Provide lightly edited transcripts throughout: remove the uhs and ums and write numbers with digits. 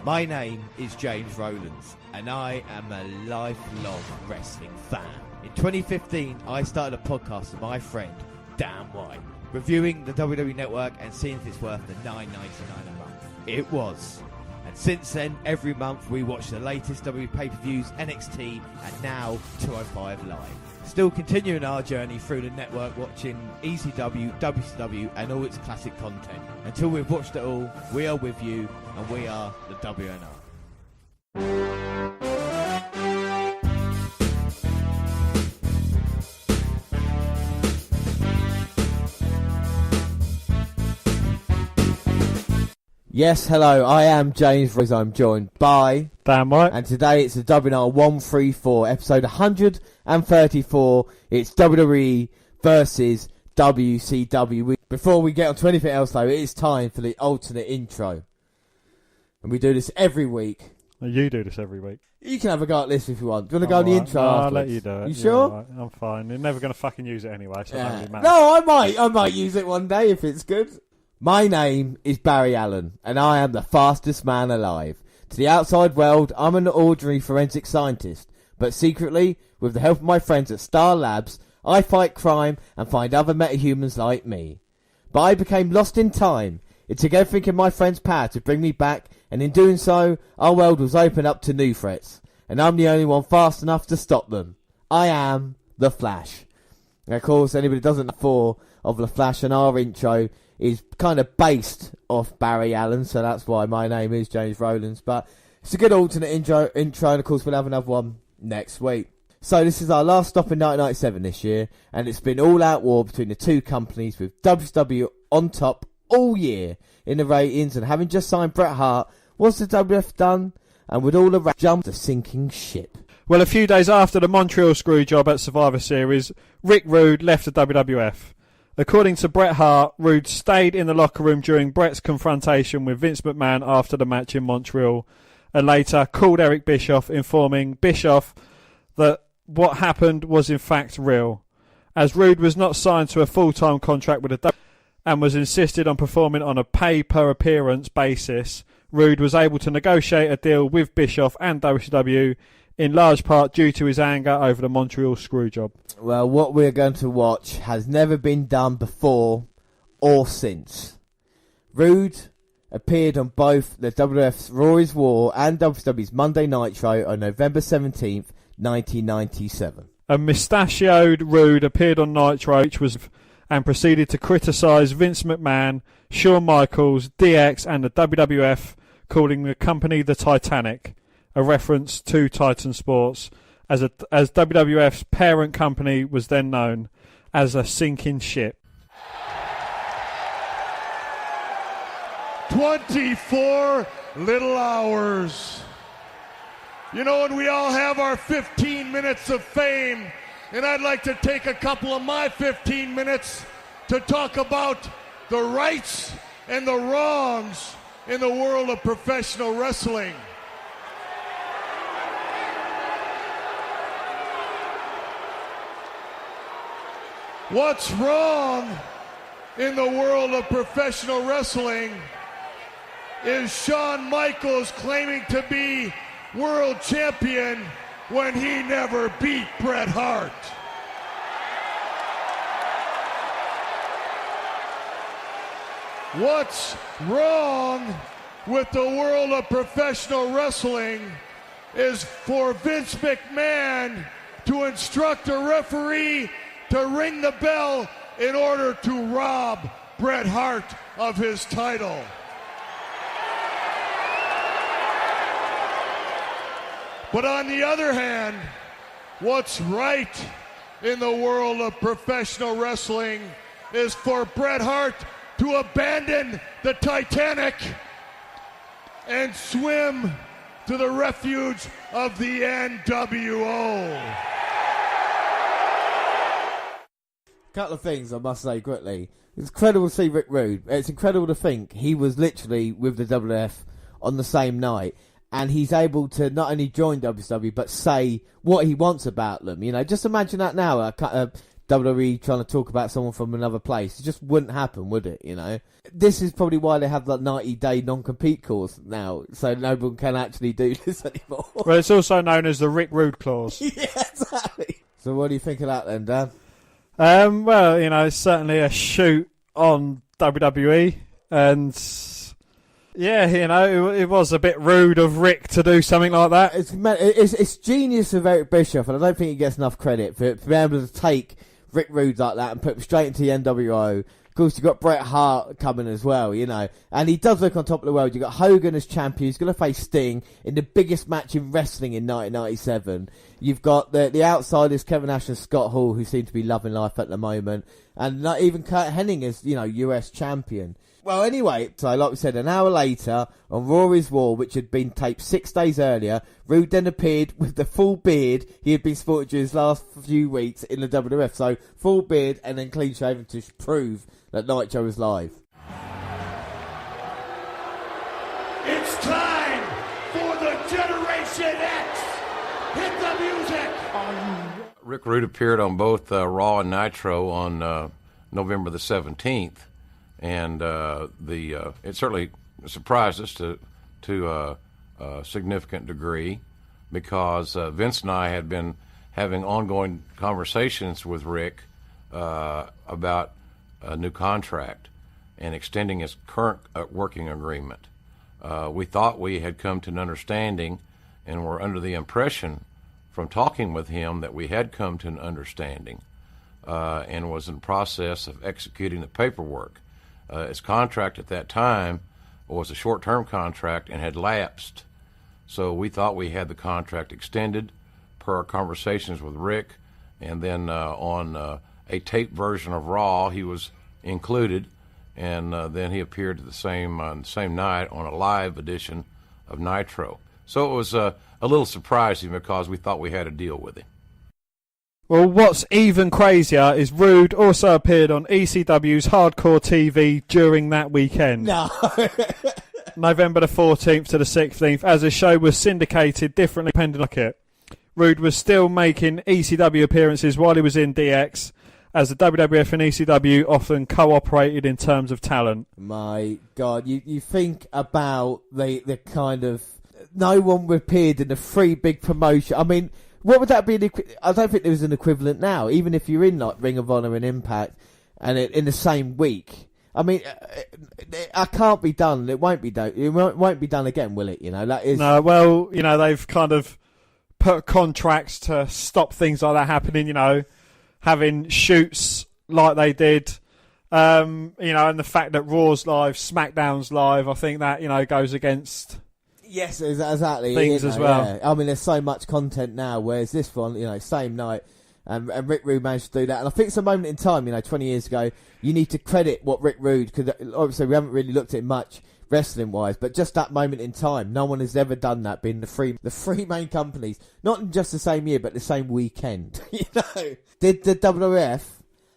My name is James Rowlands, and I am a lifelong wrestling fan. In 2015, I started a podcast with my friend, Dan White, reviewing the WWE Network and seeing if it's worth the $9.99 a month. It was. And since then, every month we watch the latest WWE pay-per-views, NXT, and now 205 Live. Still continuing our journey through the network, watching ECW, WCW, and all its classic content. Until we've watched it all, we are with you, and we are the WNR. Yes, hello, I am James Rose. I'm joined by Dan White. And today it's the WNR134, episode 134. It's WWE versus WCW. Before we get on to anything else, though, it is time for the alternate intro. And we do this every week. You do this every week. You can have a go at this if you want. Do you want to go on the intro I'll afterwards? let you do it. You sure? Right. I'm fine. You're never going to fucking use it anyway, so it doesn't really matter. No, I might use it one day if it's good. My name is Barry Allen, and I am the fastest man alive. To the outside world, I'm an ordinary forensic scientist, but secretly, with the help of my friends at Star Labs, I fight crime and find other metahumans like me. But I became lost in time. It took everything in my friend's power to bring me back, and in doing so, our world was opened up to new threats, and I'm the only one fast enough to stop them. I am the Flash. And of course, anybody that doesn't know of the Flash and our intro is kind of based off Barry Allen, so that's why my name is James Rowlands. But it's a good alternate intro, and of course we'll have another one next week. So this is our last stop in 1997 this year, and it's been all-out war between the two companies, with WCW on top all year in the ratings, and having just signed Bret Hart, what's the WWF done? And with all the jump, the sinking ship. Well, a few days after the Montreal Screwjob at Survivor Series, Rick Rude left the WWF. According to Bret Hart, Rude stayed in the locker room during Bret's confrontation with Vince McMahon after the match in Montreal, and later called Eric Bischoff, informing Bischoff that what happened was in fact real. As Rude was not signed to a full-time contract with the WWF and was insisted on performing on a pay-per-appearance basis, Rude was able to negotiate a deal with Bischoff and WCW, in large part due to his anger over the Montreal Screwjob. Well, what we're going to watch has never been done before or since. Rude appeared on both the WWF's Raw is War and WCW's Monday Nitro on November 17th, 1997. A mustachioed Rude appeared on Nitro and proceeded to criticise Vince McMahon, Shawn Michaels, DX and the WWF, calling the company the Titanic, a reference to Titan Sports, as WWF's parent company was then known, as a sinking ship. 24 little hours. You know, and we all have our 15 minutes of fame, and I'd like to take a couple of my 15 minutes to talk about the rights and the wrongs in the world of professional wrestling. What's wrong in the world of professional wrestling is Shawn Michaels claiming to be world champion when he never beat Bret Hart. What's wrong with the world of professional wrestling is for Vince McMahon to instruct a referee to ring the bell in order to rob Bret Hart of his title. But on the other hand, what's right in the world of professional wrestling is for Bret Hart to abandon the Titanic and swim to the refuge of the NWO. Couple of things I must say quickly. It's incredible to see Rick Rude. It's incredible to think he was literally with the WWF on the same night, and he's able to not only join WCW but say what he wants about them. You know, just imagine that now. WWE trying to talk about someone from another place. It just wouldn't happen, would it? You know, this is probably why they have that 90-day non-compete clause now, so no one can actually do this anymore. Well, it's also known as the Rick Rude clause. Yeah, exactly. So what do you think of that then, Dan? Well, you know, it's certainly a shoot on WWE, and yeah, you know, it was a bit rude of Rick to do something like that. It's genius of Eric Bischoff, and I don't think he gets enough credit for being able to take Rick Rude like that and put him straight into the NWO. Of course, you've got Bret Hart coming as well, you know, and he does look on top of the world. You've got Hogan as champion. He's going to face Sting in the biggest match in wrestling in 1997. You've got the outsiders, Kevin Nash and Scott Hall, who seem to be loving life at the moment, and not even Kurt Hennig as, you know, US champion. Well, anyway, so like we said, an hour later on Raw is War, which had been taped 6 days earlier, Rude then appeared with the full beard he had been sporting during his last few weeks in the WWF. So full beard and then clean shaven to prove that Nitro was live. It's time for the Generation X. Hit the music. Rick Rude appeared on both Raw and Nitro on November the 17th. And it certainly surprised us to a significant degree, because Vince and I had been having ongoing conversations with Rick about a new contract and extending his current working agreement. We thought we had come to an understanding, and were under the impression from talking with him that we had come to an understanding, and was in the process of executing the paperwork. His contract at that time was a short-term contract and had lapsed. So we thought we had the contract extended per our conversations with Rick, and then on a taped version of Raw he was included, and then he appeared the same night on a live edition of Nitro. So it was a little surprising, because we thought we had a deal with him. Well, what's even crazier is Rude also appeared on ECW's Hardcore TV during that weekend. No. November the 14th to the 16th, as the show was syndicated differently depending on it. Rude was still making ECW appearances while he was in DX, as the WWF and ECW often cooperated in terms of talent. My God, you think about the kind of... No one appeared in the 3 big promotion. I mean... What would that be? I don't think there was an equivalent now, even if you're in like Ring of Honor and Impact, and in the same week. I mean, it can't be done. It won't be done. It won't be done again, will it? You know, that is. No, well, you know, they've kind of put contracts to stop things like that happening. You know, having shoots like they did. You know, and the fact that Raw's live, SmackDown's live. I think that, you know, goes against. Yes, exactly. Things as well. Yeah. I mean, there's so much content now, whereas this one, you know, same night, and Rick Rude managed to do that. And I think it's a moment in time, you know, 20 years ago, you need to credit what Rick Rude, because obviously we haven't really looked at it much wrestling-wise, but just that moment in time, no one has ever done that, being the three main companies, not in just the same year, but the same weekend. You know, did the WWF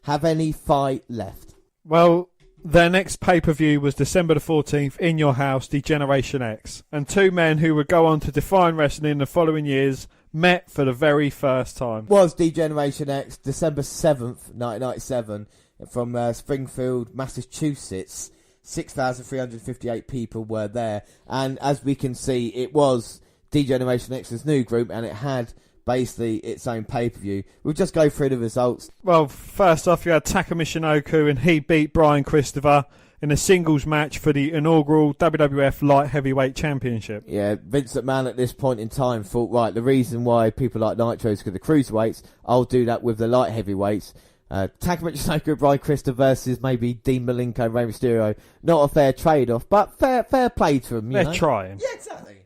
have any fight left? Well, their next pay-per-view was December the 14th, in your house, Degeneration X. And 2 men who would go on to define wrestling in the following years met for the very first time. Was Degeneration X, December 7th, 1997, from Springfield, Massachusetts. 6,358 people were there. And as we can see, it was Degeneration X's new group, and it had basically its own pay-per-view. We'll just go through the results. Well, first off, you had Taka Michinoku, and he beat Brian Christopher in a singles match for the inaugural WWF Light Heavyweight Championship. Yeah, Vince McMahon at this point in time thought, right, the reason why people like Nitro is because of the cruiserweights, I'll do that with the light heavyweights. Taka Michinoku, Brian Christopher versus maybe Dean Malenko, Rey Mysterio. Not a fair trade-off, but fair play to them. They're trying. Yeah, exactly.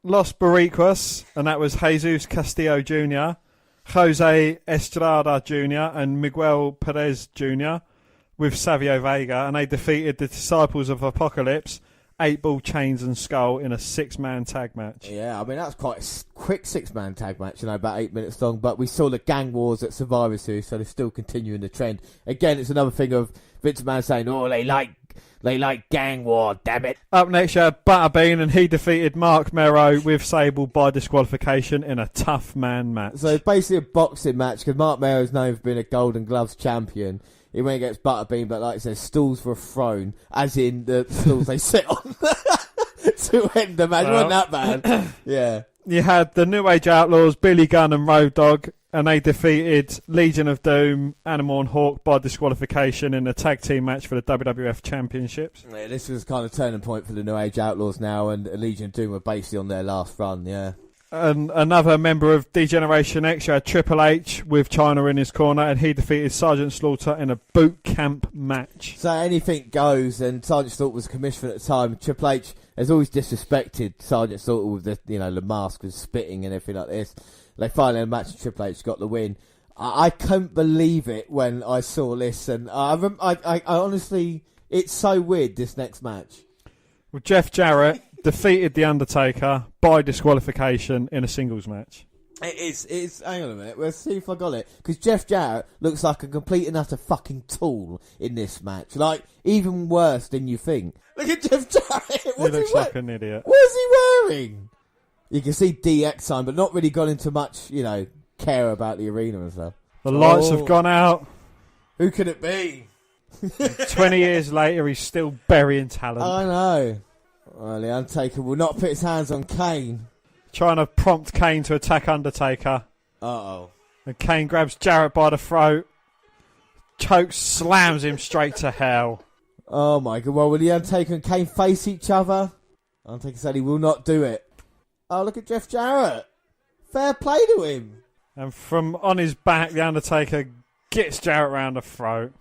Los Boricuas, and that was Jesus Castillo Jr., Jose Estrada Jr. and Miguel Perez Jr. with Savio Vega, and they defeated the Disciples of Apocalypse, 8-Ball, Chains and Skull in a 6-man tag match. Yeah, I mean, that's quite a quick 6-man tag match, you know, about 8 minutes long, but we saw the gang wars at Survivor Series, so they're still continuing the trend. Again, it's another thing of Vince McMahon saying, oh, they like They like gang war, damn it. Up next, you had Butterbean, and he defeated Mark Merrow with Sable by disqualification in a tough man match. So it's basically a boxing match, because Mark Merrow's known for being a Golden Gloves champion. He went against Butterbean, but like I said, stools were thrown, as in the stools they sit on to end the match. Wasn't that bad? Yeah. You had the New Age Outlaws, Billy Gunn and Road Dogg, and they defeated Legion of Doom, Animal and Hawk by disqualification in a tag team match for the WWF Championships. Yeah, this was kind of turning point for the New Age Outlaws now, and Legion of Doom were basically on their last run, yeah. And another member of D-Generation X, you had Triple H with Chyna in his corner, and he defeated Sergeant Slaughter in a boot camp match. So anything goes, and Sergeant Slaughter was commissioner at the time. Triple H has always disrespected Sergeant Slaughter with the mask with spitting and everything like this. They finally had a match and Triple H got the win. I couldn't believe it when I saw this, and I honestly, it's so weird, this next match. Well, Jeff Jarrett defeated The Undertaker by disqualification in a singles match. It's hang on a minute, let's see if I got it. Because Jeff Jarrett looks like a complete and utter fucking tool in this match. Like, even worse than you think. Look at Jeff Jarrett. He looks like an idiot. What is he wearing? You can see DX sign, but not really gone into much, care about the arena and stuff. The lights have gone out. Who could it be? 20 years later, he's still burying talent. I know. Well, the Undertaker will not put his hands on Kane. Trying to prompt Kane to attack Undertaker. Uh-oh. And Kane grabs Jarrett by the throat. Chokes, slams him straight to hell. Oh my god. Well, will the Undertaker and Kane face each other? Undertaker said he will not do it. Oh, look at Jeff Jarrett. Fair play to him. And from on his back, the Undertaker gets Jarrett round the throat.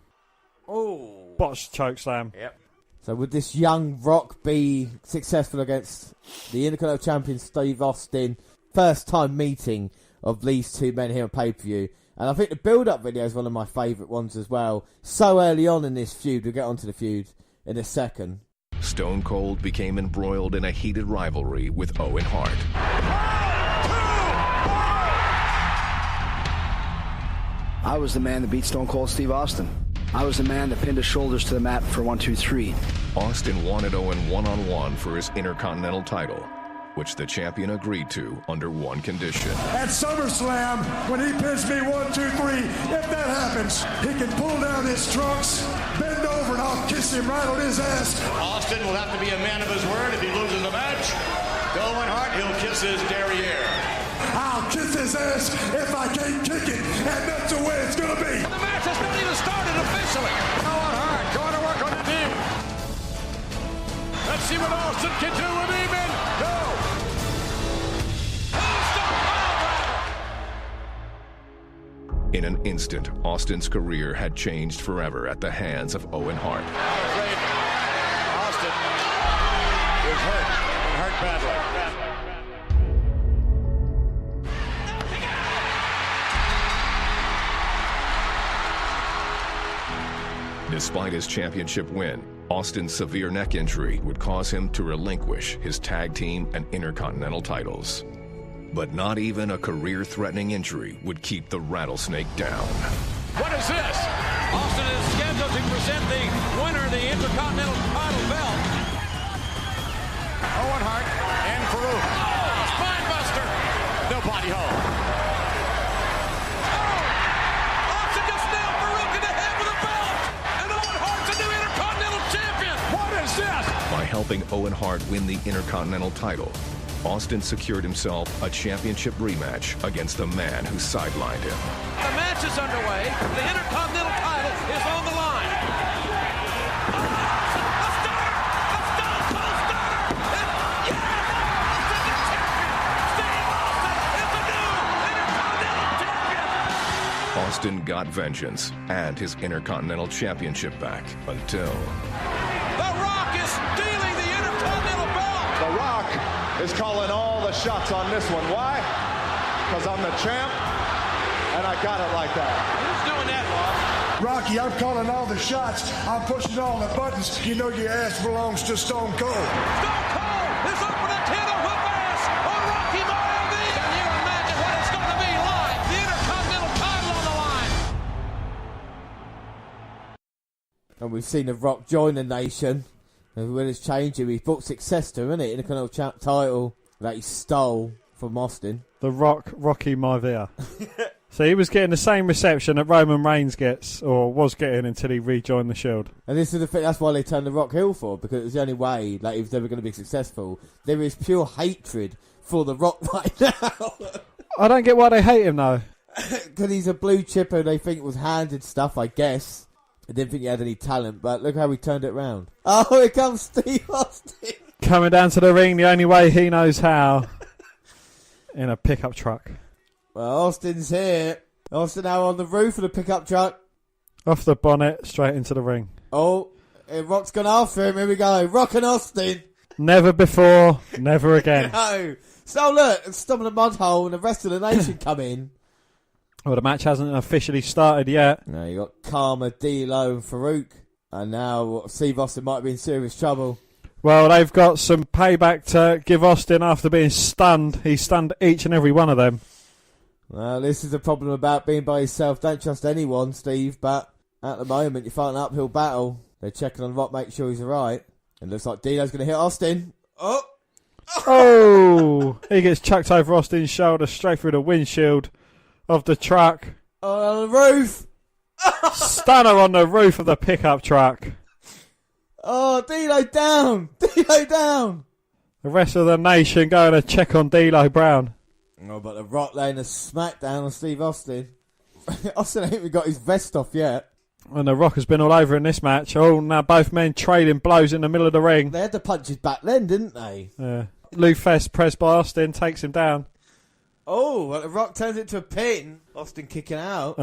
Oh. Botched chokeslam. Yep. So would this young Rock be successful against the Intercontinental Champion Steve Austin? First time meeting of these two men here on pay-per-view. And I think the build-up video is one of my favourite ones as well. So early on in this feud, we'll get onto the feud in a second. Stone Cold became embroiled in a heated rivalry with Owen Hart. I was the man that beat Stone Cold Steve Austin. I was the man that pinned his shoulders to the mat for 1, 2, 3. Austin wanted Owen one-on-one for his Intercontinental title, which the champion agreed to under one condition. At SummerSlam, when he pins me 1, 2, 3, if that happens, he can pull down his trunks, bend over, and I'll kiss him right on his ass. Austin will have to be a man of his word if he loses the match. To Owen Hart, he'll kiss his derriere. I'll kiss his ass if I can't kick it, and that's the way it's gonna be. The match has not even started officially. Owen Hart going to work on the knee. Let's see what Austin can do with him in. Go. In an instant, Austin's career had changed forever at the hands of Owen Hart. I'm afraid Austin is hurt and hurt badly. Despite his championship win, Austin's severe neck injury would cause him to relinquish his tag team and Intercontinental titles. But not even a career-threatening injury would keep the Rattlesnake down. What is this? Austin is scheduled to present the winner of the Intercontinental title belt. Owen Hart and Farouk. Oh, spine buster. No body hold. Oh, Austin just nailed Farouk in the head with a belt. And Owen Hart's a new Intercontinental champion. What is this? By helping Owen Hart win the Intercontinental title, Austin secured himself a championship rematch against the man who sidelined him. The match is underway. The Intercontinental title is on the line. A stunner! A Stone Cold stunner! Yes! Austin the champion! Steve Austin is the new Intercontinental champion! Austin got vengeance and his Intercontinental Championship back until... The Rock is stealing the Intercontinental belt! The Rock is calling all the shots on this one. Why? Because I'm the champ, and I got it like that. Who's doing that, Rock? Rocky, I'm calling all the shots. I'm pushing all the buttons. You know your ass belongs to Stone Cold. Stone Cold is up for the 10 of whip ass on Rocky Maivia. Can you imagine what it's going to be like? The Intercontinental title on the line. And we've seen The Rock join the Nation. And when it's changing, he brought success to him, isn't it? In a kind of title that he stole from Austin. The Rock, Rocky Maivia. So he was getting the same reception that Roman Reigns gets, or was getting until he rejoined the Shield. And this is the thing, that's why they turned The Rock heel for, because it was the only way like he was ever going to be successful. There is pure hatred for The Rock right now. I don't get why they hate him, though. Because he's a blue chipper, they think it was handed stuff, I guess. I didn't think he had any talent, but look how he turned it round. Oh, here comes Steve Austin. Coming down to the ring the only way he knows how. In a pickup truck. Well, Austin's here. Austin now on the roof of the pickup truck. Off the bonnet, straight into the ring. Oh, Rock's gone after him. Here we go. Rock and Austin. Never before, never again. No. So look, stop in the mud hole and the rest of the nation come in. Well, the match hasn't officially started yet. No, you got Karma, D'Lo and Farouk. And now Steve Austin might be in serious trouble. Well, they've got some payback to give Austin after being stunned. He stunned each and every one of them. Well, this is the problem about being by yourself. Don't trust anyone, Steve, but at the moment you're fighting an uphill battle. They're checking on Rock, make sure he's alright. And looks like D'Lo's going to hit Austin. Oh! He gets chucked over Austin's shoulder straight through the windshield of the truck. On the roof! Stunner on the roof of the pickup truck. Oh, D'Lo down! D'Lo down! The rest of the nation going to check on D'Lo Brown. Oh, but The Rock laying a smackdown on Steve Austin. Austin ain't even got his vest off yet. And The Rock has been all over in this match. Oh, now both men trading blows in the middle of the ring. They had the punches back then, didn't they? Yeah. Lou Fest pressed by Austin, takes him down. Oh, well, The Rock turns it to a pin. Austin kicking out.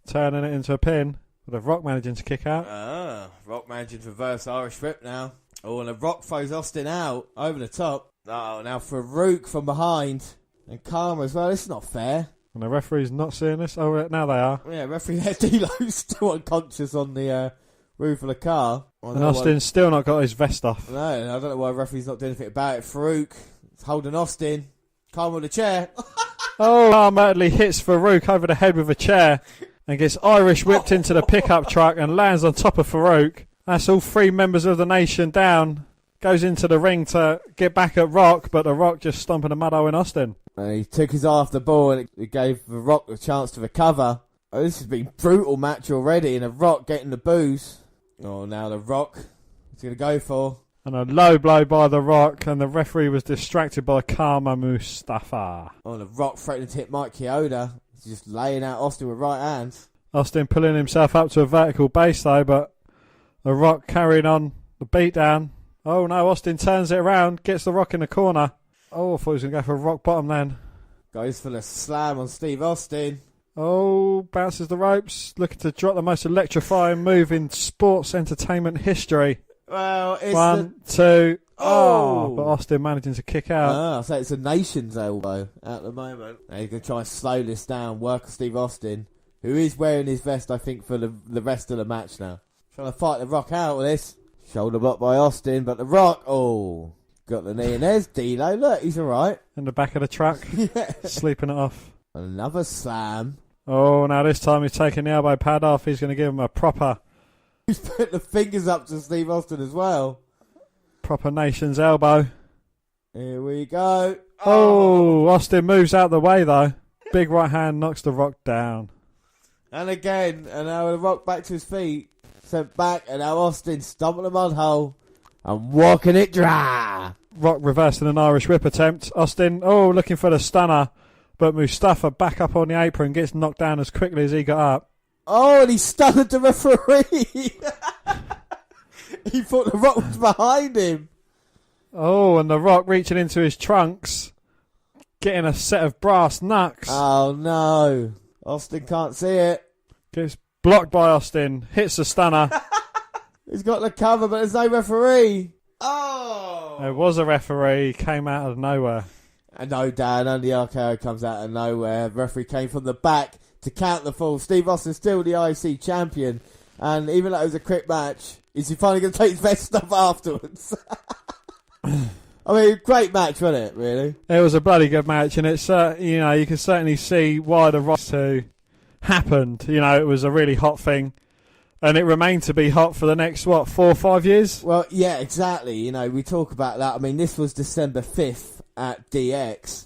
Turning it into a pin. With The Rock managing to kick out. Rock managing to reverse Irish whip now. Oh, and The Rock throws Austin out over the top. Oh, now Farouk from behind. And Karma as well. This is not fair. And the referee's not seeing this. Oh, now they are. Yeah, referee there, D'Lo's still unconscious on the roof of the car. And Austin's still not got his vest off. No, I don't know why the referee's not doing anything about it. Farouk is holding Austin. Karma with the chair. Karma hits Farouk over the head with a chair and gets Irish whipped into the pickup truck and lands on top of Farouk. That's all three members of the nation down. Goes into the ring to get back at Rock, but The Rock just stomping a mud hole in Austin. And he took his eye off the ball and it gave The Rock a chance to recover. Oh, this has been a brutal match already, and The Rock getting the booze. Oh, now The Rock is going to go for. And a low blow by The Rock, and the referee was distracted by Karma Mustafa. Oh, The Rock threatening to hit Mike Chioda. He's just laying out Austin with right hands. Austin pulling himself up to a vertical base though, but The Rock carrying on the beatdown. Oh no, Austin turns it around, gets The Rock in the corner. Oh, I thought he was going to go for a rock bottom then. Goes for the slam on Steve Austin. Oh, bounces the ropes, looking to drop the most electrifying move in sports entertainment history. Well, it's One, two. Oh, but Austin managing to kick out. I say it's a nation's elbow at the moment. Now he's going to try and slow this down, work on Steve Austin, who is wearing his vest, I think, for the rest of the match now. Trying to fight The Rock out with this. Shoulder block by Austin, but The Rock, got the knee, and there's D'Lo. Look, he's alright. In the back of the truck, sleeping it off. Another slam. Oh, now this time he's taking the elbow pad off. He's going to give him a proper... He's putting the fingers up to Steve Austin as well. Proper nation's elbow. Here we go. Oh, Austin moves out the way though. Big right hand knocks The Rock down. And again, and now The Rock back to his feet. Sent back, and now Austin stomping the mud hole and walking it dry. Rock reversing an Irish whip attempt. Austin, looking for the stunner. But Mustafa back up on the apron, gets knocked down as quickly as he got up. Oh, and he stunned the referee. He thought The Rock was behind him. Oh, and The Rock reaching into his trunks, getting a set of brass knucks. Oh, no. Austin can't see it. Gets blocked by Austin, hits the stunner. He's got the cover, but there's no referee. Oh! There was a referee, came out of nowhere. And no, Dan, only RKO comes out of nowhere. The referee came from the back to count the fall. Steve Austin's still the IC champion. And even though it was a quick match, is he finally going to take his vest off afterwards? I mean, great match, wasn't it, really? It was a bloody good match, and it's, you can certainly see why the Rock 2 happened. You know, it was a really hot thing. And it remained to be hot for the next, 4 or 5 years? Well, yeah, exactly. You know, we talk about that. I mean, this was December 5th at DX.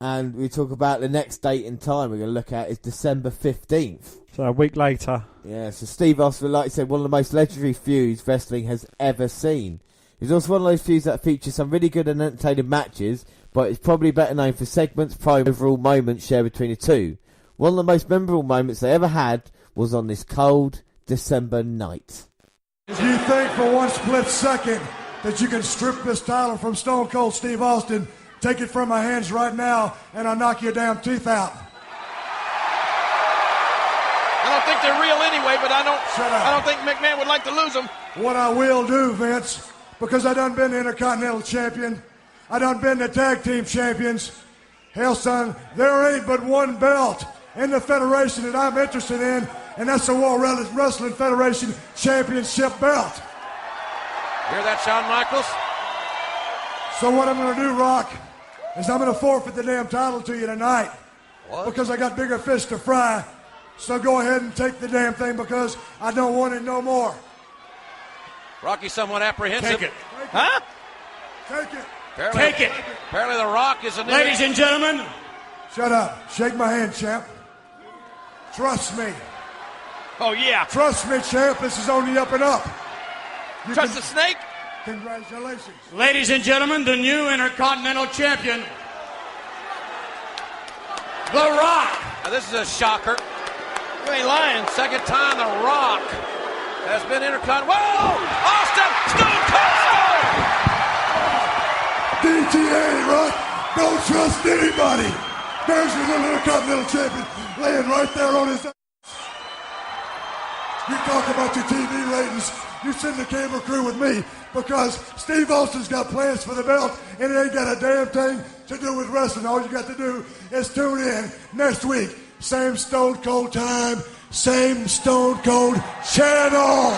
And we talk about the next date and time we're going to look at is December 15th. So a week later. Yeah, so Steve Austin, like I said, one of the most legendary feuds wrestling has ever seen. It's also one of those feuds that features some really good and entertaining matches, but it's probably better known for segments, prime, overall moments shared between the two. One of the most memorable moments they ever had was on this cold December night. If you think for one split second that you can strip this title from Stone Cold Steve Austin, take it from my hands right now, and I'll knock your damn teeth out. I don't think they're real anyway, but I Shut up. don't think McMahon would like to lose them. What I will do, Vince, because I done been the Intercontinental Champion, I done been the Tag Team Champions. Hell, son, there ain't but one belt in the Federation that I'm interested in, and that's the World Wrestling Federation Championship belt. Hear that, Shawn Michaels? So what I'm going to do, Rock, is I'm going to forfeit the damn title to you tonight. What? Because I got bigger fish to fry. So go ahead and take the damn thing because I don't want it no more. Rocky's somewhat apprehensive. Take it. Huh? Take it. Apparently, Take it. Apparently the Rock is a new... Ladies and gentlemen. Shut up. Shake my hand, champ. Trust me. Oh, yeah. Trust me, champ. This is on the up and up. You Trust the snake? Congratulations. Ladies and gentlemen, the new Intercontinental Champion, The Rock. Now, this is a shocker. You ain't lying. Second time The Rock has been Intercontinental. Whoa! Austin! Stone Cold! DTA, Rock. Don't trust anybody. There's your little Intercontinental Champion laying right there on his ass. You talk about your TV ratings. You send the camera crew with me because Steve Austin's got plans for the belt and it ain't got a damn thing to do with wrestling. All you got to do is tune in next week. Same Stone Cold time, same Stone Cold channel.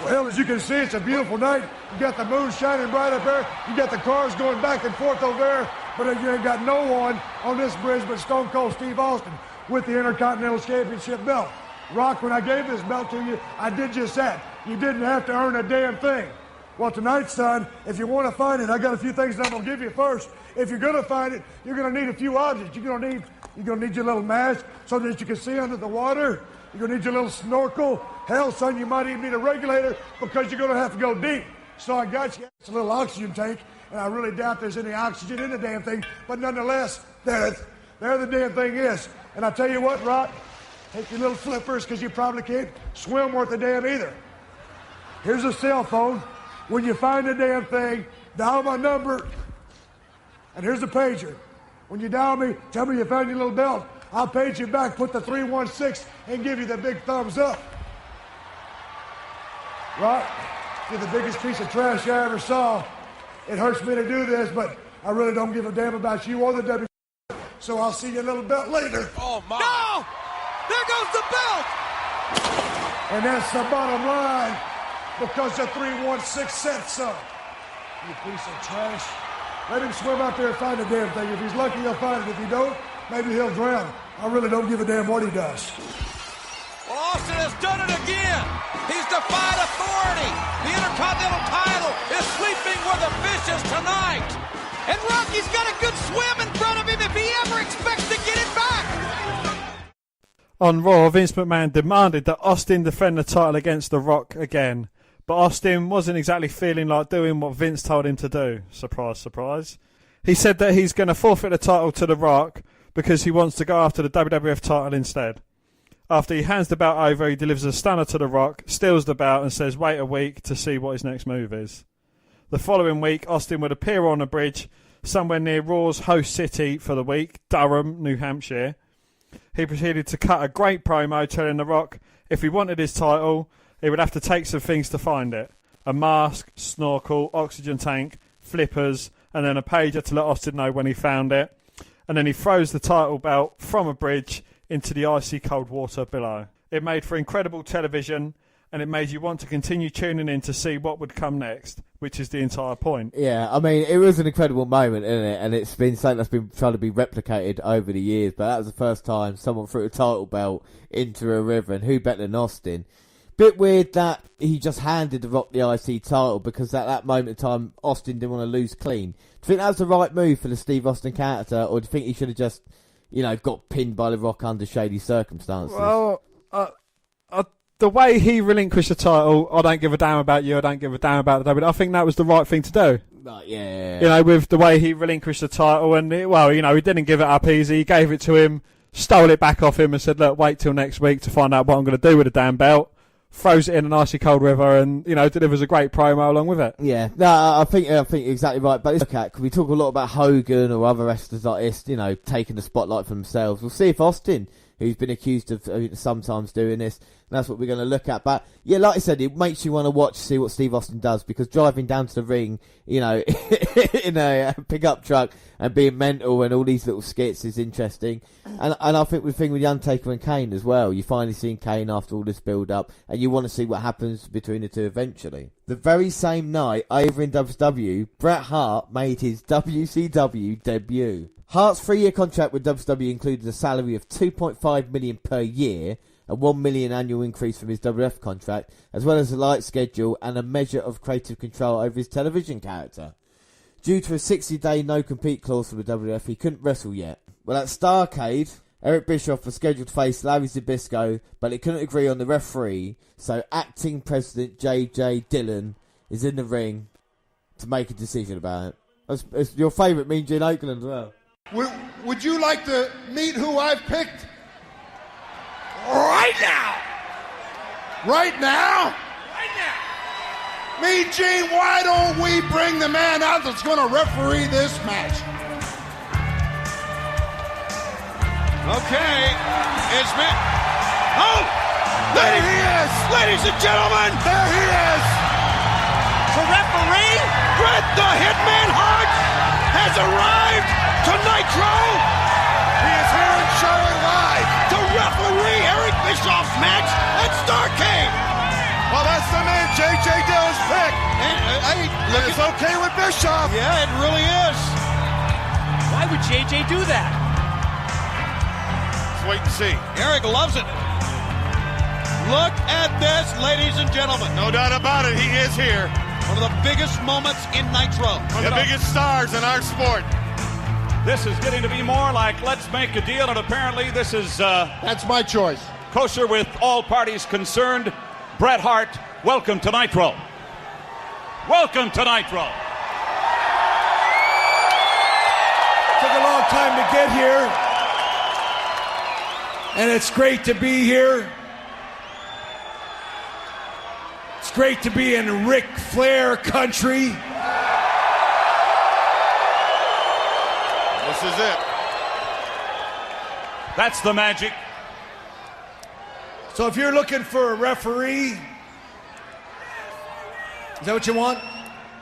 Well, as you can see, it's a beautiful night. You got the moon shining bright up there. You got the cars going back and forth over there. But you ain't got no one on this bridge but Stone Cold Steve Austin with the Intercontinental Championship belt. Rock, when I gave this belt to you, I did just that. You didn't have to earn a damn thing. Well, tonight, son, if you want to find it, I got a few things that I'm going to give you first. If you're going to find it, you're going to need a few objects. You're going to need your little mask so that you can see under the water. You're going to need your little snorkel. Hell, son, you might even need a regulator because you're going to have to go deep. So I got you. It's a little oxygen tank, and I really doubt there's any oxygen in the damn thing. But nonetheless, there the damn thing is. And I tell you what, Rock, take your little flippers because you probably can't swim worth a damn either. Here's a cell phone. When you find the damn thing, dial my number. And here's a pager. When you dial me, tell me you found your little belt. I'll page you back, put the 316, and give you the big thumbs up. Rock, you're the biggest piece of trash I ever saw. It hurts me to do this, but I really don't give a damn about you or the WWF. So I'll see your little belt later. Oh, my. No! There goes the belt! And that's the bottom line because the 316 said so. You piece of trash. Let him swim out there and find the damn thing. If he's lucky, he'll find it. If he don't, maybe he'll drown. I really don't give a damn what he does. Well, Austin has done it again. He's defied authority. The Intercontinental title is sleeping where the fish is tonight. And Rocky's got a good swim in front of him if he ever expects to get it back. On Raw, Vince McMahon demanded that Austin defend the title against The Rock again. But Austin wasn't exactly feeling like doing what Vince told him to do. Surprise, surprise. He said that he's going to forfeit the title to The Rock because he wants to go after the WWF title instead. After he hands the belt over, he delivers a stunner to The Rock, steals the belt and says wait a week to see what his next move is. The following week, Austin would appear on a bridge somewhere near Raw's host city for the week, Durham, New Hampshire. He proceeded to cut a great promo telling The Rock if he wanted his title, he would have to take some things to find it. A mask, snorkel, oxygen tank, flippers, and then a pager to let Austin know when he found it. And then he throws the title belt from a bridge into the icy cold water below. It made for incredible television and it made you want to continue tuning in to see what would come next, which is the entire point. Yeah, I mean, it was an incredible moment, isn't it? And it's been something that's been trying to be replicated over the years, but that was the first time someone threw a title belt into a river, and who better than Austin? Bit weird that he just handed The Rock the IC title, because at that moment in time, Austin didn't want to lose clean. Do you think that was the right move for the Steve Austin character, or do you think he should have just, got pinned by The Rock under shady circumstances? Well, the way he relinquished the title, I don't give a damn about you, I don't give a damn about the WWE. I think that was the right thing to do. Yeah. With the way he relinquished the title, and he didn't give it up easy. He gave it to him, stole it back off him, and said, "Look, wait till next week to find out what I'm going to do with the damn belt." Throws it in an icy cold river, and delivers a great promo along with it. Yeah, no, I think you're exactly right. But look at, we talk a lot about Hogan or other wrestlers like this, taking the spotlight for themselves. We'll see if Austin, who's been accused of sometimes doing this, and that's what we're going to look at. But yeah, like I said, it makes you want to see what Steve Austin does, because driving down to the ring, in a pickup truck and being mental and all these little skits is interesting. And I think the thing with The Undertaker and Kane as well, you finally seen Kane after all this build up, and you want to see what happens between the two eventually. The very same night, over in WCW, Bret Hart made his WCW debut. Hart's 3-year contract with WCW included a salary of $2.5 million per year, a $1 million annual increase from his WWF contract, as well as a light schedule and a measure of creative control over his television character. Due to a 60-day no-compete clause from the WWF, he couldn't wrestle yet. Well, at Starrcade, Eric Bischoff was scheduled to face Larry Zbyszko, but he couldn't agree on the referee, so acting president J.J. Dillon is in the ring to make a decision about it. It's your favourite Mean Gene Okerlund as well. Would you like to meet who I've picked? Right now! Right now? Right now! Mean Gene, why don't we bring the man out that's going to referee this match? Okay, it's been... Oh! There he is! Ladies and gentlemen! There he is! The referee, Bret the Hitman Hart, has arrived to Nitro! He is here and showing live! To referee Eric Bischoff's match at Starrcade! Well, that's the man J.J. Dillon's pick! And It's okay with Bischoff! Yeah, it really is. Why would JJ do that? Let's wait and see. Eric loves it. Look at this, ladies and gentlemen. No doubt about it, he is here. One of the biggest moments in Nitro. One of the biggest stars in our sport. This is getting to be more like let's make a deal, and apparently this is That's my choice. kosher with all parties concerned. Bret Hart, welcome to Nitro. Welcome to Nitro. Took a long time to get here, and it's great to be here. It's great to be in Ric Flair country. This is it. That's the magic. So if you're looking for a referee, is that what you want?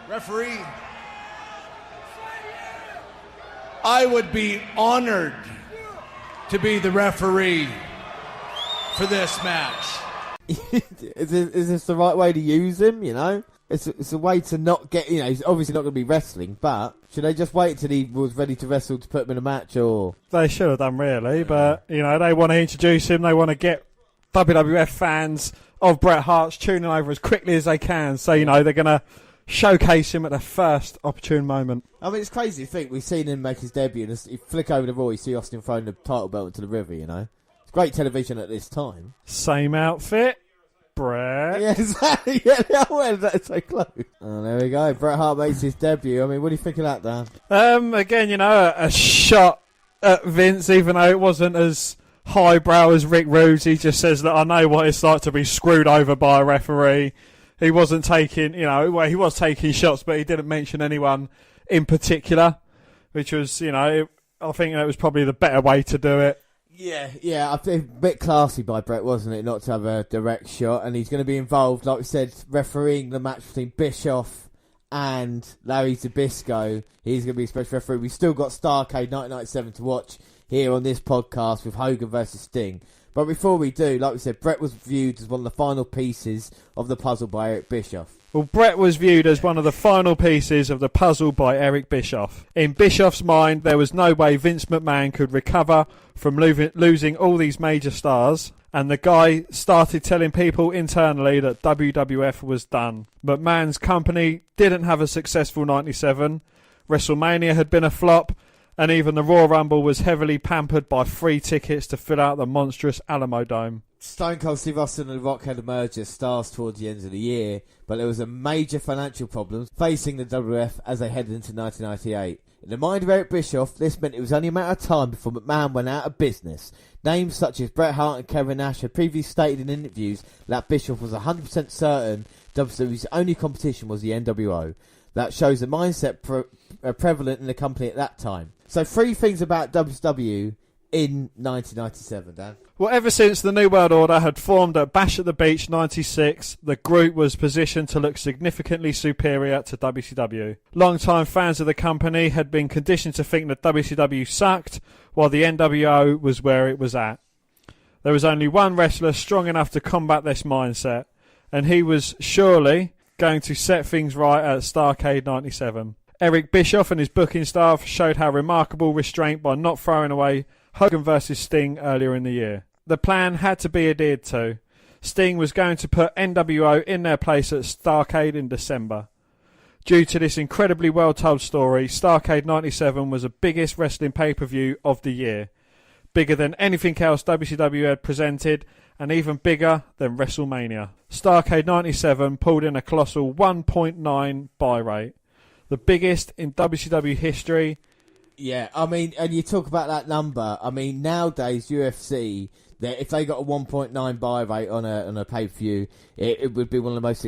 Referee? I would be honored to be the referee for this match. Is this the right way to use him, It's a way to not get, he's obviously not going to be wrestling, but should they just wait till he was ready to wrestle to put him in a match, or...? They should have done, really, but, they want to introduce him, they want to get WWF fans of Bret Hart tuning over as quickly as they can, so, they're going to showcase him at the first opportune moment. I mean, it's crazy to think we've seen him make his debut, and you flick over the Raw, you see Austin throwing the title belt into the river, It's great television at this time. Same outfit, Bret. Yeah, exactly. Yeah, where is that so close? Oh, there we go. Bret Hart makes his debut. I mean, what do you think of that, Dan? Again, a shot at Vince, even though it wasn't as highbrow as Rick Rude's. He just says that I know what it's like to be screwed over by a referee. He wasn't taking, he was taking shots, but he didn't mention anyone in particular, which was, I think that was probably the better way to do it. Yeah, I think a bit classy by Bret, wasn't it, not to have a direct shot, and he's going to be involved, like we said, refereeing the match between Bischoff and Larry Zbyszko. He's going to be a special referee. We've still got Starrcade 1997 to watch here on this podcast with Hogan versus Sting. But before we do, like we said, Bret was viewed as one of the final pieces of the puzzle by Eric Bischoff. Well, Bret was viewed as one of the final pieces of the puzzle by Eric Bischoff. In Bischoff's mind, there was no way Vince McMahon could recover from losing all these major stars, and the guy started telling people internally that WWF was done. McMahon's company didn't have a successful 97, WrestleMania had been a flop, and even the Royal Rumble was heavily pampered by free tickets to fill out the monstrous Alamo Dome. Stone Cold Steve Austin and The Rock had emerged as stars towards the end of the year, but there was a major financial problem facing the WWF as they headed into 1998. In the mind of Eric Bischoff, this meant it was only a matter of time before McMahon went out of business. Names such as Bret Hart and Kevin Nash had previously stated in interviews that Bischoff was 100% certain WWE's only competition was the NWO. That shows the mindset prevalent in the company at that time. So 3 things about WCW in 1997, Dan. Well, ever since the New World Order had formed at Bash at the Beach 96, the group was positioned to look significantly superior to WCW. Long-time fans of the company had been conditioned to think that WCW sucked, while the NWO was where it was at. There was only one wrestler strong enough to combat this mindset, and he was surely going to set things right at Starrcade 97. Eric Bischoff and his booking staff showed how remarkable restraint by not throwing away Hogan vs Sting earlier in the year. The plan had to be adhered to. Sting was going to put NWO in their place at Starrcade in December. Due to this incredibly well-told story, Starrcade 97 was the biggest wrestling pay-per-view of the year. Bigger than anything else WCW had presented, and even bigger than WrestleMania. Starrcade 97 pulled in a colossal 1.9 buy rate. The biggest in WCW history. Yeah, I mean, and you talk about that number. I mean, nowadays UFC, if they got a 1.9 buy rate on a pay-per-view, it would be one of the most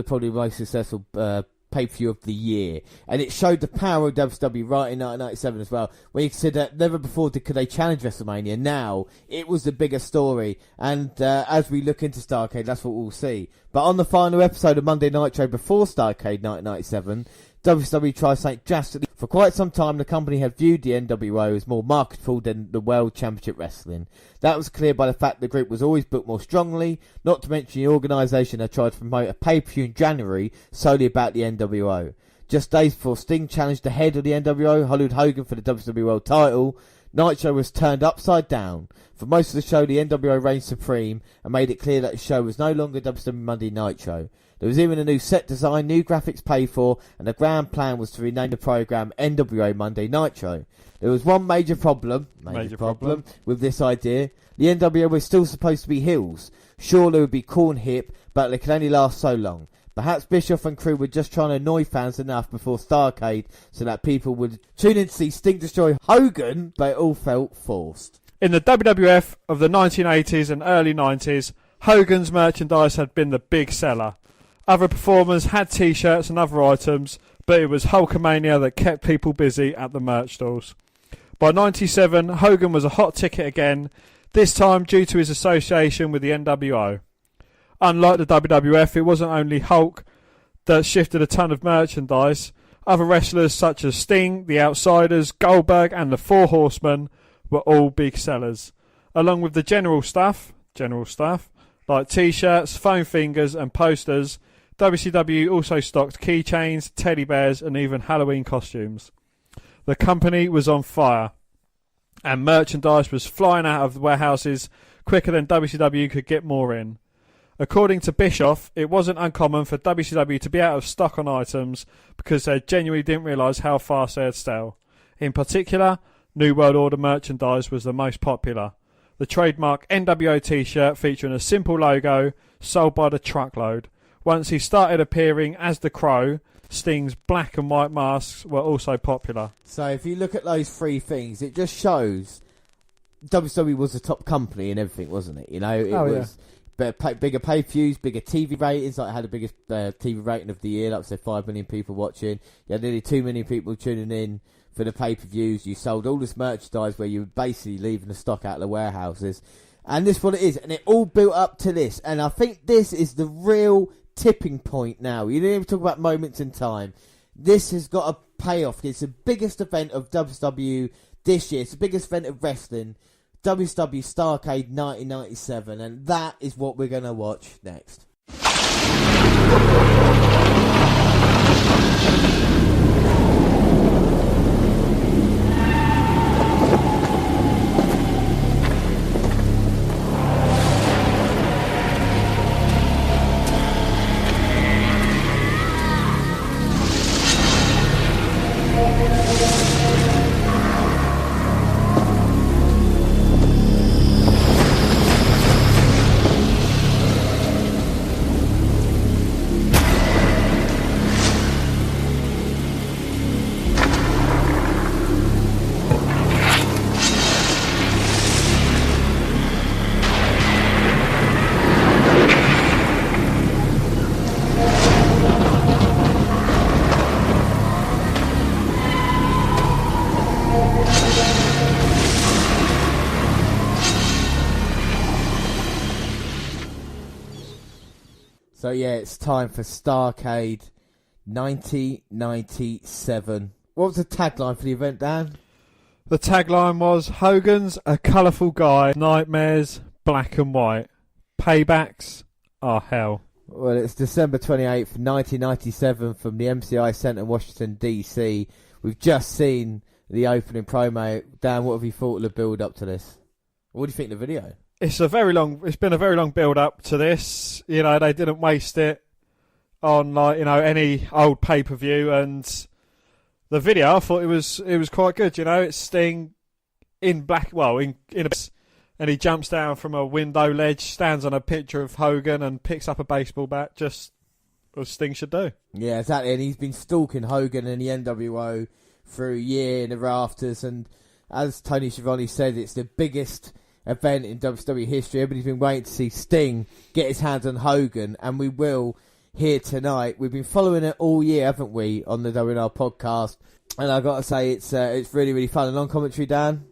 probably the most successful pay-per-view of the year. And it showed the power of WCW right in 1997 as well. When you consider never before could they challenge WrestleMania. Now it was the bigger story. And as we look into Starrcade, that's what we'll see. But on the final episode of Monday Nitro before Starrcade 1997. WCW tried something drastically. For quite some time, the company had viewed the NWO as more marketable than the World Championship Wrestling. That was clear by the fact the group was always booked more strongly, not to mention the organisation had tried to promote a pay-per-view in January solely about the NWO. Just days before Sting challenged the head of the NWO, Hollywood Hogan, for the WCW World title, Nitro was turned upside down. For most of the show, the NWO reigned supreme and made it clear that the show was no longer WCW Monday Nitro. There was even a new set design, new graphics paid for, and the grand plan was to rename the program NWO Monday Nitro. There was one major problem with this idea. The NWO was still supposed to be heels. Sure, they would be cool and hip, but they could only last so long. Perhaps Bischoff and crew were just trying to annoy fans enough before Starrcade so that people would tune in to see Sting destroy Hogan, but it all felt forced. In the WWF of the 1980s and early 90s, Hogan's merchandise had been the big seller. Other performers had t-shirts and other items, but it was Hulkamania that kept people busy at the merch stalls. By 97, Hogan was a hot ticket again, this time due to his association with the NWO. Unlike the WWF, it wasn't only Hulk that shifted a ton of merchandise. Other wrestlers such as Sting, The Outsiders, Goldberg and the Four Horsemen were all big sellers. Along with the general stuff, like t-shirts, foam fingers and posters, WCW also stocked keychains, teddy bears and even Halloween costumes. The company was on fire, and merchandise was flying out of the warehouses quicker than WCW could get more in. According to Bischoff, it wasn't uncommon for WCW to be out of stock on items because they genuinely didn't realise how fast they'd sell. In particular, New World Order merchandise was the most popular. The trademark NWO t-shirt featuring a simple logo sold by the truckload. Once he started appearing as the Crow, Sting's black and white masks were also popular. So if you look at those 3 things, it just shows WWE was the top company and everything, wasn't it? You know, it was bigger pay-per-views, bigger TV ratings. Like it had the biggest TV rating of the year, like I said, 5 million people watching. You had nearly 2 million people tuning in for the pay-per-views. You sold all this merchandise where you were basically leaving the stock out of the warehouses. And this is what it is. And it all built up to this. And I think this is the real tipping point now. You didn't even talk about moments in time. This has got a payoff. It's the biggest event of WCW this year. It's the biggest event of wrestling WCW Starrcade 1997, and that is what we're going to watch next. So yeah, it's time for Starrcade 1997. What was the tagline for the event, Dan? The tagline was, Hogan's a colourful guy, nightmares, black and white. Paybacks are hell. Well, it's December 28th, 1997 from the MCI Centre in Washington, D.C. We've just seen the opening promo. Dan, what have you thought of the build-up to this? What do you think of the video? It's been a very long build-up to this. You know, they didn't waste it on, any old pay-per-view, and the video, I thought it was quite good. You know, it's Sting in black, and he jumps down from a window ledge, stands on a picture of Hogan, and picks up a baseball bat, just as Sting should do. Yeah, exactly. And he's been stalking Hogan and the NWO through a year in the rafters. And as Tony Schiavone said, it's the biggest event in WWE history. Everybody's been waiting to see Sting get his hands on Hogan, and we will here tonight. We've been following it all year, haven't we, on the WNR podcast? And I've got to say, it's really, really fun. And on commentary, Dan?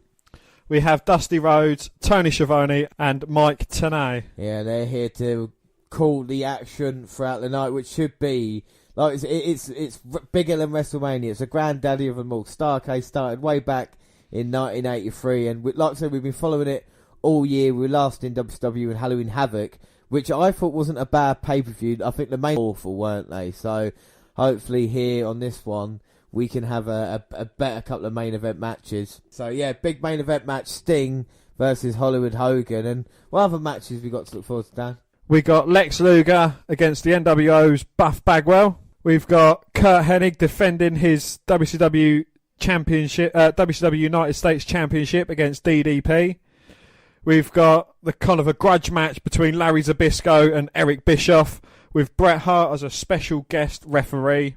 We have Dusty Rhodes, Tony Schiavone, and Mike Tenay. Yeah, they're here to call the action throughout the night, which should be like it's bigger than WrestleMania. It's a granddaddy of them all. Starrcade started way back in 1983, and like I said, we've been following it all year. We were last in WCW and Halloween Havoc, which I thought wasn't a bad pay-per-view. I think the main awful, weren't they? So hopefully here on this one we can have a better couple of main event matches. So yeah, big main event match, Sting versus Hollywood Hogan. And what other matches we got to look forward to, Dan? We got Lex Luger against the NWO's Buff Bagwell. We've got Kurt Hennig defending his WCW championship, WCW United States Championship against DDP. We've got the kind of a grudge match between Larry Zbyszko and Eric Bischoff, with Bret Hart as a special guest referee.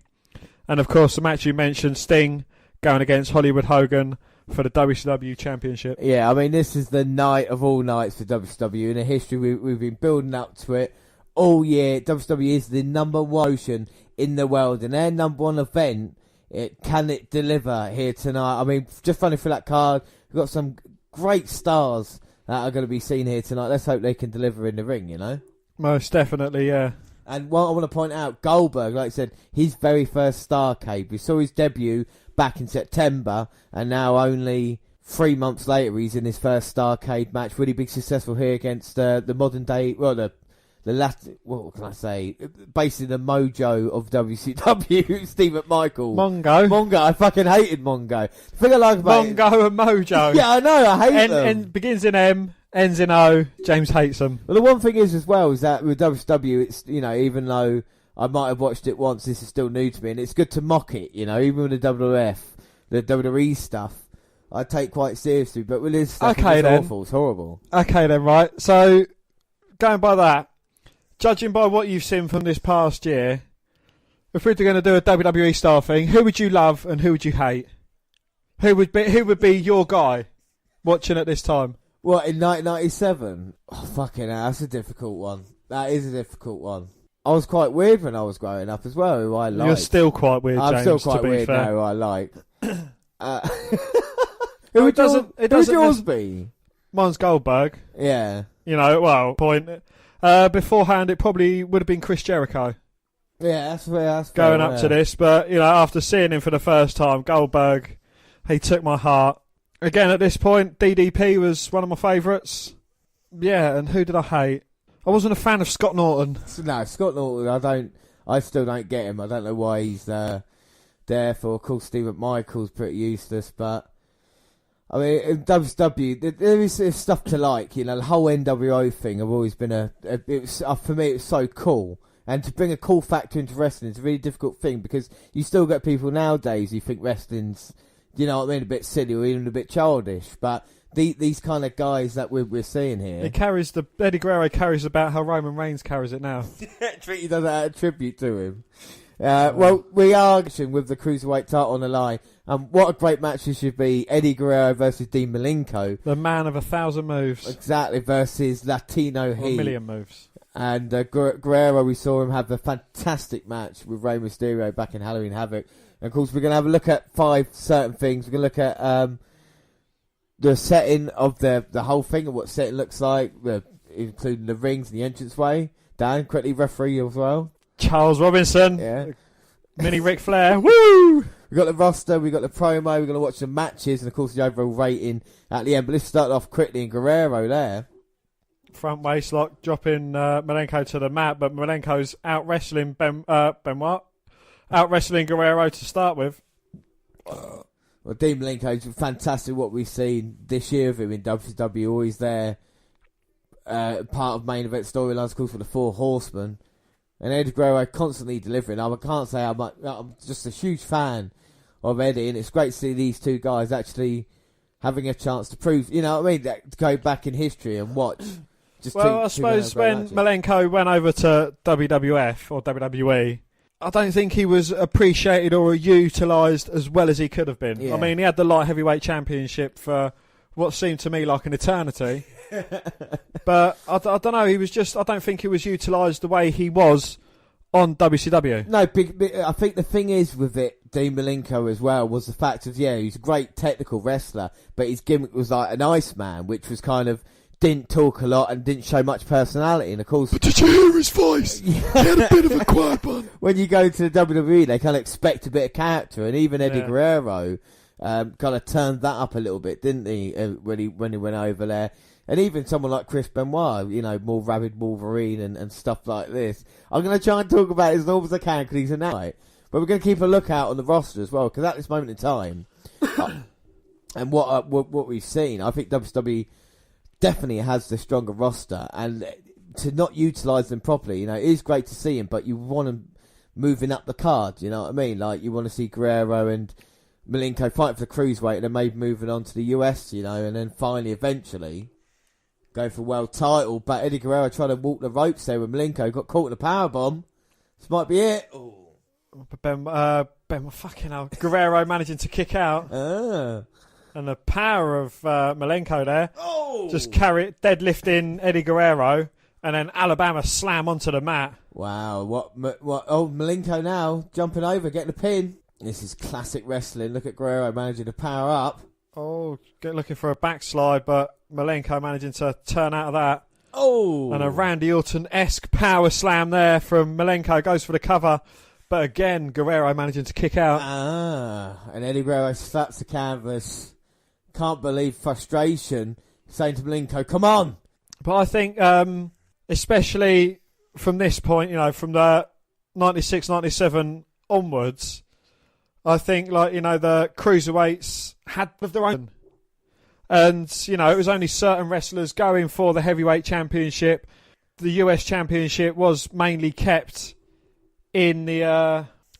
And of course, the match you mentioned, Sting going against Hollywood Hogan for the WCW Championship. Yeah, I mean, this is the night of all nights for WCW. In the history, we've been building up to it all year. WCW is the number one promotion in the world, and their number one event, can it deliver here tonight? I mean, just running through that card, we've got some great stars that are going to be seen here tonight. Let's hope they can deliver in the ring, you know? Most definitely, yeah. And what I want to point out, Goldberg, like I said, his very first Starrcade. We saw his debut back in September, and now only 3 months later, he's in his first Starrcade match. Really big successful here against the modern day, well, the last, what can I say? Basically the mojo of WCW, Steve McMichael. Mongo, I fucking hated Mongo. The thing I like about Mongo and Mojo. Yeah, I know, I hate them. And begins in M, ends in O. James hates them. Well, the one thing is as well is that with WCW, it's, you know, even though I might have watched it once, this is still new to me, and it's good to mock it, you know, even with the WWF, the WWE stuff, I take quite seriously, but with this stuff, it's awful, it's horrible. Okay then, right. So, going by that, judging by what you've seen from this past year, if we were going to do a WWE style thing, who would you love and who would you hate? Who would be your guy watching at this time? What, in 1997? Oh, fucking hell, that's a difficult one. That is a difficult one. I was quite weird when I was growing up as well, who I liked. You're still quite weird, James, I'm still quite to be weird fair. now, who I like. Who would yours be? Mine's Goldberg. Yeah. You know, well, point. Beforehand, it probably would have been Chris Jericho. Yeah, that's fair. Going up to this, but, you know, after seeing him for the first time, Goldberg, he took my heart. Again, at this point, DDP was one of my favourites. Yeah, and who did I hate? I wasn't a fan of Scott Norton. No, Scott Norton, I still don't get him. I don't know why he's there for. Of course, Steve McMichael's pretty useless, but I mean, in WCW, there is stuff to like. You know, the whole NWO thing have always been for me, it was so cool. And to bring a cool factor into wrestling is a really difficult thing because you still get people nowadays who think wrestling's, you know what I mean, a bit silly or even a bit childish. But these kind of guys that we're seeing here. Eddie Guerrero carries about how Roman Reigns carries it now. He does that a tribute to him. Well, we are with the Cruiserweight title on the line. What a great match this should be. Eddie Guerrero versus Dean Malenko. The man of 1,000 moves. Exactly, versus Latino Heat. 1 million moves. And Guerrero, we saw him have a fantastic match with Rey Mysterio back in Halloween Havoc. And of course, we're going to have a look at 5 certain things. We're going to look at the setting of the whole thing and what setting looks like, including the rings and the entranceway. Dan, correctly referee as well. Charles Robinson. Yeah. Mini Ric Flair. Woo! We've got the roster, we've got the promo, we're going to watch the matches, and of course the overall rating at the end. But let's start off quickly in Guerrero there. Front waistlock, dropping Malenko to the mat, but Malenko's out wrestling Benoit. Out wrestling Guerrero to start with. Well, Dean Malenko's fantastic what we've seen this year of him in WCW. Always there, part of main event storylines, of course, for the 4 Horsemen. And Eddie Guerrero constantly delivering. I can't say I'm just a huge fan of Eddie, and it's great to see these two guys actually having a chance to prove, you know what I mean, to go back in history and watch. I suppose when Malenko went over to WWF or WWE, I don't think he was appreciated or utilised as well as he could have been. Yeah. I mean, he had the light heavyweight championship for what seemed to me like an eternity. But I don't know, I don't think he was utilised the way he was on WCW. No, I think the thing is with it, Dean Malenko as well, was the fact of, he's a great technical wrestler, but his gimmick was like an Iceman, which was kind of, didn't talk a lot and didn't show much personality. And of course, but did you hear his voice? He had a bit of a quiet one. When you go to the WWE, they kind of expect a bit of character, and even Eddie Guerrero kind of turned that up a little bit, didn't he? When he went over there, and even someone like Chris Benoit, you know, more rabid Wolverine and stuff like this. I'm going to try and talk about it as long as I can because he's a night, but we're going to keep a lookout on the roster as well because at this moment in time, and what we've seen, I think WWE definitely has the stronger roster, and to not utilise them properly, you know, it is great to see him, but you want them moving up the card, you know what I mean? Like, you want to see Guerrero and Malenko fight for the Cruiserweight and then maybe moving on to the US, you know, and then finally, eventually, go for world title. But Eddie Guerrero tried to walk the ropes there with Malenko, got caught in a powerbomb. This might be it. Fucking hell. Guerrero managing to kick out. And the power of Malenko there. Just deadlifting Eddie Guerrero, and then Alabama slam onto the mat. Wow, what? Oh, Malenko now jumping over, getting a pin. This is classic wrestling. Look at Guerrero managing to power up. Oh, looking for a backslide, but Malenko managing to turn out of that. Oh, and a Randy Orton-esque power slam there from Malenko, goes for the cover. But again, Guerrero managing to kick out. And Eddie Guerrero slaps the canvas. Can't believe frustration, saying to Malenko, come on. But I think, especially from this point, you know, from the 96, 97 onwards, I think, like, you know, the cruiserweights had of their own. And, you know, it was only certain wrestlers going for the heavyweight championship. The US championship was mainly kept in the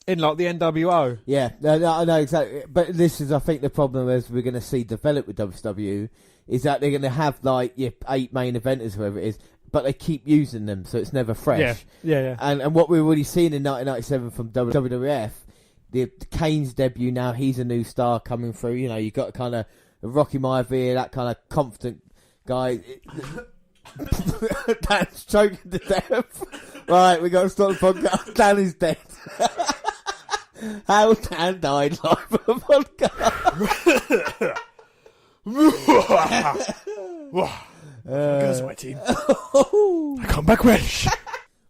NWO. Yeah, I know exactly. But this is, I think, the problem as we're going to see develop with WCW is that they're going to have, like, 8 main eventers, whoever it is, but they keep using them, so it's never fresh. Yeah. And what we've already seen in 1997 from WWF, the Kane's debut now, he's a new star coming through. You know, you've got kind of Rocky Maivia, that kind of confident guy. Dan's choking to death. Right, we got to stop the podcast. Dan is dead. How Dan died live on the podcast. Goes my team. I come back fresh.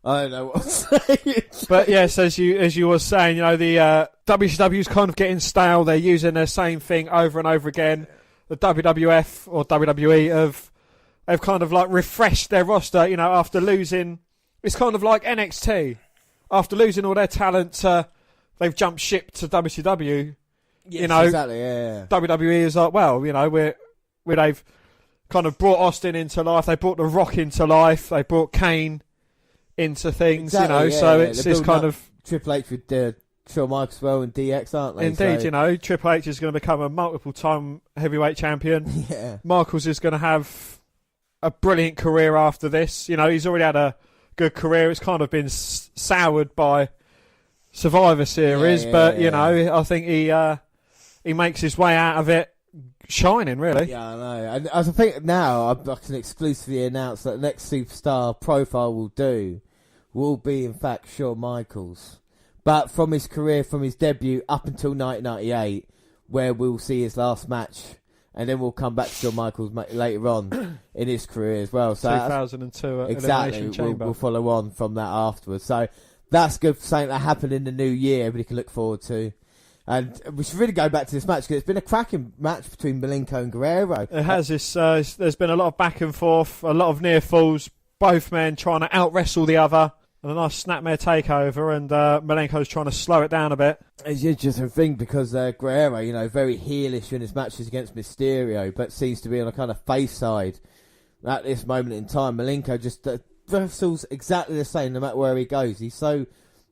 I don't know what I'm saying. But yes, as you were saying, you know, the WCW's kind of getting stale. They're using the same thing over and over again. the WWF or WWE have kind of like refreshed their roster, after losing. It's kind of like NXT. After losing all their talent, they've jumped ship to WCW. Yes, exactly, yeah. WWE is like, well, they've kind of brought Austin into life. They brought The Rock into life. They brought Kane into things, exactly, so it's kind of... Triple H with Shawn Michaels well and DX, aren't they? Indeed, so. Triple H is going to become a multiple-time heavyweight champion. Yeah. Michaels is going to have a brilliant career after this. He's already had a good career. It's kind of been soured by Survivor Series, I think he makes his way out of it shining, really. Yeah, I know. And I think now I can exclusively announce that the next superstar profile will be, in fact, Shawn Michaels. But from his career, from his debut up until 1998, where we'll see his last match, and then we'll come back to Shawn Michaels later on in his career as well. So 2002 exactly, Elimination Chamber. We'll follow on from that afterwards. So that's good, something that happened in the new year, everybody can look forward to. And we should really go back to this match, because it's been a cracking match between Malenko and Guerrero. It has. There's been a lot of back and forth, a lot of near falls, both men trying to out-wrestle the other. And a nice snapmare takeover, and Malenko's trying to slow it down a bit. It's an interesting thing, because Guerrero, very heelish in his matches against Mysterio, but seems to be on a kind of face side at this moment in time. Malenko just wrestles exactly the same no matter where he goes. He's so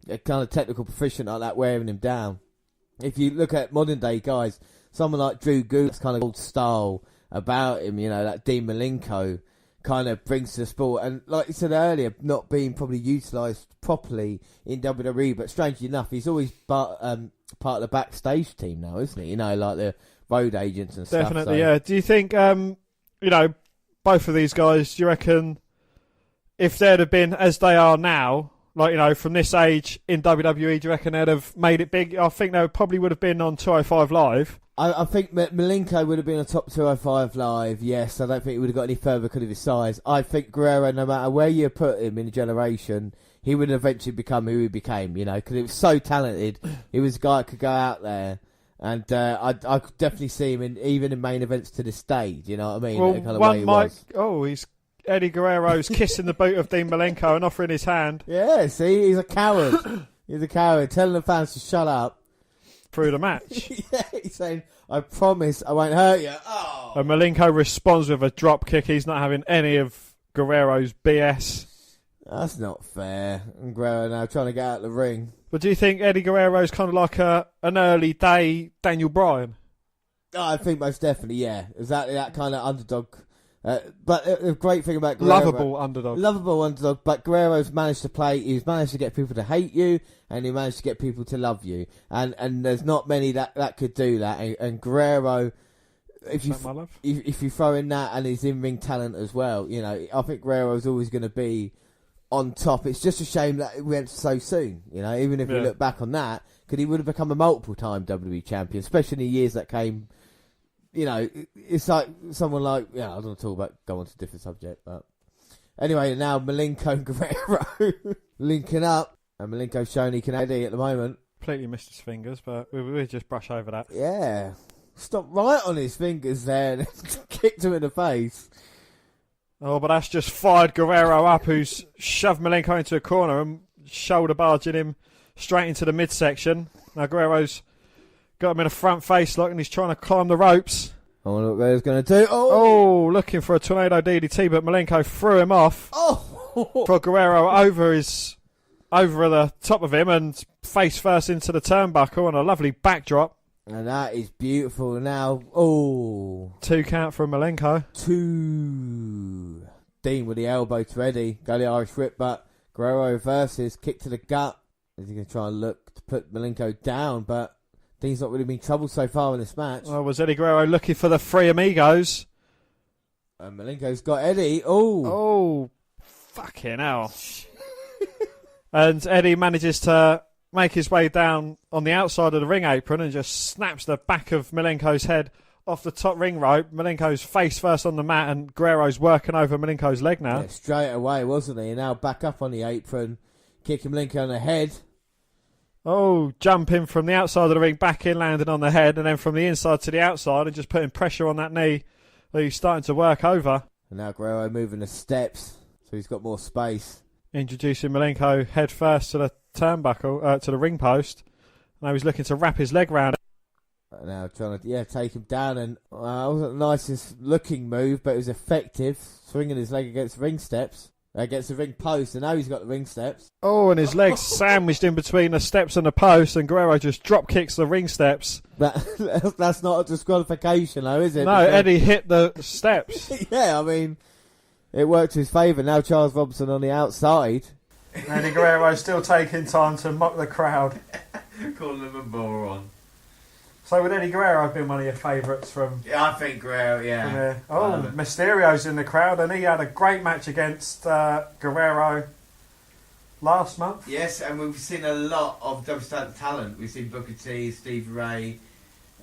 kind of technical proficient like that, wearing him down. If you look at modern day guys, someone like Drew Gulak's kind of old style about him, that Dean Malenko kind of brings to the sport, and like you said earlier, not being probably utilised properly in WWE, but strangely enough, he's always part of the backstage team now, isn't he? Like the road agents and stuff. Definitely, yeah. Do you think, both of these guys, do you reckon if they'd have been as they are now, from this age in WWE, do you reckon they'd have made it big? I think they probably would have been on 205 Live. I think Malenko would have been on top 205 Live, yes. I don't think he would have got any further because of his size. I think Guerrero, no matter where you put him in a generation, he would eventually become who he became, because he was so talented. He was a guy that could go out there, and I could definitely see him even in main events to this day, you know what I mean? Well, kind of he's Eddie Guerrero's kissing the boot of Dean Malenko and offering his hand. Yeah, see, he's a coward. He's a coward, telling the fans to shut up. Through the match. Yeah, he's saying, I promise I won't hurt you. Oh. And Malenko responds with a drop kick. He's not having any of Guerrero's BS. That's not fair. And Guerrero now trying to get out of the ring. But do you think Eddie Guerrero's kind of like an early day Daniel Bryan? Oh, I think most definitely, yeah. Exactly that kind of underdog. But the great thing about Guerrero... Lovable underdog. But Guerrero's managed to play... He's managed to get people to hate you, and he managed to get people to love you. And there's not many that could do that. And Guerrero... If you throw in that and his in-ring talent as well, I think Guerrero's always going to be on top. It's just a shame that it went so soon, even if we look back on that, because he would have become a multiple-time WWE champion, especially in the years that came... it's like someone like... I don't want to go on to a different subject, but... Anyway, now Malenko and Guerrero linking up, and Malenko's showing he can Eddie at the moment. Completely missed his fingers, but we'll just brush over that. Yeah. Stopped right on his fingers there and kicked him in the face. Oh, but that's just fired Guerrero up, who's shoved Malenko into a corner and shoulder barging him straight into the midsection. Now Guerrero's got him in a front face lock and he's trying to climb the ropes. I wonder what Guerrero's going to do. Oh, looking for a tornado DDT, but Malenko threw him off. Oh! For Guerrero over the top of him and face first into the turnbuckle and a lovely backdrop. And that is beautiful now. Oh. 2 count from Malenko. 2. Dean with the elbow to Eddie. Go the Irish whip, but Guerrero reverses. Kick to the gut. Is he going to try and look to put Malenko down? But Dean's not really been troubled so far in this match. Oh, was Eddie Guerrero looking for the Three Amigos? And Malenko's got Eddie. Oh, fucking hell. And Eddie manages to make his way down on the outside of the ring apron and just snaps the back of Malenko's head off the top ring rope. Malenko's face first on the mat and Guerrero's working over Malenko's leg now. Yeah, straight away, wasn't he? And now back up on the apron, kicking Malenko on the head. Oh, jumping from the outside of the ring back in, landing on the head, and then from the inside to the outside and just putting pressure on that knee that he's starting to work over. And now Guerrero moving the steps, so he's got more space. Introducing Malenko head first to the turnbuckle, to the ring post. Now he's looking to wrap his leg round it. Now trying to take him down, and it wasn't the nicest looking move, but it was effective, swinging his leg against the ring steps. Against the ring post, and now he's got the ring steps. Oh, and his legs sandwiched in between the steps and the post, and Guerrero just drop kicks the ring steps. That's not a disqualification, though, is it? No, Eddie hit the steps. Yeah, I mean, it worked to his favour. Now Charles Robinson on the outside. Eddie Guerrero still taking time to mock the crowd. Calling him a moron. So would Eddie Guerrero have been one of your favourites from... Yeah, I think Guerrero, yeah. Mysterio's in the crowd, and he had a great match against Guerrero last month. Yes, and we've seen a lot of WCW talent. We've seen Booker T, Steve Ray,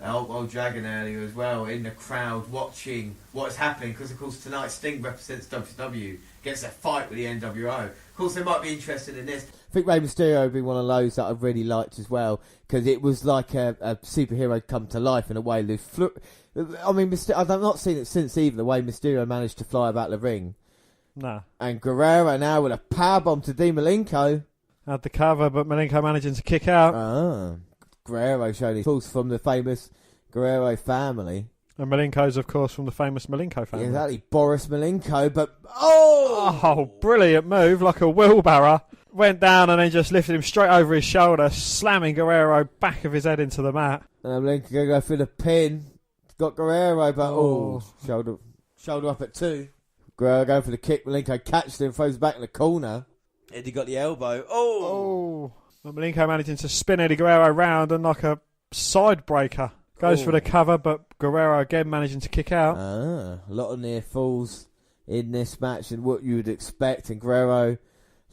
Old Dragon earlier as well, in the crowd watching what's happening, because of course tonight Sting represents WCW, gets a fight with the NWO. Of course they might be interested in this. I think Rey Mysterio would be one of those that I've really liked as well, because it was like a superhero come to life in a way. I mean, I've not seen it since either, the way Mysterio managed to fly about the ring. No. And Guerrero now with a powerbomb to Dean Malenko. Had the cover, but Malenko managing to kick out. Guerrero showing his pulse from the famous Guerrero family. And Malenko's, of course, from the famous Malenko family. Yeah, exactly, Boris Malenko, but... Oh, brilliant move, like a wheelbarrow. Went down and then just lifted him straight over his shoulder, slamming Guerrero back of his head into the mat. And Malenko going to go for the pin. Got Guerrero, but shoulder up at 2. Guerrero going for the kick. Malenko catches him, throws back in the corner. Eddie got the elbow. Well, Malenko managing to spin Eddie Guerrero round and knock a side breaker. Goes for the cover, but Guerrero again managing to kick out. A lot of near falls in this match, and what you would expect. And Guerrero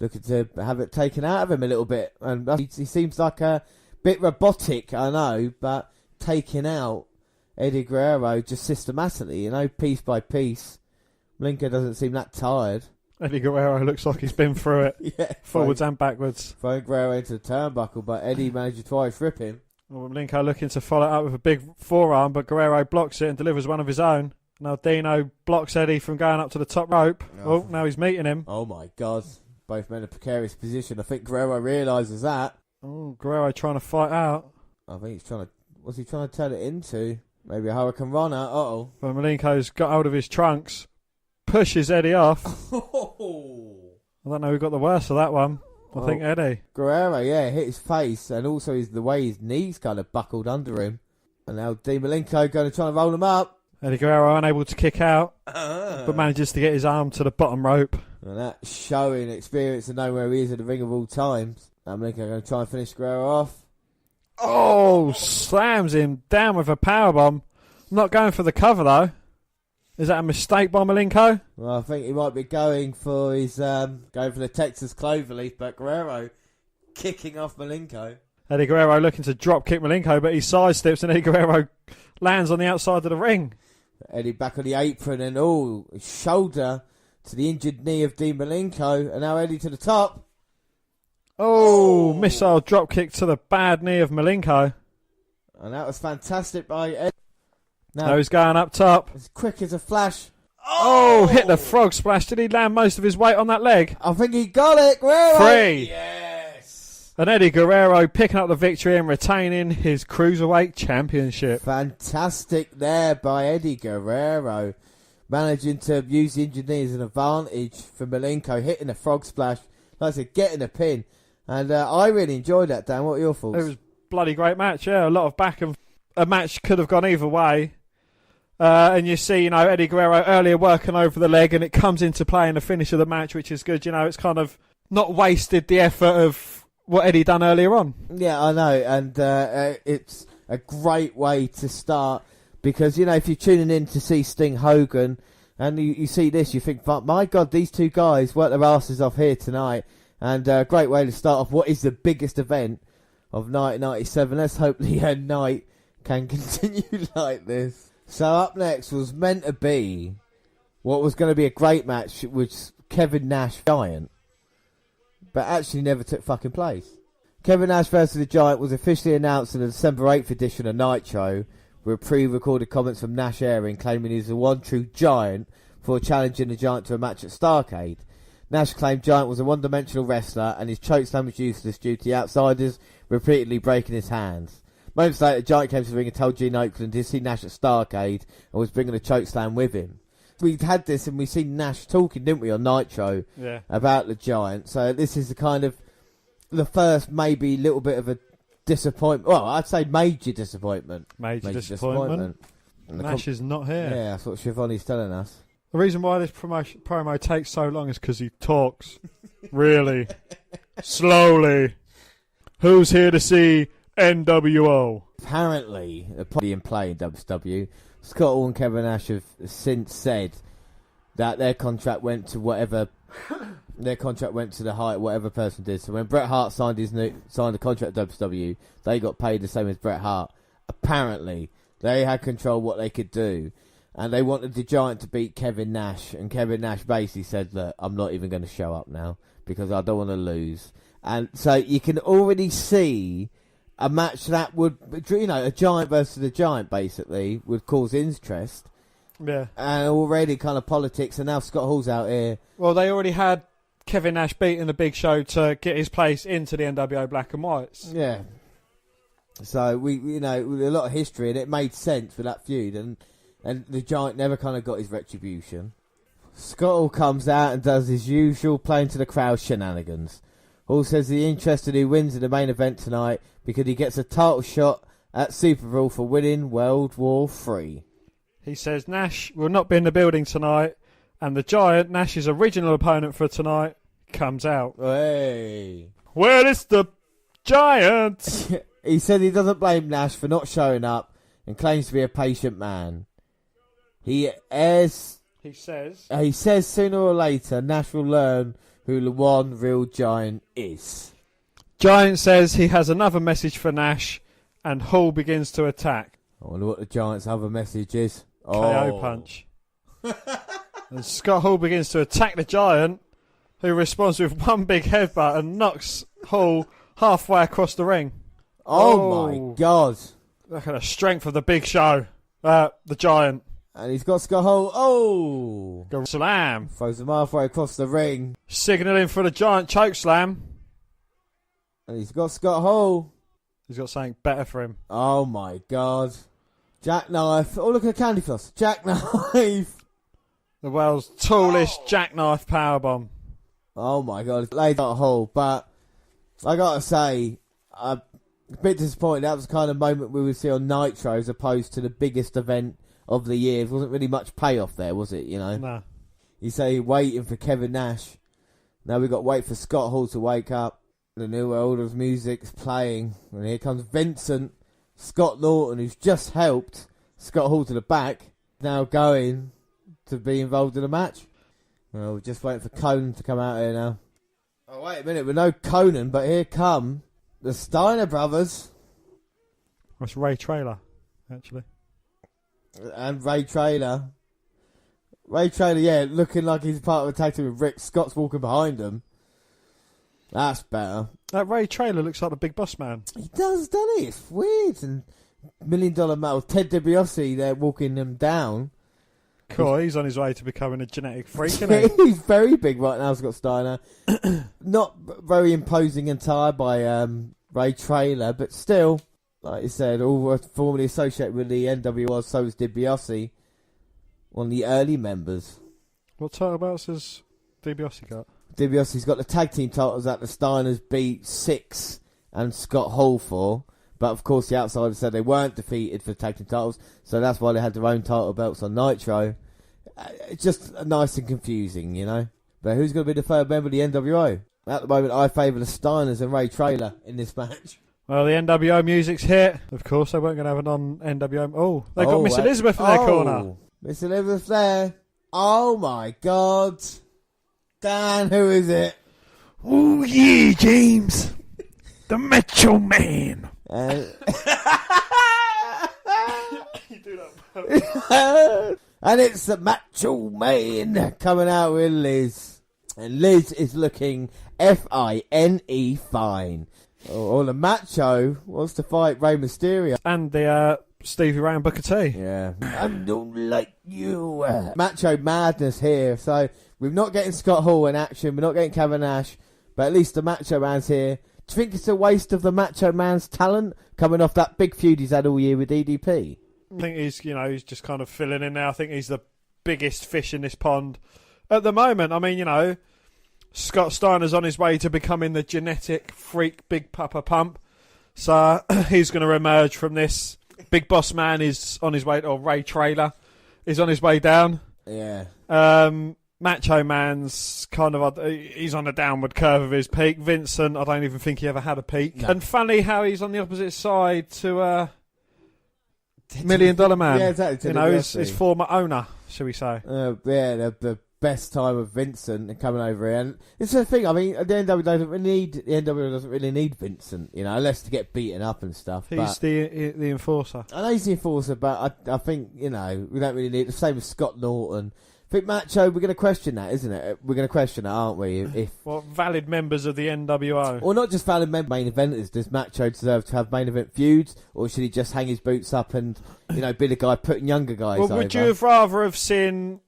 looking to have it taken out of him a little bit. And he seems like a bit robotic, I know, but taking out Eddie Guerrero just systematically, piece by piece. Malenko doesn't seem that tired. Eddie Guerrero looks like he's been through it. Forwards and backwards. Throwing Guerrero into the turnbuckle, but Eddie managed to twice rip him. Well, Malenko looking to follow it up with a big forearm, but Guerrero blocks it and delivers one of his own. Now Dino blocks Eddie from going up to the top rope. Now he's meeting him. Oh my God. Both men in a precarious position. I think Guerrero realises that. Guerrero trying to fight out. I think he's trying to... What's he trying to turn it into? Maybe a Hurricane Runner. But Malenko's got hold of his trunks. Pushes Eddie off. I don't know who got the worst of that one. I think Eddie. Guerrero, hit his face, and also the way his knees kind of buckled under him. And now Dean Malenko going to try and roll him up. Eddie Guerrero unable to kick out, but manages to get his arm to the bottom rope. And that showing experience to know where he is at the ring of all times. Now Malenko going to try and finish Guerrero off. Slams him down with a powerbomb. Not going for the cover though. Is that a mistake by Malenko? Well, I think he might be going for his going for the Texas Cloverleaf, but Guerrero kicking off Malenko. Eddie Guerrero looking to drop kick Malenko, but he sidesteps and Eddie Guerrero lands on the outside of the ring. Eddie back on the apron and shoulder to the injured knee of Dean Malenko, and now Eddie to the top. Missile drop kick to the bad knee of Malenko. And that was fantastic by Eddie. Now he's going up top. As quick as a flash. Hit the frog splash. Did he land most of his weight on that leg? I think he got it, Guerrero. 3. Yes. And Eddie Guerrero picking up the victory and retaining his Cruiserweight Championship. Fantastic there by Eddie Guerrero. Managing to use the injured knee as an advantage for Malenko. Hitting a frog splash. Like I said, getting a pin. And I really enjoyed that, Dan. What are your thoughts? It was a bloody great match, a lot of back and a match could have gone either way. And you see, Eddie Guerrero earlier working over the leg, and it comes into play in the finish of the match, which is good. It's kind of not wasted the effort of what Eddie done earlier on. Yeah, I know, and it's a great way to start because, if you're tuning in to see Sting Hogan and you see this, you think, my God, these two guys worked their asses off here tonight, and a great way to start off what is the biggest event of 1997. Let's hope the night can continue like this. So up next was meant to be what was going to be a great match with Kevin Nash Giant, but actually never took fucking place. Kevin Nash vs. the Giant was officially announced in the December 8th edition of Nitro, with pre-recorded comments from Nash airing claiming he's the one true Giant for challenging the Giant to a match at Starrcade. Nash claimed Giant was a one-dimensional wrestler and his chokeslam was useless due to the outsiders repeatedly breaking his hands. Moments later, Giant came to the ring and told Gene Oakland he'd seen Nash at Starrcade and was bringing a chokeslam with him. We'd had this and we've seen Nash talking, didn't we, on Nitro about the Giant. So this is the kind of the first maybe little bit of a disappointment. Well, I'd say major disappointment. Major disappointment. Nash is not here. Yeah, that's what Schiavone's telling us. The reason why this promo takes so long is because he talks really slowly. Who's here to see NWO? Apparently, probably in play in WCW, Scott Hall and Kevin Nash have since said that their contract went to whatever. Their contract went to the height whatever person did. So when Bret Hart signed the contract at WCW, they got paid the same as Bret Hart. Apparently, they had control what they could do. And they wanted the Giant to beat Kevin Nash. And Kevin Nash basically said, look, I'm not even going to show up now because I don't want to lose. And so you can already see a match that would, a Giant versus a Giant, basically, would cause interest. Yeah. And already kind of politics. And now Scott Hall's out here. Well, they already had Kevin Nash beating the Big Show to get his place into the NWO Black and Whites. Yeah. So, with a lot of history, and it made sense for that feud. And the Giant never kind of got his retribution. Scott Hall comes out and does his usual playing to the crowd shenanigans. Hall says he's interested who wins in the main event tonight because he gets a title shot at Super Bowl for winning World War III. He says Nash will not be in the building tonight, and the Giant, Nash's original opponent for tonight, comes out. Hey! Well, it's the Giant! He said he doesn't blame Nash for not showing up and claims to be a patient man. He says sooner or later Nash will learn who the one real Giant is. Giant says he has another message for Nash, and Hall begins to attack. I wonder what the Giant's other message is. KO punch. And Scott Hall begins to attack the Giant, who responds with one big headbutt and knocks Hall halfway across the ring. Oh my God. Look at the strength of the Big Show. The Giant. And he's got Scott Hall. Oh! Go slam. Throws him halfway across the ring. Signalling for the Giant choke slam. And he's got Scott Hall. He's got something better for him. Oh my God. Jackknife. Oh, look at the candy floss. Jackknife. The world's tallest jackknife powerbomb. Oh my God. Laid out a hole. But I gotta say, I'm a bit disappointed. That was the kind of moment we would see on Nitro as opposed to the biggest event of the year. There wasn't really much payoff there, was it? No. You say waiting for Kevin Nash. Now we've got to wait for Scott Hall to wake up. The New Order's music's playing. And here comes Vincent, Scott Norton, who's just helped Scott Hall to the back. Now going to be involved in a match. Well, we're just waiting for Conan to come out here now. Oh, wait a minute. We're no Conan, but here come the Steiner brothers. That's Ray Traylor, actually. And Ray Traylor. Ray Traylor, yeah, looking like he's part of a tag team with Rick. Scott's walking behind him. That's better. That Ray Traylor looks like the Big Boss Man. He does, doesn't he? It's weird. And $1 Million Man, Ted DiBiase there walking them down. Cool, he's on his way to becoming a genetic freak, isn't he? He's very big right now, Scott Steiner. Not very imposing attire by Ray Traylor, but still, like you said, all were formerly associated with the NWO, so was DiBiase, one of the early members. What title belts has DiBiase got? DiBiase's got the tag team titles that the Steiners beat Six and Scott Hall for. But of course the Outsiders said they weren't defeated for the tag team titles, so that's why they had their own title belts on Nitro. It's just nice and confusing, you know. But who's going to be the third member of the NWO? At the moment, I favour the Steiners and Ray Traylor in this match. Well, the NWO music's hit. Of course, they weren't going to have a non-NWO. Oh, they've got Miss Elizabeth in their corner. Miss Elizabeth there. Oh my God. Dan, who is it? Oh yeah, James. The Macho Man. And it's the Macho Man coming out with Liz. And Liz is looking Fine. Or the Macho wants to fight Rey Mysterio. And the Stevie Ray and Booker T. Yeah. I don't like you. Macho madness here. So we're not getting Scott Hall in action. We're not getting Kevin Nash. But at least the Macho Man's here. Do you think it's a waste of the Macho Man's talent coming off that big feud he's had all year with DDP? I think he's just kind of filling in now. I think he's the biggest fish in this pond at the moment. I mean, Scott Steiner's on his way to becoming the genetic freak Big Papa Pump. So he's going to emerge from this. Big Boss Man is on his way, or Ray Trailer is on his way down. Yeah. Macho Man's kind of, he's on a downward curve of his peak. Vincent, I don't even think he ever had a peak. No. And funny how he's on the opposite side to $1 Million Man. Yeah, exactly. His former owner, shall we say. The best time of Vincent and coming over here. And it's the thing, I mean, the NWO doesn't really need Vincent, unless to get beaten up and stuff. He's the enforcer. I know he's the enforcer, but I think, we don't really need the same as Scott Norton. I think Macho, we're going to question that, isn't it? We're going to question it, aren't we? Valid members of the NWO. Or not just valid main eventers. Does Macho deserve to have main event feuds? Or should he just hang his boots up and, be the guy putting younger guys over? Would you have rather have seen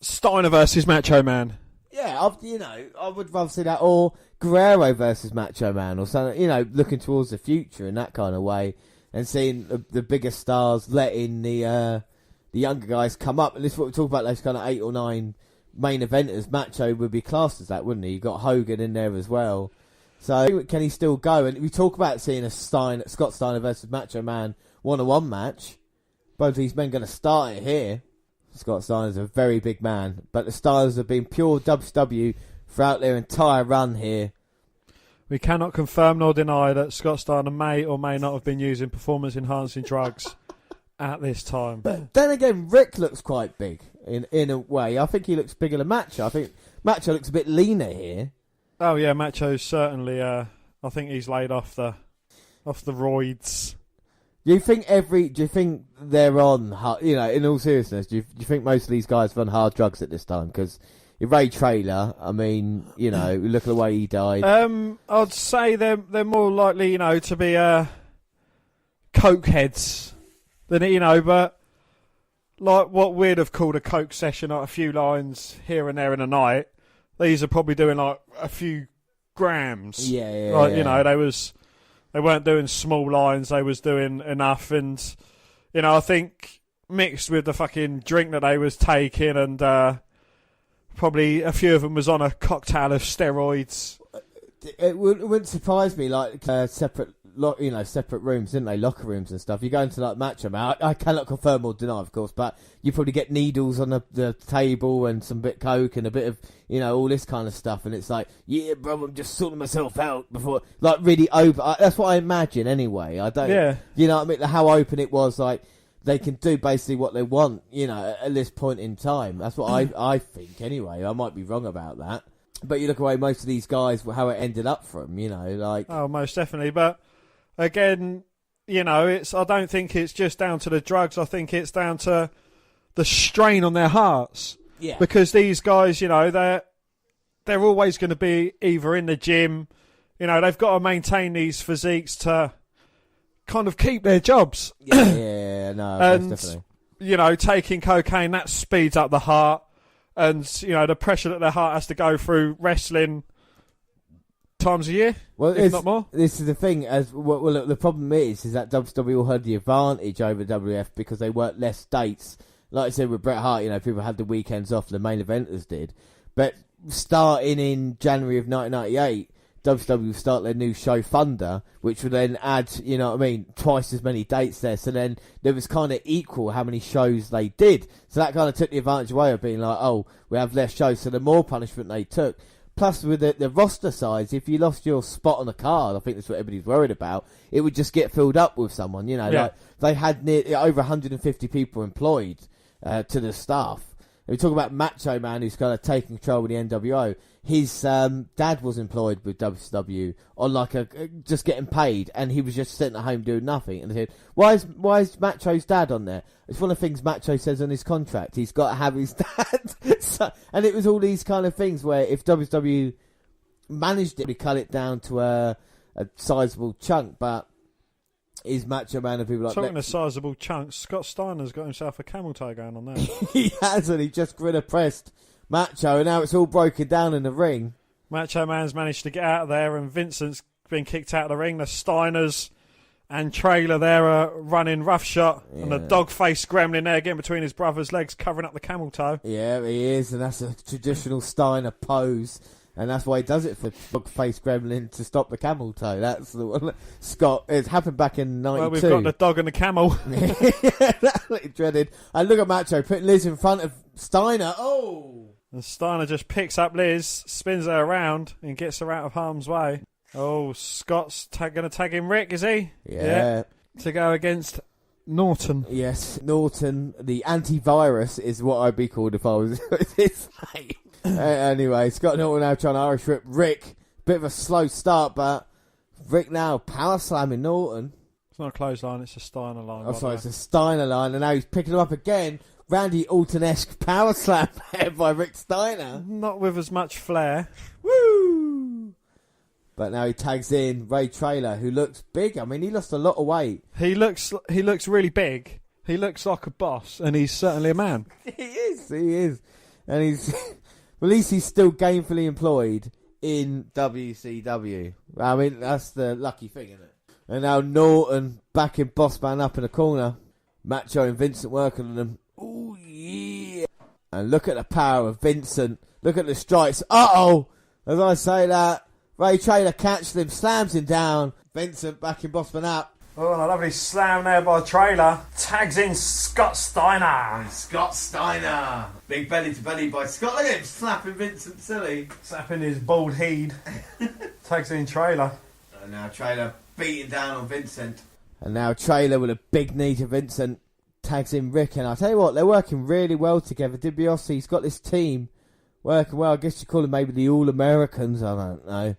Steiner versus Macho Man? Yeah, I would rather see that. Or Guerrero versus Macho Man or something, looking towards the future in that kind of way. And seeing the bigger stars letting the younger guys come up, and this is what we talk about, those kind of 8 or 9 main eventers. Macho would be classed as that, wouldn't he? You got Hogan in there as well. So can he still go? And we talk about seeing a Scott Steiner versus Macho Man 1-on-1 match. Both these men going to start it here. Scott Steiner's a very big man, but the Steiners have been pure WCW throughout their entire run here. We cannot confirm nor deny that Scott Steiner may or may not have been using performance-enhancing drugs at this time. But then again, Rick looks quite big in a way. I think he looks bigger than Macho. I think Macho looks a bit leaner here. Oh yeah, Macho's certainly. I think he's laid off the roids. Do you think they're on? In all seriousness, do you think most of these guys are on hard drugs at this time? Because Ray Trailer, I mean, look at the way he died. I'd say they're more likely, to be coke heads than but like what we'd have called a coke session, like a few lines here and there in a night. These are probably doing like a few grams. Yeah. Like they weren't doing small lines. They was doing enough, and I think mixed with the fucking drink that they was taking, and probably a few of them was on a cocktail of steroids. It wouldn't surprise me, like separate rooms, didn't they? Locker rooms and stuff. You go into like Macho Man. I cannot confirm or deny, of course, but you probably get needles on the table and some bit coke and a bit of all this kind of stuff. And it's like, yeah, bro, I'm just sorting myself out before, like really open. That's what I imagine anyway. I don't. Yeah. You know what I mean? How open it was, like they can do basically what they want. At this point in time. That's what I think anyway. I might be wrong about that. But you look away, most of these guys, how it ended up from, like... Oh, most definitely. But, again, I don't think it's just down to the drugs. I think it's down to the strain on their hearts. Yeah. Because these guys, they're always going to be either in the gym. They've got to maintain these physiques to kind of keep their jobs. Yeah, no, and, definitely. Taking cocaine, that speeds up the heart. And, the pressure that their heart has to go through wrestling times a year, if not more. This is the thing. The problem is that WWE had the advantage over WWF because they worked less dates. Like I said with Bret Hart, people had the weekends off, the main eventers did. But starting in January of 1998, WCW start their new show Thunder, which would then add, twice as many dates there. So then there was kind of equal how many shows they did. So that kind of took the advantage away of being like, oh, we have less shows. So the more punishment they took. Plus with the roster size, if you lost your spot on the card, I think that's what everybody's worried about, it would just get filled up with someone, Like they had over 150 people employed to the staff. And we talk about Macho Man, who's kind of taking control with the NWO. His dad was employed with WCW on just getting paid, and he was just sitting at home doing nothing. And they said, "Why is Macho's dad on there?" It's one of the things Macho says on his contract. He's got to have his dad. And it was all these kind of things where if WCW managed it, we cut it down to a a sizable chunk, but he's Macho Man and people like talking a sizable chunk. Scott Steiner's got himself a camel toe going on there. He hasn't. He just gorilla pressed Macho, and now it's all broken down in the ring. Macho Man's managed to get out of there, and Vincent's been kicked out of the ring. The Steiners and Trailer there are running roughshot, and the dog-faced gremlin there getting between his brother's legs, covering up the camel toe. Yeah, he is, and that's a traditional Steiner pose. And that's why he does it for dog-faced gremlin to stop the camel toe. That's the one. Scott, it's happened back in 92. Well, we've got the dog and the camel. Yeah, that's dreaded. And look at Macho putting Liz in front of Steiner. Oh! And Steiner just picks up Liz, spins her around, and gets her out of harm's way. Oh, Scott's going to tag in Rick, is he? Yeah. To go against Norton. Yes, Norton, the antivirus is what I'd be called if I was his name. Anyway, Scott Norton now trying to Irish whip Rick. Bit of a slow start, but Rick now power slamming Norton. It's not a clothesline, it's a Steiner line. Oh, sorry, it's a Steiner line, and now he's picking him up again. Randy Orton-esque power slam by Rick Steiner. Not with as much flair. Woo! But now he tags in Ray Traylor, who looks big. I mean, he lost a lot of weight. He looks really big. He looks like a boss, and he's certainly a man. He is. And he's... At least he's still gainfully employed in WCW. I mean, that's the lucky thing, isn't it? And now Norton backing Boss Man up in the corner. Macho and Vincent working on them. Ooh, yeah. And look at the power of Vincent. Look at the strikes. Uh-oh! As I say that, Ray Traylor catches him, slams him down. Vincent backing Boss Man up. Oh, and a lovely slam there by Traylor. Tags in Scott Steiner. Scott Steiner. Big belly to belly by Scott. Look at him slapping Vincent silly. Slapping his bald head. Tags in Traylor. And now Traylor beating down on Vincent. And now Traylor with a big knee to Vincent. Tags in Rick. And I'll tell you what, they're working really well together. DiBiase's got this team working well. I guess you call them maybe the All-Americans. I don't know.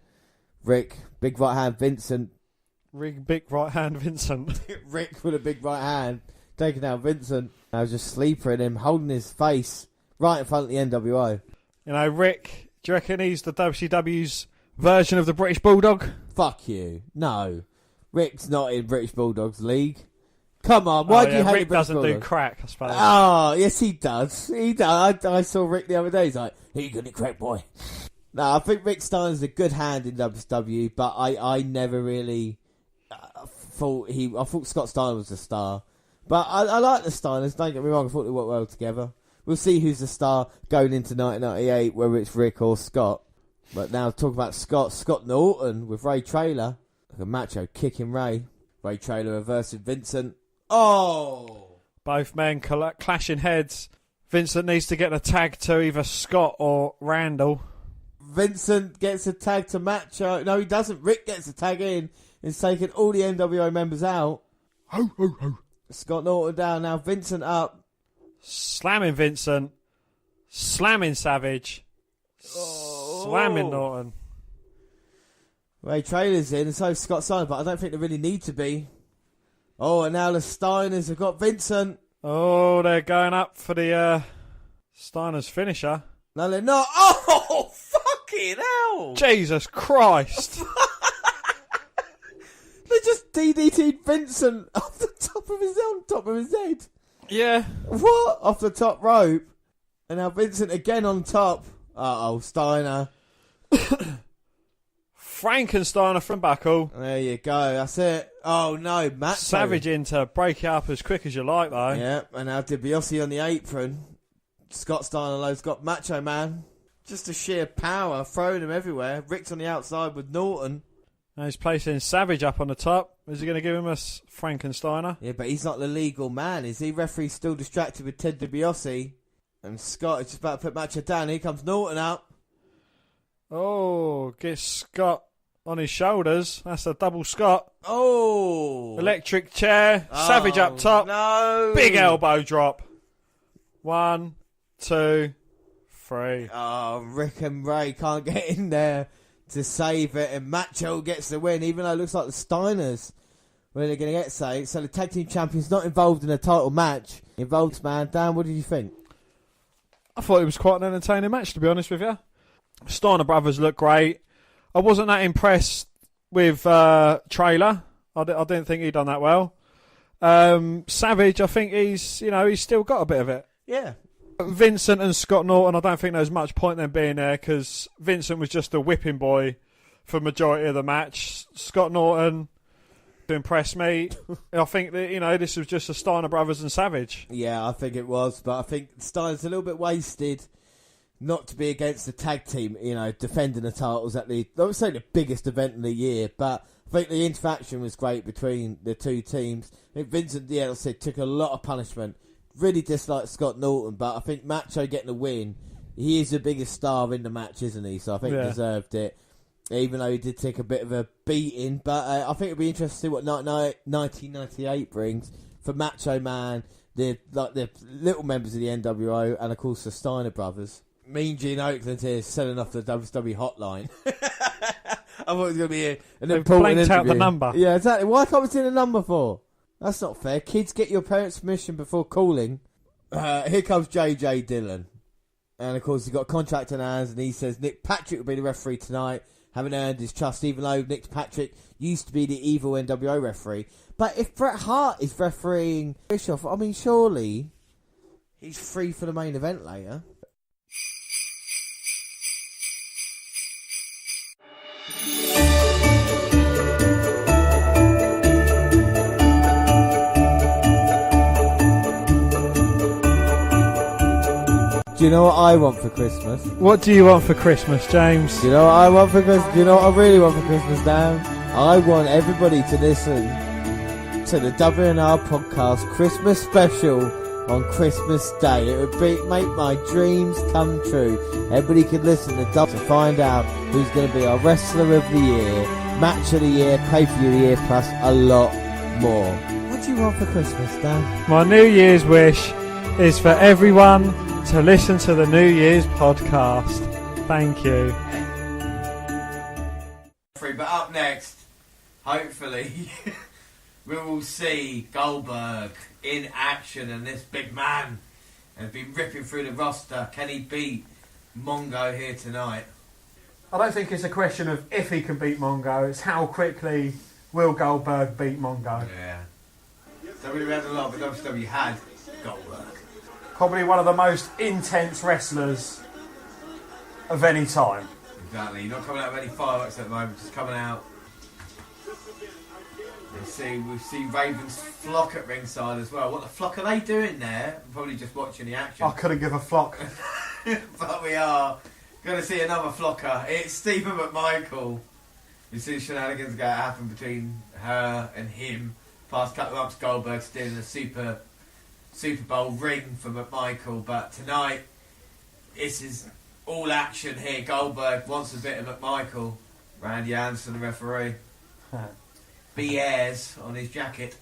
Rick, big right hand Vincent. Big right hand Vincent. Rick with a big right hand taking out Vincent. Now just sleeping him, holding his face right in front of the NWO. You know, Rick, do you reckon he's the WCW's version of the British Bulldog? Fuck you. No. Rick's not in British Bulldogs League. Come on, why do you hate Rick British doesn't Bulldogs? do crack, I suppose. Oh, yes he does. He does. I saw Rick the other day. He's like, "Here you go, the crack boy." No, I think Rick Steiner's a good hand in WCW, but I never really... I thought Scott Steiner was the star. But I like the Steiners, don't get me wrong, I thought they worked well together. We'll see who's the star going into 1998, whether it's Rick or Scott. But now talk about Scott Norton with Ray Traylor. Like a Macho kicking Ray. Ray Traylor reversing Vincent. Oh! Both men clashing heads. Vincent needs to get a tag to either Scott or Randall. Vincent gets a tag to Macho. No, he doesn't. Rick gets a tag in. He's taking all the NWO members out. Ho, ho, ho. Scott Norton down. Now Vincent up. Slamming Vincent. Slamming Savage. Slamming Norton. Ray Traylor's in, and so is Scott Steiner, but I don't think they really need to be. Oh, and now the Steiners have got Vincent. Oh, they're going up for the Steiner's finisher. No, they're not. Oh, fucking hell. Jesus Christ. They just DDT'd Vincent off the top of his head. Yeah. What? Off the top rope. And now Vincent again on top. Uh-oh, Steiner. Frankensteiner from Buckle. There you go, that's it. Oh no, Macho. Savage in to break it up as quick as you like, though. Yeah, and now DiBiase on the apron. Scott Steiner's got Macho Man. Just a sheer power, throwing him everywhere. Rick's on the outside with Norton. Now he's placing Savage up on the top. Is he going to give him a Frankensteiner? Yeah, but he's not the legal man, is he? Referee's still distracted with Ted DiBiase. And Scott is just about to put Macho down. Here comes Norton out. Oh, gets Scott on his shoulders. That's a double Scott. Oh. Electric chair. Savage up top. No. Big elbow drop. 1, 2, 3. Oh, Rick and Ray can't get in there to save it. And Macho gets the win, even though it looks like the Steiners really going to get saved. So the tag team champion's not involved in a title match. Involved, man. Dan, what did you think? I thought it was quite an entertaining match, to be honest with you. Steiner brothers look great. I wasn't that impressed with Trailer. I didn't think he'd done that well. Savage, I think he's still got a bit of it. Yeah. Vincent and Scott Norton, I don't think there's much point in them being there because Vincent was just a whipping boy for majority of the match. Scott Norton to impress me. I think that this was just the Steiner brothers and Savage. Yeah, I think it was, but I think Steiner's a little bit wasted not to be against the tag team, defending the titles at I would say the biggest event in the year, but I think the interaction was great between the two teams. I think Vincent, like I said, took a lot of punishment. Really disliked Scott Norton, but I think Macho getting the win, he is the biggest star in the match, isn't he? So I think he deserved it, even though he did take a bit of a beating. But I think it'll be interesting to see what 1998 brings for Macho Man, the little members of the NWO, and of course the Steiner brothers. Mean Gene Oakland here selling off the WCW hotline. I thought it was going to be an important blanked interview. out the number. Yeah, exactly. Why can't we see the number for? That's not fair. Kids, get your parents' permission before calling. Here comes JJ Dillon. And of course, he's got a contract in hands, and he says Nick Patrick will be the referee tonight, having earned his trust, even though Nick Patrick used to be the evil NWO referee. But if Bret Hart is refereeing Bischoff, I mean, surely he's free for the main event later. Do you know what I want for Christmas? What do you want for Christmas, James? Do you know what I want for Christmas? Do you know what I really want for Christmas, Dan? I want everybody to listen to the WNR podcast Christmas special on Christmas Day. It would make my dreams come true. Everybody could listen to find out who's going to be our wrestler of the year, match of the year, pay-per-view of the year, plus a lot more. What do you want for Christmas, Dan? My New Year's wish is for everyone to listen to the New Year's podcast. Thank you. But up next, hopefully, we will see Goldberg in action, and this big man has been ripping through the roster. Can he beat Mongo here tonight? I don't think it's a question of if he can beat Mongo, it's how quickly will Goldberg beat Mongo. Yeah. WWE had a lot, but WCW had Goldberg. Probably one of the most intense wrestlers of any time. Exactly. Not coming out with any fireworks at the moment, just coming out. We see Ravens flock at ringside as well. What the flock are they doing there? Probably just watching the action. I couldn't give a flock. But we are going to see another flocker. It's Stephen McMichael. You see the shenanigans going to happen between her and him. Past couple of months, Goldberg stealing a Super Bowl ring for McMichael, but tonight this is all action here. Goldberg wants a bit of McMichael. Randy Anderson, the referee. B.Airs on his jacket.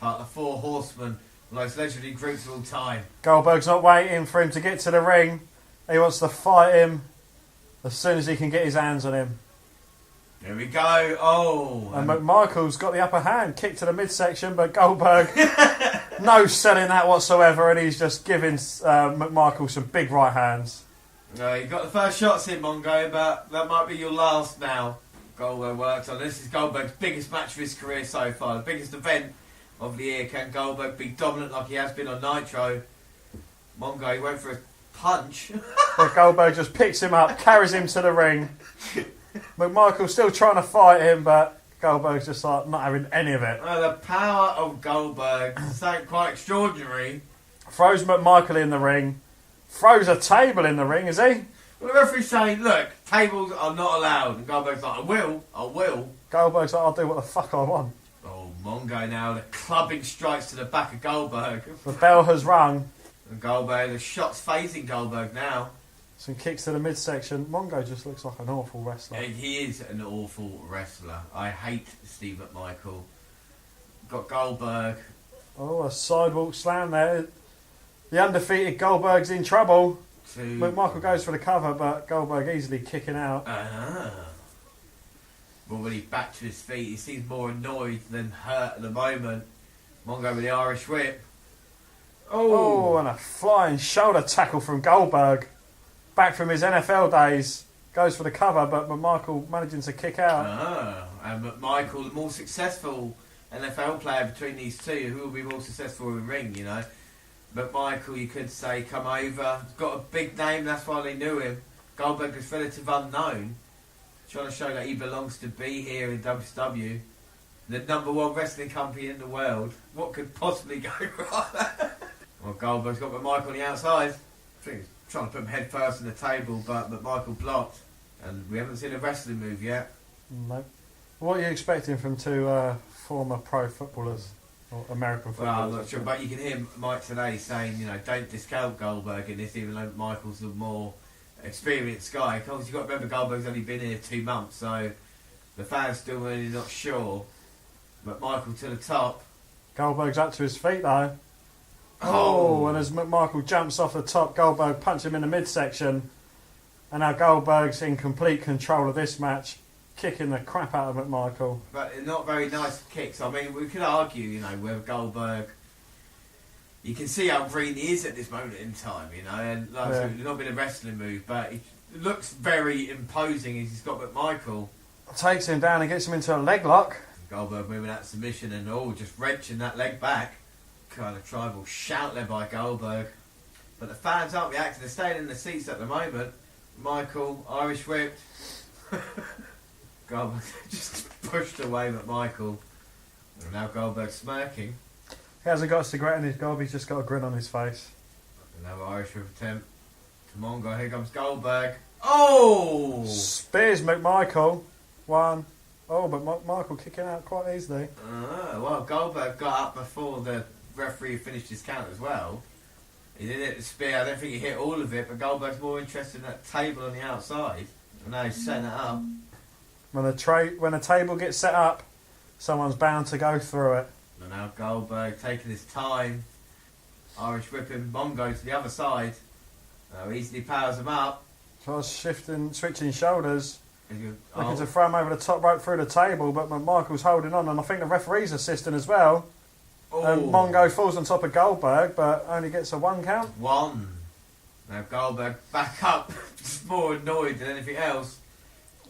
Part of the Four Horsemen, the most legendary groups of all time. Goldberg's not waiting for him to get to the ring. He wants to fight him as soon as he can get his hands on him. Here we go. Oh. And McMichael's got the upper hand. Kick to the midsection, but Goldberg, no selling that whatsoever, and he's just giving McMichael some big right hands. You got the first shots in, Mongo, but that might be your last now. Goldberg works on. This is Goldberg's biggest match of his career so far. The biggest event of the year. Can Goldberg be dominant like he has been on Nitro? Mongo, he went for a punch. But Goldberg just picks him up, carries him to the ring. McMichael's still trying to fight him, but Goldberg's just like not having any of it. The power of Goldberg is something quite extraordinary. Throws McMichael in the ring. Throws a table in the ring, is he? Well, the referee's saying, look, tables are not allowed. And Goldberg's like, I will. Goldberg's like, I'll do what the fuck I want. Oh, Mongo now, the clubbing strikes to the back of Goldberg. The bell has rung. And Goldberg, the shot's phasing Goldberg now. Some kicks to the midsection. Mongo just looks like an awful wrestler. He is an awful wrestler. I hate Steve McMichael. Got Goldberg. Oh, a sidewalk slam there. The undefeated Goldberg's in trouble. McMichael goes for the cover, but Goldberg easily kicking out. Well, when he's back to his feet, he seems more annoyed than hurt at the moment. Mongo with the Irish whip. Oh, and a flying shoulder tackle from Goldberg. Back from his NFL days. Goes for the cover, but McMichael managing to kick out. And Michael, the more successful NFL player between these two, who will be more successful in the ring, you know. But Michael, you could say, come over, got a big name, that's why they knew him. Goldberg is relative unknown, trying to show that he belongs to be here in WCW, the #1 wrestling company in the world. What could possibly go wrong? Well, Goldberg's got McMichael on the outside. I think he's trying to put him head first in the table, but McMichael blocked. And we haven't seen a wrestling move yet. No. What are you expecting from two former pro footballers? Or American footballers? Well, I'm not sure, but you can hear Mike today saying, you know, don't discount Goldberg in this, even though Michael's the more experienced guy. Because you've got to remember Goldberg's only been here 2 months, so the fans still really not sure. But Michael to the top. Goldberg's up to his feet though. Oh, and as McMichael jumps off the top, Goldberg punches him in the midsection. And now Goldberg's in complete control of this match, kicking the crap out of McMichael. But not very nice kicks. I mean, we could argue, you know, whether Goldberg... You can see how green he is at this moment in time, you know, and like I said, it's not been a wrestling move, but it looks very imposing as he's got McMichael. Takes him down and gets him into a leg lock. Goldberg moving out submission and just wrenching that leg back. Kind of tribal shout there by Goldberg. But the fans aren't reacting, they're staying in the seats at the moment. Michael, Irish whipped. Goldberg just pushed away McMichael. And now Goldberg's smirking. He hasn't got a cigarette in his gob, he's just got a grin on his face. Another Irish whip attempt. To Mongo, here comes Goldberg. Oh! Spears McMichael. One. Oh, but McMichael kicking out quite easily. Well, Goldberg got up before the referee finished his count as well. He did hit the spear. I don't think he hit all of it, but Goldberg's more interested in that table on the outside. And now he's setting it up. When a table gets set up, someone's bound to go through it. And now Goldberg taking his time. Irish whipping Mongo to the other side. Easily powers him up. Switching shoulders. Looking to throw him over the top rope through the table, but McMichael's holding on, and I think the referee's assisting as well. And Mongo falls on top of Goldberg, but only gets a 1 count. 1. Now Goldberg back up, just more annoyed than anything else.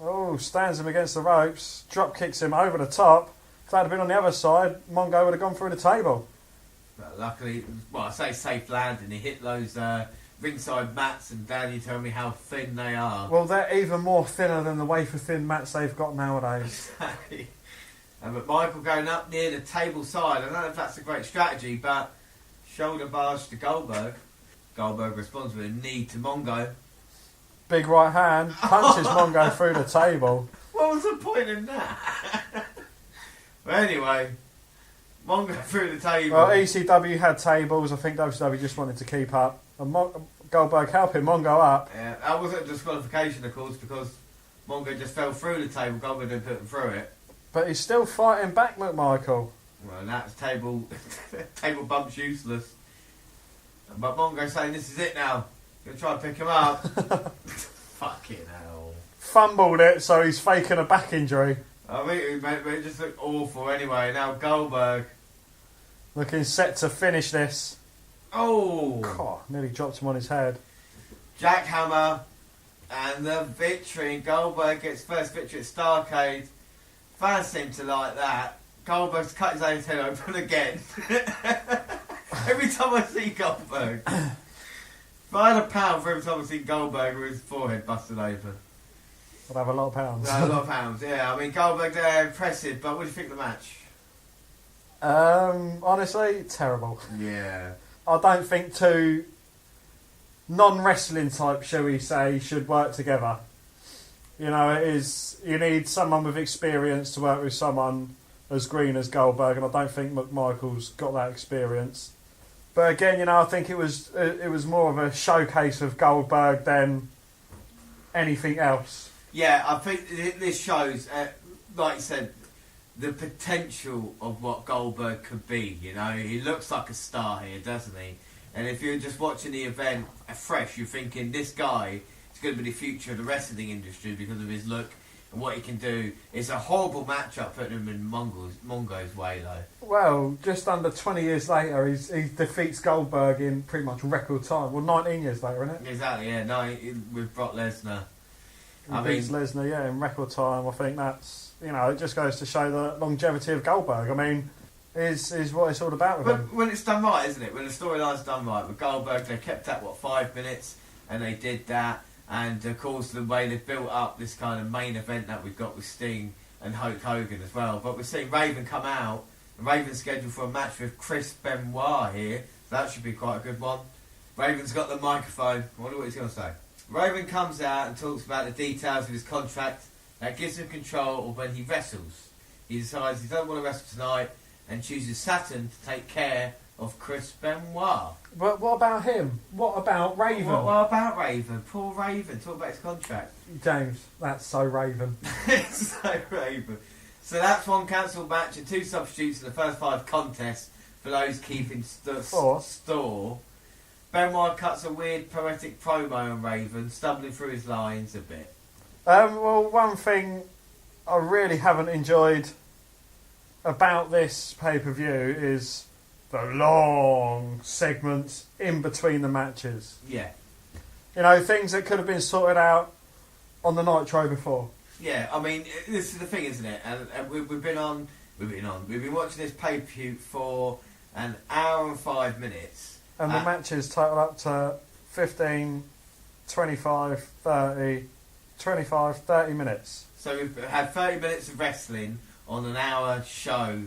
Oh, stands him against the ropes, drop kicks him over the top. If that had been on the other side, Mongo would have gone through the table. But luckily, well, I say safe landing. He hit those ringside mats, and Dan, you tell me how thin they are. Well, they're even more thinner than the wafer thin mats they've got nowadays. But Michael going up near the table side. I don't know if that's a great strategy, but shoulder barge to Goldberg. Goldberg responds with a knee to Mongo. Big right hand, punches Mongo through the table. What was the point in that? But anyway, Mongo through the table. Well, ECW had tables. I think WCW just wanted to keep up. And Goldberg helping Mongo up. Yeah, that wasn't a disqualification, of course, because Mongo just fell through the table. Goldberg didn't put him through it. But he's still fighting back, McMichael. Well, that's table bump's useless. But Mongo's saying, this is it now. Gonna try and pick him up. Fucking hell. Fumbled it, so he's faking a back injury. I think it just looked awful anyway. Now Goldberg. Looking set to finish this. Oh! God, nearly dropped him on his head. Jackhammer. And the victory. Goldberg gets first victory at Starrcade. Fans seem to like that. Goldberg's cut his own head open again. Every time I see Goldberg. If I had £1 for every time I see Goldberg with his forehead busted open. I'd have a lot of pounds. A lot of pounds, yeah. I mean, Goldberg there, impressive, but what do you think of the match? Honestly, terrible. Yeah. I don't think two non-wrestling types, shall we say, should work together. You know, you need someone with experience to work with someone as green as Goldberg, and I don't think McMichael's got that experience. But again, you know, I think it was more of a showcase of Goldberg than anything else. Yeah, I think this shows, like you said, the potential of what Goldberg could be. You know, he looks like a star here, doesn't he? And if you're just watching the event afresh, you're thinking this guy is going to be the future of the wrestling industry because of his look and what he can do. It's a horrible matchup putting him in Mongo's way, though. Well, just under 20 years later, he defeats Goldberg in pretty much record time. Well, 19 years later, isn't it? Exactly, yeah. No, with Brock Lesnar. beats Lesnar, in record time. I think that's, it just goes to show the longevity of Goldberg. I mean, is what it's all about with him. When it's done right, isn't it? When the storyline's done right. With Goldberg, they kept that, 5 minutes, and they did that. And, of course, the way they built up this kind of main event that we've got with Sting and Hulk Hogan as well. But we're seeing Raven come out. And Raven's scheduled for a match with Chris Benoit here. So that should be quite a good one. Raven's got the microphone. I wonder what he's going to say. Raven comes out and talks about the details of his contract that gives him control of when he wrestles. He decides he doesn't want to wrestle tonight and chooses Saturn to take care of Chris Benoit. But what about him? What about Raven? What about Raven? Poor Raven. Talk about his contract. James, that's so Raven. It's so Raven. So that's one cancelled match and 2 substitutes in the first 5 contests for those keeping store. Benoit cuts a weird poetic promo on Raven, stumbling through his lines a bit. Well, one thing I really haven't enjoyed about this pay-per-view is the long segments in between the matches. Yeah. Things that could have been sorted out on the Nitro before. Yeah, I mean, this is the thing, isn't it? And we've been watching this pay-per-view for an hour and 5 minutes. And the matches total up to 15, 25, 30, 25, 30 minutes. So we've had 30 minutes of wrestling on an hour show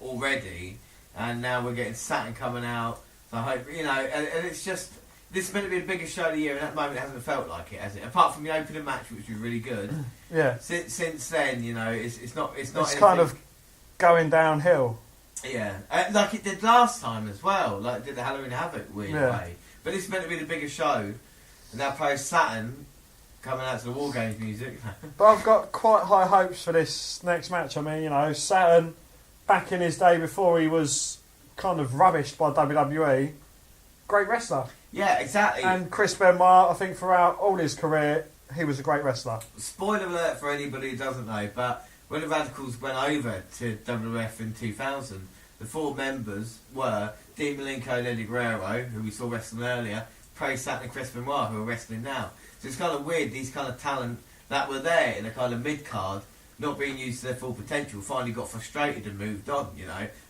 already, and now we're getting Saturn coming out. So I hope, and it's just, this is meant to be the biggest show of the year, and at the moment it hasn't felt like it, has it? Apart from the opening match, which was really good. Yeah. Since then, it's not. It's kind of going downhill. Yeah, like it did last time as well. Like it did the Halloween Havoc weird way. But it's meant to be the biggest show, and now plays Saturn coming out to the War Games music. But I've got quite high hopes for this next match. I mean, Saturn, back in his day before he was kind of rubbished by WWE, great wrestler. Yeah, exactly. And Chris Benoit, I think throughout all his career, he was a great wrestler. Spoiler alert for anybody who doesn't know, but when the Radicals went over to WWF in 2000, the 4 members were Dean Malenko and Eddie Guerrero, who we saw wrestling earlier, Praise Saturn and Chris Benoit, who are wrestling now. So it's kind of weird, these kind of talent that were there in a kind of mid-card, not being used to their full potential, finally got frustrated and moved on,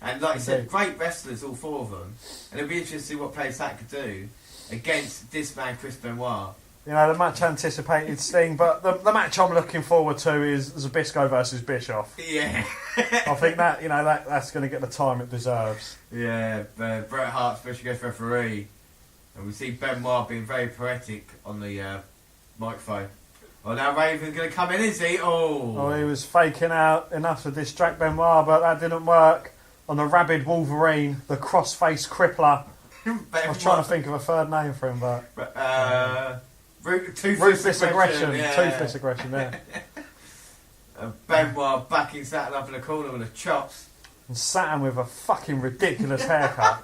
And like I said, great wrestlers, all 4 of them. And it'll be interesting to see what Praise Saturn could do against this man, Chris Benoit. The much anticipated Sting, but the match I'm looking forward to is Zabisco versus Bischoff. Yeah. I think that, that's going to get the time it deserves. Yeah, Bret Hart, special guest referee. And we see Benoit being very poetic on the microphone. Oh, now Raven's going to come in, is he? Oh, he was faking out enough to distract Benoit, but that didn't work. On the rabid Wolverine, the cross-face crippler. I was trying to think of a third name for him, but... Ruthless aggression. Yeah. Toothless aggression, yeah. Benoit backing Saturn up in the corner with the chops. And Saturn with a fucking ridiculous haircut.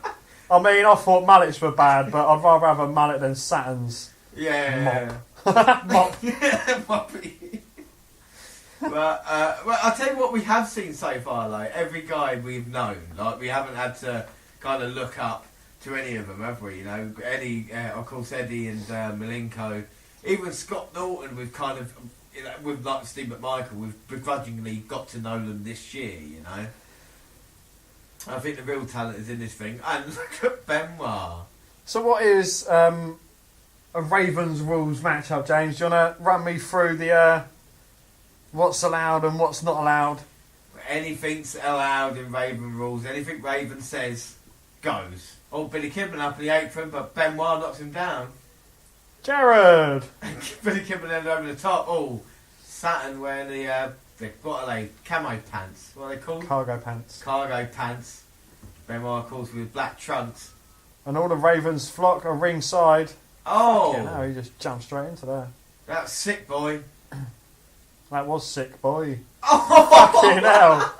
I mean, I thought mullets were bad, but I'd rather have a mullet than Saturn's mop. Mop. Moppy. But I'll tell you what we have seen so far, like every guy we've known, like we haven't had to kind of look up to any of them, have we? Eddie, of course, Eddie and Malenko, even Scott Norton. We've kind of, with like Steve McMichael, we've begrudgingly got to know them this year. I think the real talent is in this thing. And look at Benoit. So, what is a Ravens rules matchup, James? Do you want to run me through the what's allowed and what's not allowed? Anything's allowed in Raven rules. Anything Raven says goes. Oh, Billy Kidman up in the apron, but Benoit knocks him down. Jared! Billy Kidman ended over the top. Oh, Saturn wearing what are they? Camo pants. What are they called? Cargo pants. Cargo pants. Benoit, of course, with black trunks. And all the Ravens flock are ringside. Oh! No, he just jumped straight into there. That's sick, boy. That was sick, boy. Oh! Fucking hell.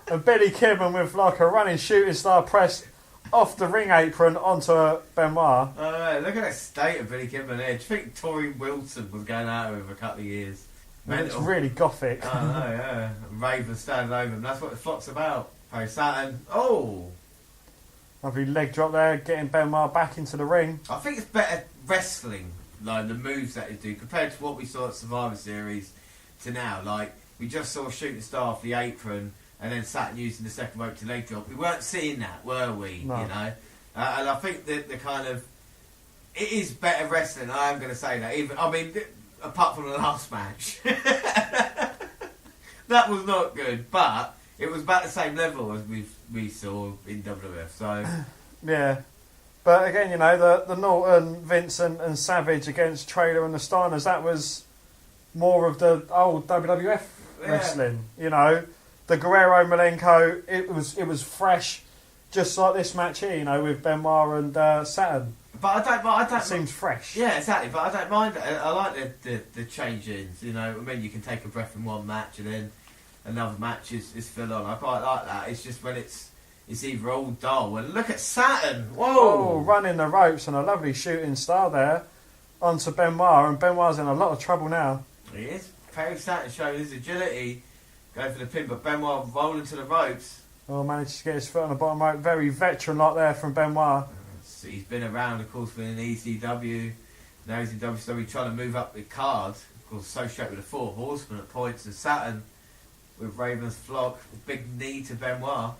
And Billy Kidman with like a running shooting star press off the ring apron onto Benoit. Look at the state of Billy Kidman here. Do you think Tori Wilson was going out with him for a couple of years? It's really gothic. I know, yeah. Raven standing over him. That's what the flock's about. Pro Saturn. Oh! Lovely leg drop there, getting Benoit back into the ring. I think it's better wrestling like the moves that they do compared to what we saw at Survivor Series to now. Like we just saw Shooting Star off the apron and then Saturn using the second rope to leg drop. We weren't seeing that, were we? No. You know, and I think that the kind of it is better wrestling. I am going to say that. Even apart from the last match, that was not good, but it was about the same level as we saw in WWF. So yeah. But again, you know, the Norton, Vincent and Savage against Trailer and the Steiners, that was more of the old WWF wrestling. You know, the Guerrero Malenko, it was fresh, just like this match here, you know, with Benoit and Saturn. But I don't. It seems fresh. Yeah, exactly. But I don't mind. I like the change-ins. You know, I mean, you can take a breath in one match and then another match is full on. I quite like that. It's just when it's either all dull. And look at Saturn. Whoa! Oh, running the ropes and a lovely shooting star there onto Benoit, and Benoit's in a lot of trouble now. He is. Perry Saturn showing his agility, going for the pin, but Benoit rolling to the ropes. Oh, managed to get his foot on the bottom rope. Very veteran-like there from Benoit. So he's been around, of course, been in ECW. Now he's in WCW trying to move up the card. Of course, associated with the Four Horsemen at points. And Saturn with Raven's flock. A big knee to Benoit.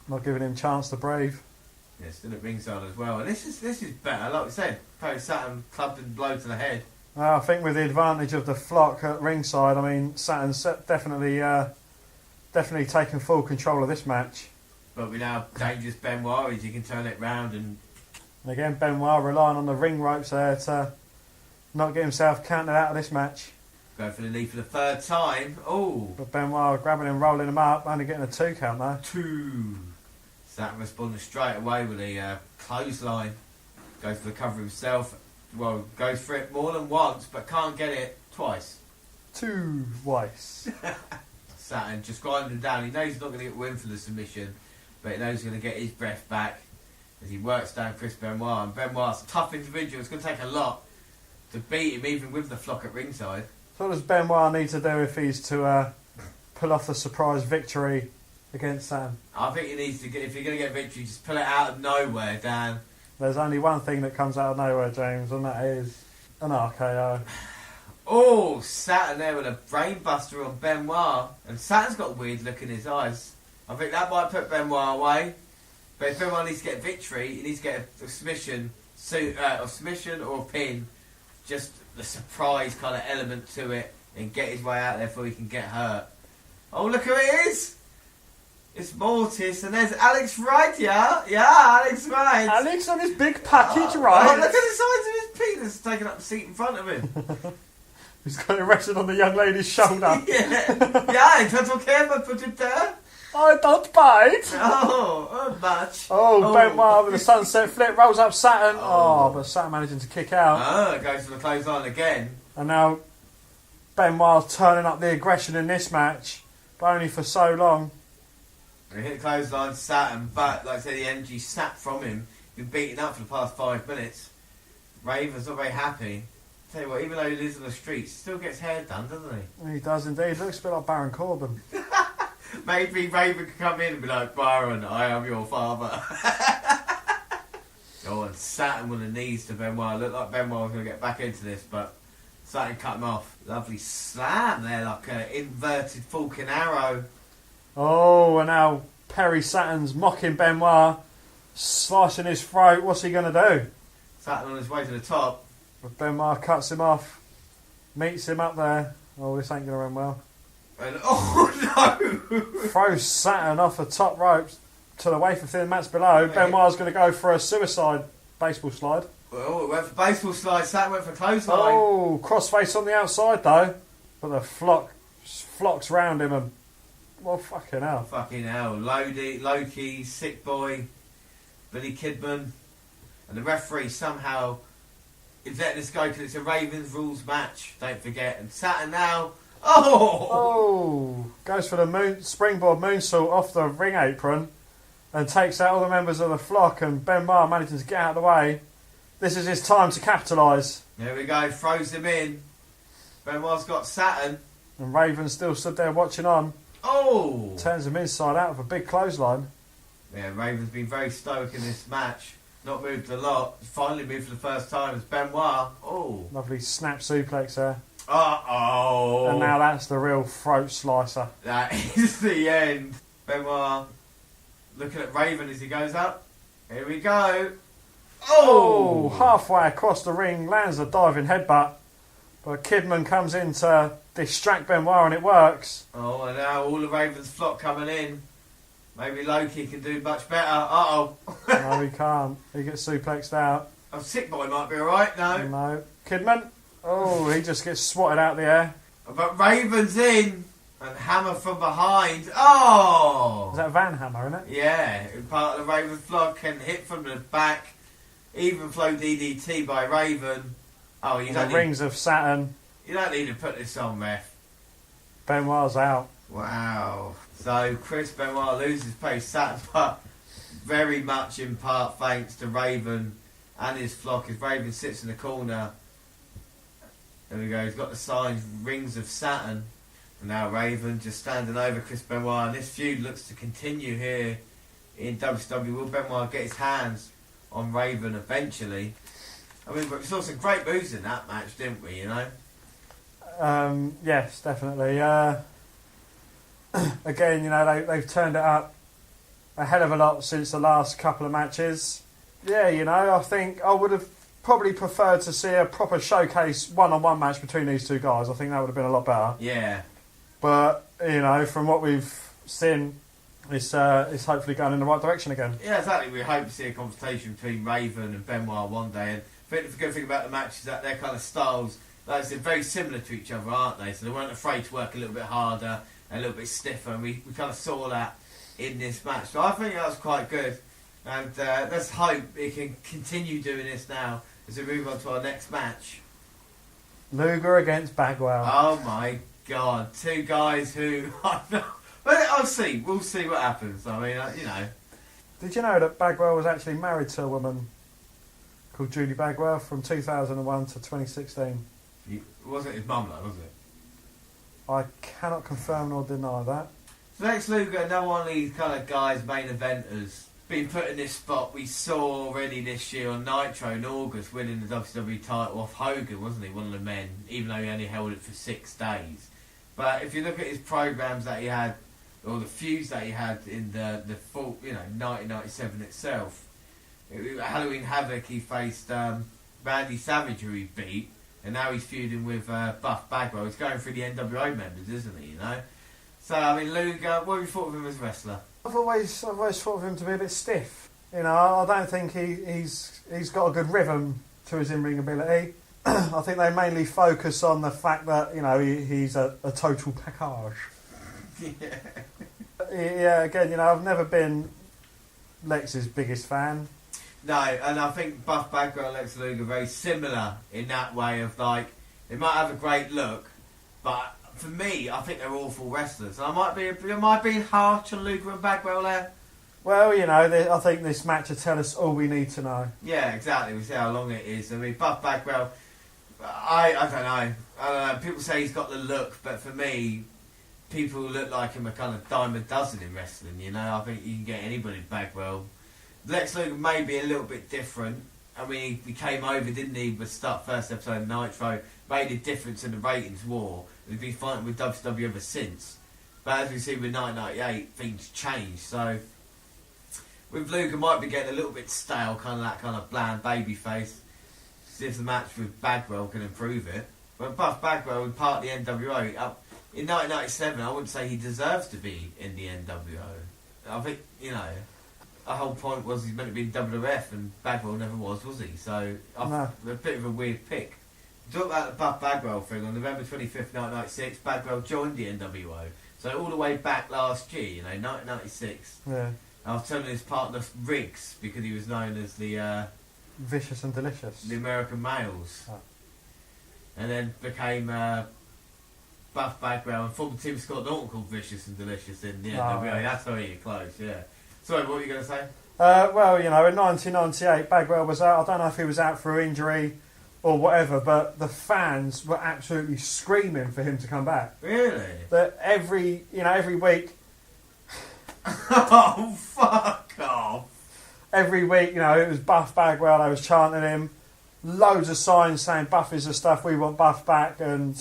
Not giving him a chance to brave. Yeah, still at ringside as well. And this is better. Like we said, Perry Saturn clubbed and blow to the head. Well, I think with the advantage of the flock at ringside, I mean, Saturn's definitely taking full control of this match. But with now dangerous Benoit, he can turn it round and again Benoit relying on the ring ropes there to not get himself counted out of this match. Go for the knee for the third time. Oh! But Benoit grabbing him, rolling him up, only getting a 2 count though. 2. Saturn responding straight away with a clothesline. Goes for the cover himself. Well, goes for it more than once, but can't get it twice. 2 twice. Saturn just grinding him down. He knows he's not going to get a win for the submission, but he knows he's going to get his breath back as he works down Chris Benoit. And Benoit's a tough individual. It's going to take a lot to beat him, even with the flock at ringside. So what does Benoit need to do if he's to pull off the surprise victory against Saturn? I think he needs to get, if you're going to get victory, just pull it out of nowhere, Dan. There's only one thing that comes out of nowhere, James, and that is an RKO. Oh, Saturn there with a brainbuster on Benoit. And Saturn's got a weird look in his eyes. I think that might put Benoit away. But if Benoit needs to get a victory, he needs to get a submission or a pin. Just the surprise kind of element to it and get his way out there before he can get hurt. Oh, look who it is! It's Mortis, and there's Alex Wright, yeah? Yeah, Alex Wright. Alex on his big package, right? Oh, look at the size of his penis taking up the seat in front of him. He's got it rested on the young lady's shoulder. Yeah, total camera put it there. I don't bite. Oh, much. Oh, Benoit with a sunset flip, rolls up Saturn. Oh, but Saturn managing to kick out. Goes for the clothesline again. And now Benoit's turning up the aggression in this match, but only for so long. He hit the clothesline to Saturn, but like I said, the energy sapped from him. Been beaten up for the past 5 minutes. Raven's not very happy. Tell you what, even though he lives on the streets, he still gets hair done, doesn't he? He does indeed. Looks a bit like Baron Corbin. Maybe Raven could come in and be like, Byron, I am your father. Oh, and Saturn with the knees to Benoit. Looked like Benoit was going to get back into this, but Saturn cut him off. Lovely slam there, like an inverted Falcon Arrow. Oh, and now Perry Saturn's mocking Benoit, slicing his throat. What's he going to do? Saturn on his way to the top. But Benoit cuts him off, meets him up there. Oh, this ain't going to end well. And, oh no! Throws Saturn off the top ropes to the wafer thin mats below. Benoit's going to go for a suicide baseball slide. Well, it went for baseball slide. Saturn went for clothesline. Oh, crossface on the outside though. But the flocks round him and well, fucking hell. Fucking hell. Loki, Sick Boy, Billy Kidman, and the referee somehow is letting this go because it's a Ravens rules match. Don't forget. And Saturn now. Oh! Goes for the springboard moonsault off the ring apron and takes out all the members of the flock, and Benoit manages to get out of the way. This is his time to capitalise. There we go, throws him in. Benoit's got Saturn. And Raven still stood there watching on. Oh! Turns him inside out with a big clothesline. Yeah, Raven's been very stoic in this match. Not moved a lot. Finally moved for the first time as Benoit. Oh. Lovely snap suplex there. Uh-oh. And now that's the real throat slicer. That is the end. Benoit looking at Raven as he goes up. Here we go. Oh! Halfway across the ring, lands a diving headbutt. But Kidman comes in to distract Benoit and it works. Oh, and now all the Raven's flock coming in. Maybe Loki can do much better. Uh-oh. No, he can't. He gets suplexed out. Oh, Sick Boy might be alright. No. Kidman. Oh, he just gets swatted out the air. But Raven's in. And Hammer from behind. Oh! Is that Van Hammer, isn't it? Yeah. Part of the Raven flock can hit from the back. Even flow DDT by Raven. Oh, you don't the Rings of Saturn. You don't need to put this on, ref. Benoit's out. Wow. So Chris Benoit loses pace Saturn, but very much in part thanks to Raven and his flock as Raven sits in the corner. There we go, he's got the signs Rings of Saturn. And now Raven just standing over Chris Benoit, and this feud looks to continue here in WCW. Will Benoit get his hands on Raven eventually? I mean, we saw some great moves in that match, didn't we, you know? Yes, definitely. Again, you know, they've turned it up a hell of a lot since the last couple of matches. Yeah, you know, I think I would have probably preferred to see a proper showcase one-on-one match between these two guys. I think that would have been a lot better. Yeah. But, you know, from what we've seen, it's hopefully going in the right direction again. Yeah, exactly. We hope to see a confrontation between Raven and Benoit one day. And I think the good thing about the match is that their kind of styles, like I said, very similar to each other, aren't they? So they weren't afraid to work a little bit harder, a little bit stiffer, and we kind of saw that in this match. So I think that was quite good. And let's hope it can continue doing this now as we move on to our next match. Luger against Bagwell. Oh my God. Two guys who... I'll see. We'll see what happens. I mean, you know. Did you know that Bagwell was actually married to a woman called Judy Bagwell from 2001 to 2016? It wasn't his mum, though, was it? I cannot confirm nor deny that. So Lex Luger, another one of these kind of guys, main eventers, been put in this spot. We saw already this year on Nitro in August winning the WWE title off Hogan, wasn't he? One of the men, even though he only held it for 6 days. But if you look at his programs that he had, or the feuds that he had in the full, 1997 itself, Halloween Havoc, he faced Randy Savage, who he beat, and now he's feuding with Buff Bagwell. He's going through the NWO members, isn't he? You know. So I mean, Luger, what have you thought of him as a wrestler? I've always thought of him to be a bit stiff. You know, I don't think he's got a good rhythm to his in-ring ability. I think they mainly focus on the fact that, you know, he's a total package. Yeah, again, you know, I've never been Lex's biggest fan. No, and I think Buff Bagwell and Lex Luger are very similar in that way of, like, they might have a great look, but for me, I think they're awful wrestlers. And I might be harsh on Luger and Bagwell there. Well, you know, I think this match will tell us all we need to know. Yeah, exactly. We see how long it is. I mean, Buff Bagwell, I don't know. People say he's got the look, but for me, people who look like him are kind of dime a dozen in wrestling, you know. I think you can get anybody Bagwell. Lex Luger may be a little bit different. I mean, he came over, didn't he, with start first episode of Nitro, made a difference in the ratings war. He's been fighting with WCW ever since. But as we see with 1998, things changed. So, with Luger, might be getting a little bit stale, kind of that kind of bland baby face. See if the match with Bagwell can improve it. But Buff Bagwell was part of the NWO. In 1997, I wouldn't say he deserves to be in the NWO. I think, you know, the whole point was he's meant to be in WWF, and Bagwell never was he? So, a bit of a weird pick. Talk about the Buff Bagwell thing. On November 25th, 1996, Bagwell joined the NWO. So all the way back last year, you know, 1996. Yeah. I was telling his partner Riggs, because he was known as the... Vicious and Delicious. The American Males. Oh. And then became Buff Bagwell and former Tim Scott Norton called Vicious and Delicious in the NWO. Right. That's how you close, yeah. Sorry, what were you going to say? Well, you know, in 1998, Bagwell was out. I don't know if he was out for injury or whatever, but the fans were absolutely screaming for him to come back. Really? That every week... Oh, fuck off. every week, it was Buff Bagwell. They was chanting him. Loads of signs saying Buff is the stuff, we want Buff back, and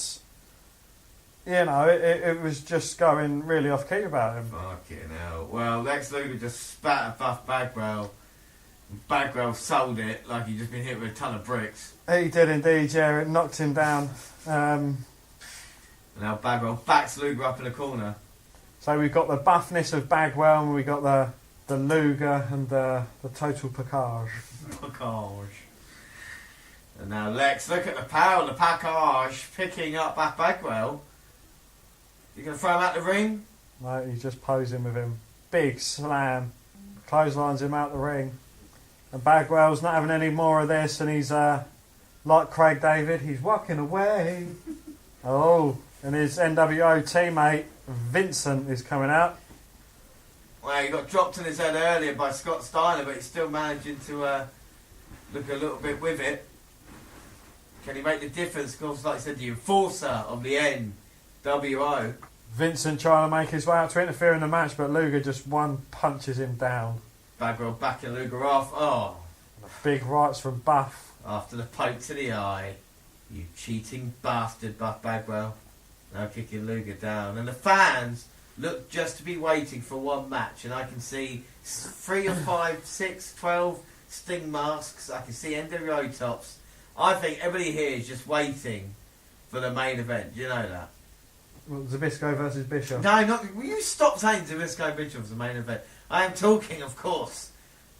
it was just going really off key about him. Fucking hell. Well, Lex Luger just spat at Buff Bagwell. Bagwell sold it like he'd just been hit with a ton of bricks. He did indeed, yeah. It knocked him down. Now Bagwell backs Luger up in the corner. So we've got the buffness of Bagwell, and we've got the Luger and the total package. And now Lex, look at the power of the package picking up Buff Bagwell. You going to throw him out the ring? No, he's just posing with him. Big slam. Clotheslines him out the ring. And Bagwell's not having any more of this, and he's like Craig David, he's walking away. And his NWO teammate Vincent is coming out. Well, he got dropped on his head earlier by Scott Steiner, but he's still managing to look a little bit with it. Can he make the difference? Of course, like I said, the enforcer of the NWO. Vincent trying to make his way out to interfere in the match, but Luger just one punches him down. Bagwell backing Luger off. Oh. Big rights from Buff. After the poke to the eye. You cheating bastard, Buff Bagwell. Now kicking Luger down. And the fans look just to be waiting for one match. And I can see 3 or 5, 6, 12 Sting masks. I can see NWO tops. I think everybody here is just waiting for the main event. Do you know that? Well, Zbyszko versus Bishop. No, not. Will you stop saying Zbyszko Bishop was the main event? I am talking, of course,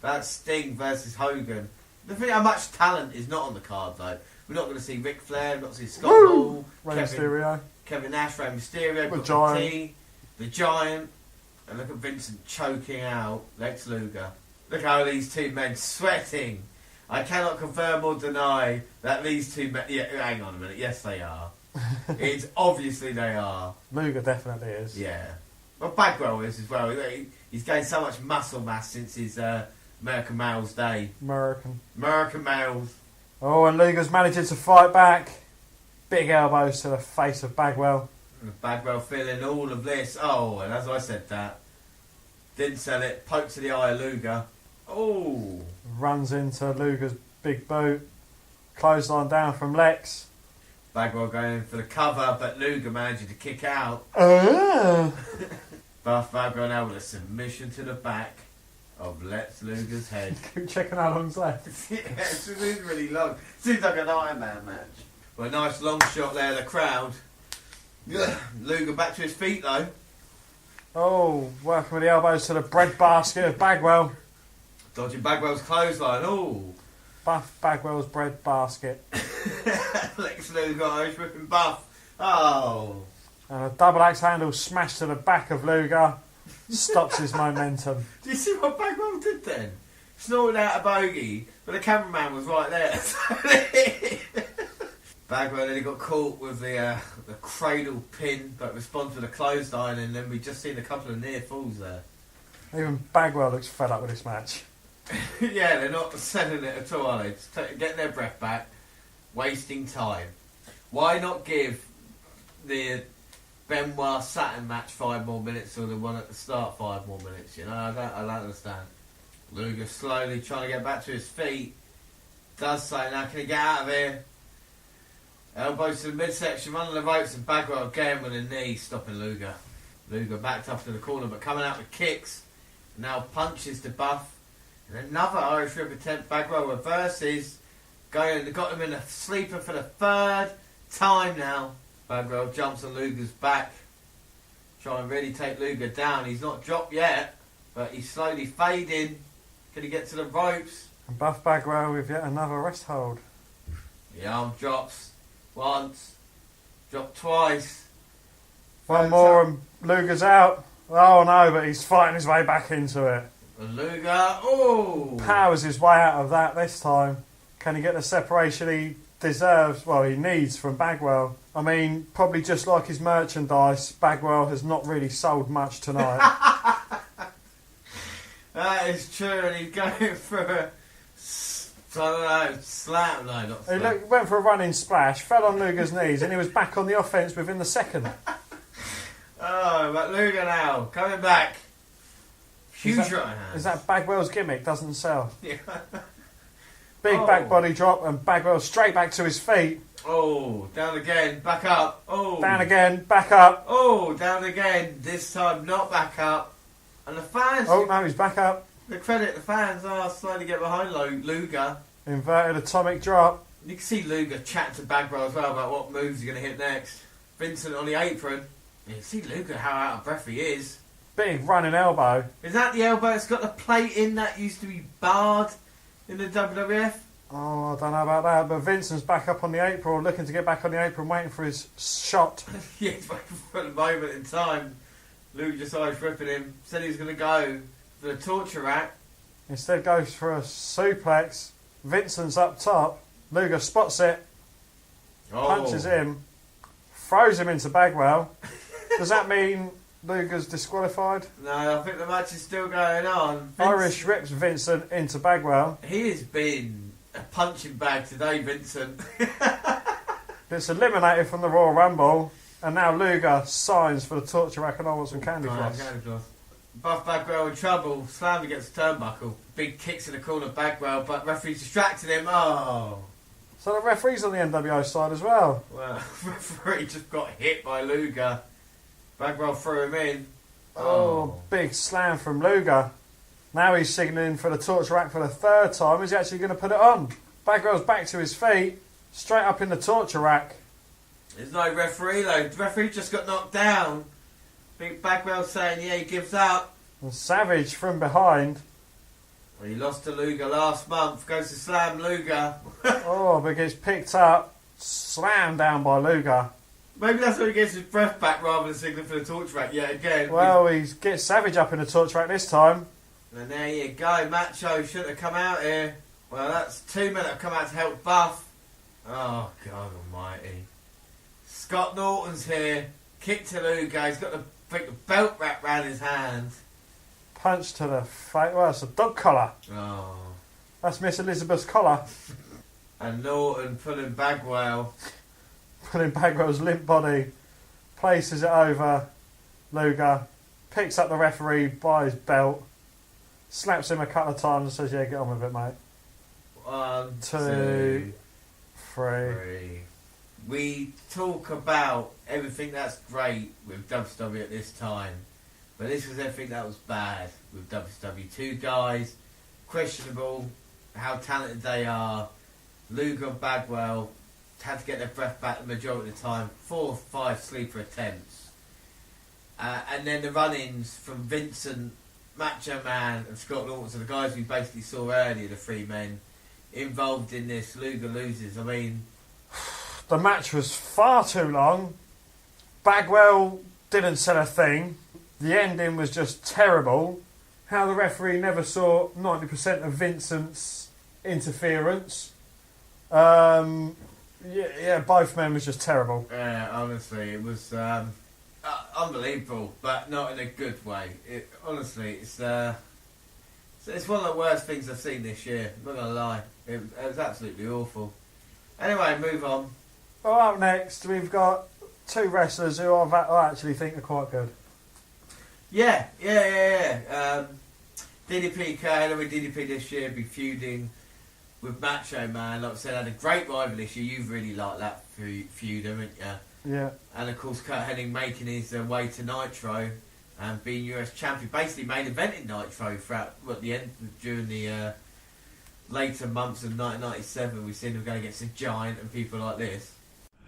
about Sting versus Hogan. The thing, how much talent is not on the card, though. We're not going to see Ric Flair, we're not going to see Scott Hall, Kevin Nash, Rey Mysterio, the Giant. T, the Giant, and look at Vincent choking out Lex Luger. Look how these two men sweating. I cannot confirm or deny that these two men. Yeah, hang on a minute. Yes, they are. It's obviously they are. Luger definitely is. Yeah. Well, Bagwell is as well. He's gained so much muscle mass since his American Males day. American Males. Oh, and Luger's managing to fight back. Big elbows to the face of Bagwell. And Bagwell feeling all of this. Oh, and as I said that, didn't sell it. Poke to the eye of Luger. Oh. Runs into Luger's big boot. Clothesline down from Lex. Bagwell going in for the cover, but Luger managing to kick out. Buff Bagwell now with a submission to the back of Lex Luger's head. Keep checking how long's left. Yeah, it's really long. Seems like an Iron Man match. Well, a nice long shot there, the crowd. Luger back to his feet though. Oh, working with the elbows to the bread basket of Bagwell. Dodging Bagwell's clothesline. Oh. Buff Bagwell's bread basket. Lex Luger Irish whipping Buff. Oh. And a double axe handle smashed to the back of Luger. Stops his momentum. Do you see what Bagwell did then? Snorted out a bogey, but the cameraman was right there. Bagwell then he got caught with the cradle pin, but responds with a clothesline, and then we just seen a couple of near falls there. Even Bagwell looks fed up with this match. Yeah, they're not selling it at all, are they? Just getting their breath back, wasting time. Why not give the Benoit Saturn match 5 more minutes or the one at the start 5 more minutes? You know, I don't understand. Luger slowly trying to get back to his feet. Does so now. Can he get out of here? Elbows to the midsection, running the ropes, and Bagwell again with a knee, stopping Luger. Luger backed up to the corner, but coming out with kicks. Now punches to Buff. And another Irish Rip attempt. Bagwell reverses. Got him in a sleeper for the 3rd time now. Bagwell jumps on Luger's back. Try and really take Luger down. He's not dropped yet, but he's slowly fading. Can he get to the ropes? And Buff Bagwell with yet another rest hold. The arm drops once. Dropped twice. One more and Luger's out. Oh no, but he's fighting his way back into it. Luger, oh! Powers his way out of that this time. Can he get the separation he deserves? Well, he needs from Bagwell. I mean, probably just like his merchandise, Bagwell has not really sold much tonight. That is true, and he's going for a, I don't know, slam. No, not slam. He went for a running splash, fell on Luger's knees, and he was back on the offence within the second. Oh, but Luger now, coming back. Huge right hand. Is that Bagwell's gimmick? Doesn't sell. Yeah. Big back body drop and Bagwell straight back to his feet. Oh, down again, back up. Oh, down again, back up. Oh, down again. This time not back up. And the fans. Oh, no, he's back up. The credit the fans are slowly get behind Luger. Inverted atomic drop. You can see Luger chatting to Bagwell as well about what moves he's going to hit next. Vincent on the apron. You can see Luger how out of breath he is. Big running elbow. Is that the elbow that's got the plate in that used to be barred in the WWF? Oh, I don't know about that, but Vincent's back up on the apron, looking to get back on the apron, waiting for his shot. Yeah, he's waiting for the moment in time. Luger just started ripping him. Said he was going to go for the torture rack. Instead goes for a suplex. Vincent's up top. Luger spots it. Punches him. Throws him into Bagwell. Does that mean Luger's disqualified? No, I think the match is still going on. Irish rips Vincent into Bagwell. He has been a punching bag today, Vincent. It's eliminated from the Royal Rumble. And now Luger signs for the torture rack and I want some candy floss. Buff Bagwell in trouble. Slammed against the turnbuckle. Big kicks in the corner of Bagwell, but referee's distracted him. Oh. So the referee's on the NWO side as well. Well, referee just got hit by Luger. Bagwell threw him in. Oh, big slam from Luger. Now he's signalling for the torture rack for the third time. Is he actually going to put it on? Bagwell's back to his feet. Straight up in the torture rack. There's no referee though. The referee just got knocked down. Big Bagwell saying, yeah, he gives up. And Savage from behind. Well, he lost to Luger last month. Goes to slam Luger. Oh, but gets picked up. Slammed down by Luger. Maybe that's where he gets his breath back rather than signaling for the torture rack yet again. Well, he gets Savage up in the torture rack this time. And there you go. Macho shouldn't have come out here. Well, that's 2 men that have come out to help Buff. Oh, God almighty. Scott Norton's here. Kick to Luger. He's got the belt wrapped round his hand. Punch to the face. Well, it's a dog collar. Oh. That's Miss Elizabeth's collar. And Norton pulling Bagwell. Pulling Bagwell's limp body. Places it over Luger. Picks up the referee by his belt. Slaps him a couple of times and says, yeah, get on with it, mate. 1, 2, 3. We talk about everything that's great with WCW at this time, but this was everything that was bad with WCW. 2 guys, questionable how talented they are. Luger and Bagwell had to get their breath back the majority of the time. 4 or 5 sleeper attempts. And then the run-ins from Vincent, Macho Man and Scott Norton, so the guys we basically saw earlier, the 3 men involved in this. Luger loses. I mean, the match was far too long. Bagwell didn't sell a thing. The ending was just terrible. How the referee never saw 90% of Vincent's interference. Yeah, both men was just terrible. Yeah, honestly, it was unbelievable, but not in a good way. Honestly, it's one of the worst things I've seen this year. I'm not gonna lie, it was absolutely awful. Anyway, move on. Well, up next, we've got 2 wrestlers who I actually think are quite good. Yeah. DDP, Kurt with DDP this year, be feuding with Macho Man. Like I said, had a great rival this year. You've really liked that feud, haven't you? Yeah. And of course, Kurt Hennig making his way to Nitro and being US champion. Basically, main eventing Nitro throughout during the later months of 1997. We've seen him going against a Giant and people like this.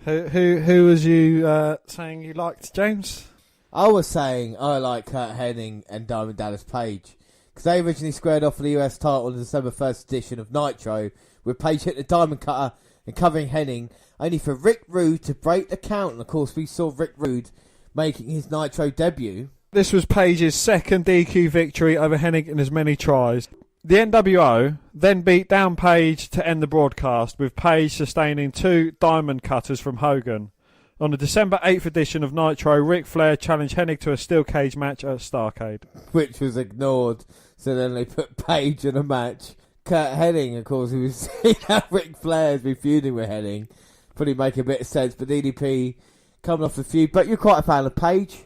Who was you saying you liked, James? I was saying I like Kurt Hennig and Diamond Dallas Page because they originally squared off for the US title in the December 1st edition of Nitro, with Page hitting the Diamond Cutter and covering Hennig, only for Rick Rude to break the count. And of course, we saw Rick Rude making his Nitro debut. This was Page's second DQ victory over Hennig in as many tries. The NWO then beat down Page to end the broadcast, with Page sustaining 2 diamond cutters from Hogan. On the December 8th edition of Nitro, Ric Flair challenged Hennig to a steel cage match at Starrcade, which was ignored, so then they put Page in a match. Kurt Hennig, of course, who was seeing how Ric Flair has been feuding with Hennig, probably make a bit of sense, but DDP coming off the feud. But you're quite a fan of Page?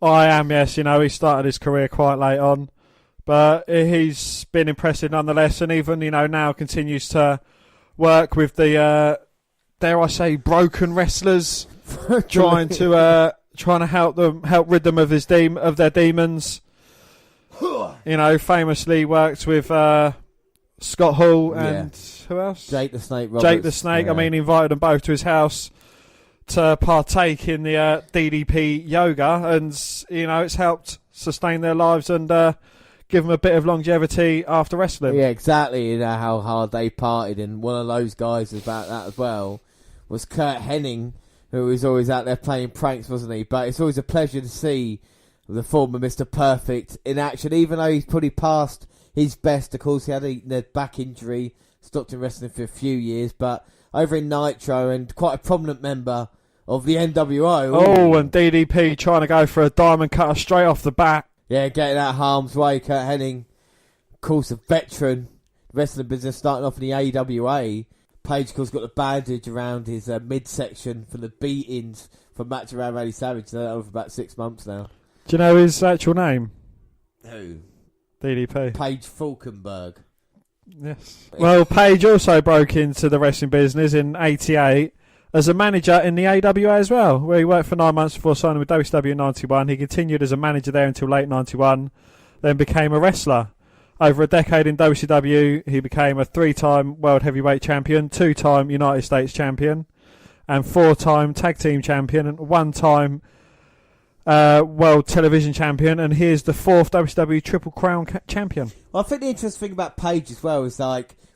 I am, yes. You know, he started his career quite late on. But he's been impressive nonetheless, and even now continues to work with the dare I say broken wrestlers, trying to help rid them of their demons. Famously worked with Scott Hall and who else? Jake the Snake Roberts. Jake the Snake. Yeah. He invited them both to his house to partake in the DDP yoga, and it's helped sustain their lives and give them a bit of longevity after wrestling. Yeah, exactly. How hard they partied, and one of those guys about that as well was Kurt Hennig, who was always out there playing pranks, wasn't he? But it's always a pleasure to see the former Mr. Perfect in action, even though he's probably past his best. Of course, he had a back injury, stopped in wrestling for a few years, but over in Nitro and quite a prominent member of the NWO. Oh, and DDP trying to go for a diamond cutter straight off the bat. Yeah, getting out of harm's way. Kurt Hennig, of course, a veteran wrestling business, starting off in the AWA. Page, of course, got the bandage around his midsection for the beatings from match around Randy Savage. So that over about 6 months now. Do you know his actual name? Who? DDP. Page Falkenberg. Yes. Well, Page also broke into the wrestling business in '88 as a manager in the AWA as well, where he worked for 9 months before signing with WCW in '91. He continued as a manager there until late '91, then became a wrestler. Over a decade in WCW, he became a 3-time World Heavyweight Champion, 2-time United States Champion, and 4-time Tag Team Champion, and 1-time World Television Champion, and he is the 4th WCW Triple Crown Champion. Well, I think the interesting thing about Page as well is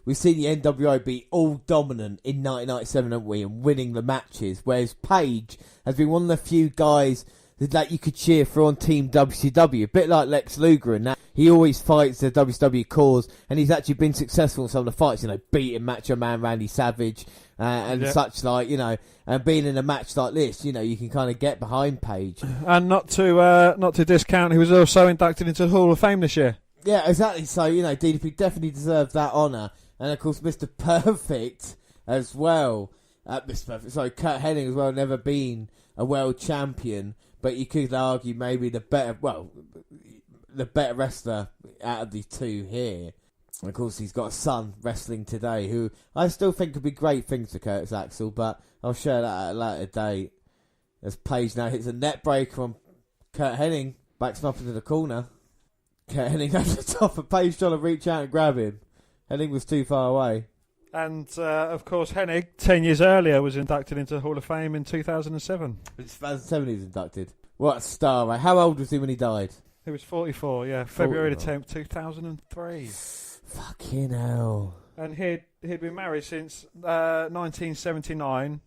we've seen the NWO be all dominant in 1997, haven't we, and winning the matches, whereas Page has been one of the few guys that you could cheer for on Team WCW, a bit like Lex Luger, and that he always fights the WCW cause, and he's actually been successful in some of the fights, beating Macho Man Randy Savage and such and being in a match like this, you can kind of get behind Page. And not to discount, he was also inducted into the Hall of Fame this year. Yeah, exactly. So DDP definitely deserves that honour, and of course Mr. Perfect as well. Kurt Hennig as well, never been a world champion. But you could argue maybe the better wrestler out of the two here. And of course, he's got a son wrestling today who I still think could be great things for Curtis Axel, but I'll share that at a later date. As Page now hits a net breaker on Kurt Hennig, backs him up into the corner. Kurt Hennig over the top of Page trying to reach out and grab him. Hennig was too far away. And, of course, Hennig, 10 years earlier, was inducted into the Hall of Fame in 2007. In 2007 he was inducted. What a star, right? How old was he when he died? He was 44, yeah. February the 10th, 2003. Fucking hell. And he'd been married since 1979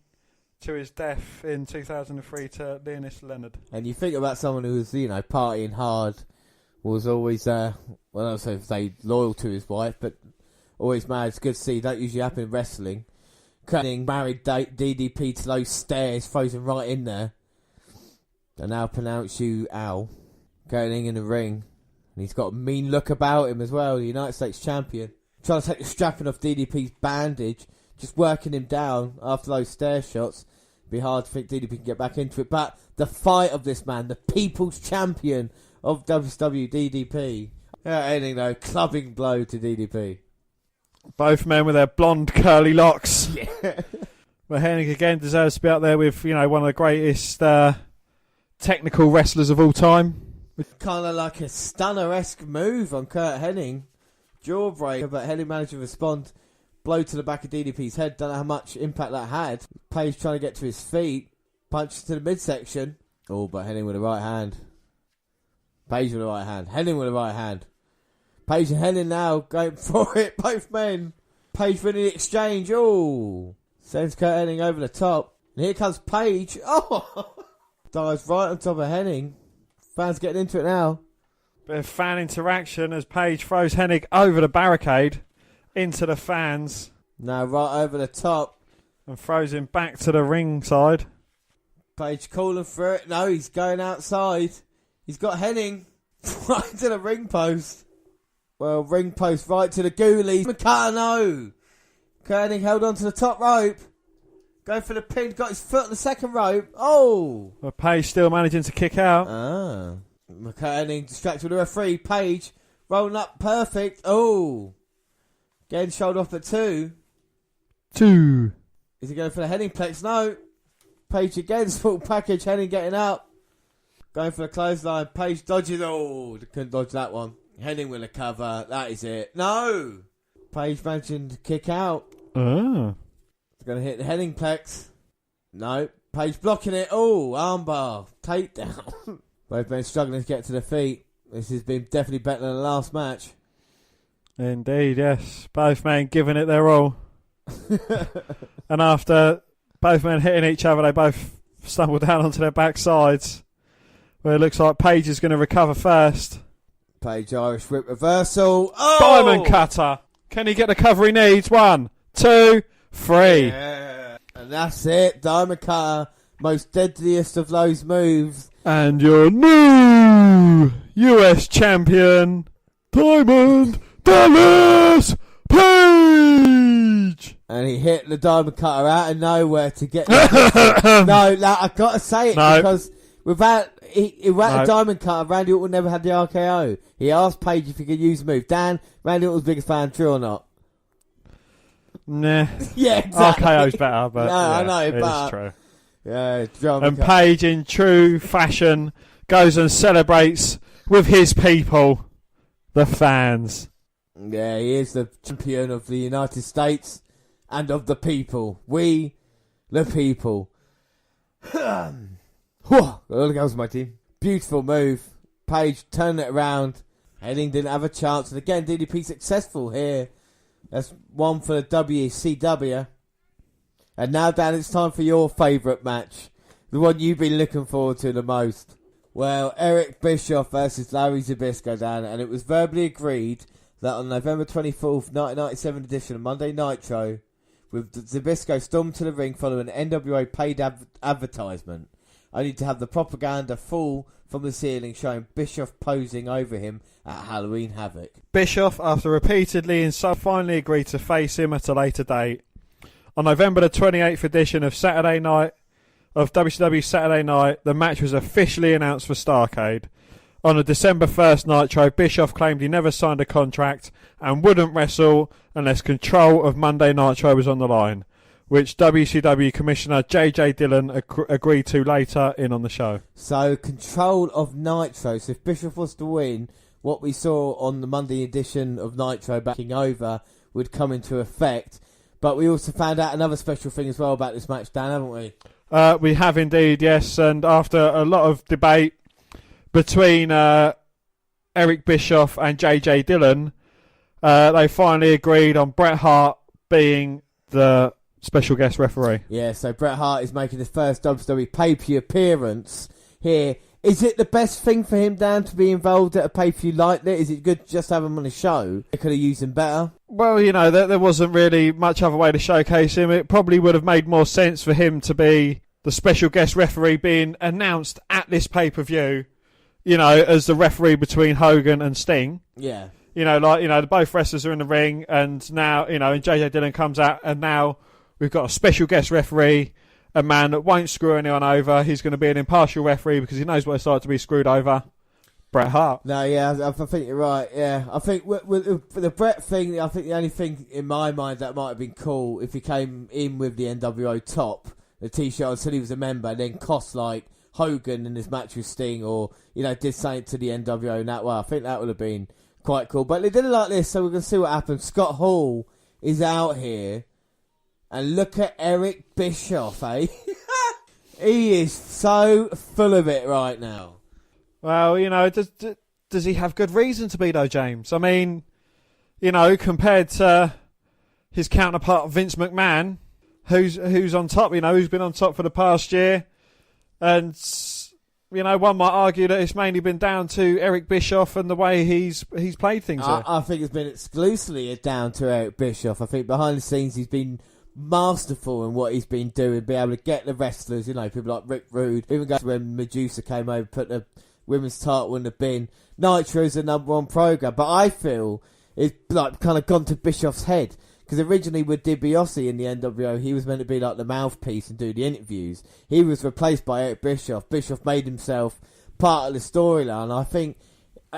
to his death in 2003 to Leonis Leonard. And you think about someone who was, partying hard, was always, I don't say loyal to his wife, but always married. It's good to see. That usually happen in wrestling. Cutting married DDP to those stairs, frozen right in there. I now pronounce you Al. Going in the ring. And he's got a mean look about him as well. The United States champion. Trying to take the strapping off DDP's bandage. Just working him down after those stair shots. Be hard to think DDP can get back into it. But the fight of this man, the people's champion of WCW, DDP. Anything though, clubbing blow to DDP. Both men with their blonde curly locks. Yeah. But Hennig again deserves to be up there with, one of the greatest technical wrestlers of all time. Kind of like a stunner-esque move on Kurt Hennig. Jawbreaker, but Hennig managed to respond. Blow to the back of DDP's head. Don't know how much impact that had. Page trying to get to his feet. Punch to the midsection. Oh, but Hennig with the right hand. Page with the right hand. Hennig with the right hand. Page and Hennig now going for it. Both men. Page winning the exchange. Oh. Sends Kurt Hennig over the top. And here comes Page. Oh. Dives right on top of Hennig. Fans getting into it now. Bit of fan interaction as Page throws Hennig over the barricade into the fans. Now right over the top. And throws him back to the ring side. Page calling for it. No, he's going outside. He's got Hennig right to the ring post. Well, ring post right to the ghoulies. Meccano. Hennig held on to the top rope. Going for the pin. Got his foot on the second rope. Oh. But Page still managing to kick out. Ah. Hennig distracted with the referee. Page Rolling up, perfect. Oh. Getting shoulder off at 2. 2. Is he going for the heading plex? No. Page again, full package, Henning getting up. Going for the clothesline. Page dodges. Oh, couldn't dodge that one. Henning with a cover. That is it. No. Page managing to kick out. Oh. Going to hit the heading plex. No. Page blocking it. Oh, armbar. Takedown. Both men struggling to get to the feet. This has been definitely better than the last match. Indeed, yes. Both men giving it their all. And after both men hitting each other, they both stumble down onto their backsides, where it looks like Page is going to recover first. Page Irish whip reversal. Oh! Diamond cutter. Can he get the cover he needs? 1, 2, 3. Yeah. And that's it. Diamond cutter. Most deadliest of those moves. And your new US champion, Diamond Dallas Page. And he hit the diamond cutter out of nowhere to get... No, I've got to say it because without the diamond cutter, Randy Orton never had the RKO. He asked Page if he could use the move. Dan, Randy Orton's biggest fan, true or not? Nah. Yeah, exactly. RKO's better, but no, yeah, I know, it but... is true. Yeah, and Page, in true fashion, goes and celebrates with his people, the fans. Yeah, he is the champion of the United States and of the people. We, the people. All goes my team. Beautiful move. Page turned it around. Henning didn't have a chance. And again, DDP successful here. That's one for the WCW. And now, Dan, it's time for your favourite match. The one you've been looking forward to the most. Well, Eric Bischoff versus Larry Zbyszko, Dan. And it was verbally agreed that on November 24th, 1997 edition of Monday Nitro, with Zbyszko stormed to the ring following an NWA paid advertisement, only to have the propaganda fall from the ceiling showing Bischoff posing over him at Halloween Havoc. Bischoff, after repeatedly and so finally agreed to face him at a later date. On November the 28th edition of Saturday Night, of WCW Saturday Night, the match was officially announced for Starrcade. On the December 1st Nitro, Bischoff claimed he never signed a contract and wouldn't wrestle unless control of Monday Nitro was on the line, which WCW Commissioner J.J. Dillon agreed to later in on the show. So, control of Nitro. So, if Bischoff was to win, what we saw on the Monday edition of Nitro backing over would come into effect. But we also found out another special thing as well about this match, Dan, haven't we? We have indeed, yes. And after a lot of debate between Eric Bischoff and J.J. Dillon, they finally agreed on Bret Hart being the special guest referee. Yeah, so Bret Hart is making his first WWE pay-per-view appearance here. Is it the best thing for him, Dan, to be involved at a pay-per-view like that? Is it good just to have him on the show? They could have used him better. Well, you know, there wasn't really much other way to showcase him. It probably would have made more sense for him to be the special guest referee being announced at this pay-per-view, you know, as the referee between Hogan and Sting. Yeah. You know, like, you know, both wrestlers are in the ring, and now, you know, and J.J. Dillon comes out, and now we've got a special guest referee, a man that won't screw anyone over. He's going to be an impartial referee because he knows what it's like to be screwed over. Bret Hart. No, yeah, I think you're right. Yeah, I think with the Bret thing, I think the only thing in my mind that might have been cool if he came in with the NWO top, the T-shirt, until he was a member, and then cost like Hogan in his match with Sting, or you know, did something to the NWO in that way. I think that would have been quite cool. But they did it like this, so we're going to see what happens. Scott Hall is out here. And look at Eric Bischoff, eh? He is so full of it right now. Well, you know, does he have good reason to be, though, James? I mean, you know, compared to his counterpart Vince McMahon, who's on top, you know, who's been on top for the past year. And, you know, one might argue that it's mainly been down to Eric Bischoff and the way he's played things here. I think it's been exclusively down to Eric Bischoff. I think behind the scenes he's been masterful in what he's been doing, be able to get the wrestlers, you know, people like Rick Rude, even go to when Medusa came over, put the women's title in the bin. Nitro's the number one program, but I feel it's like kind of gone to Bischoff's head, because originally with DiBiase in the NWO, he was meant to be like the mouthpiece and do the interviews. He was replaced by Eric Bischoff. Bischoff made himself part of the storyline. I think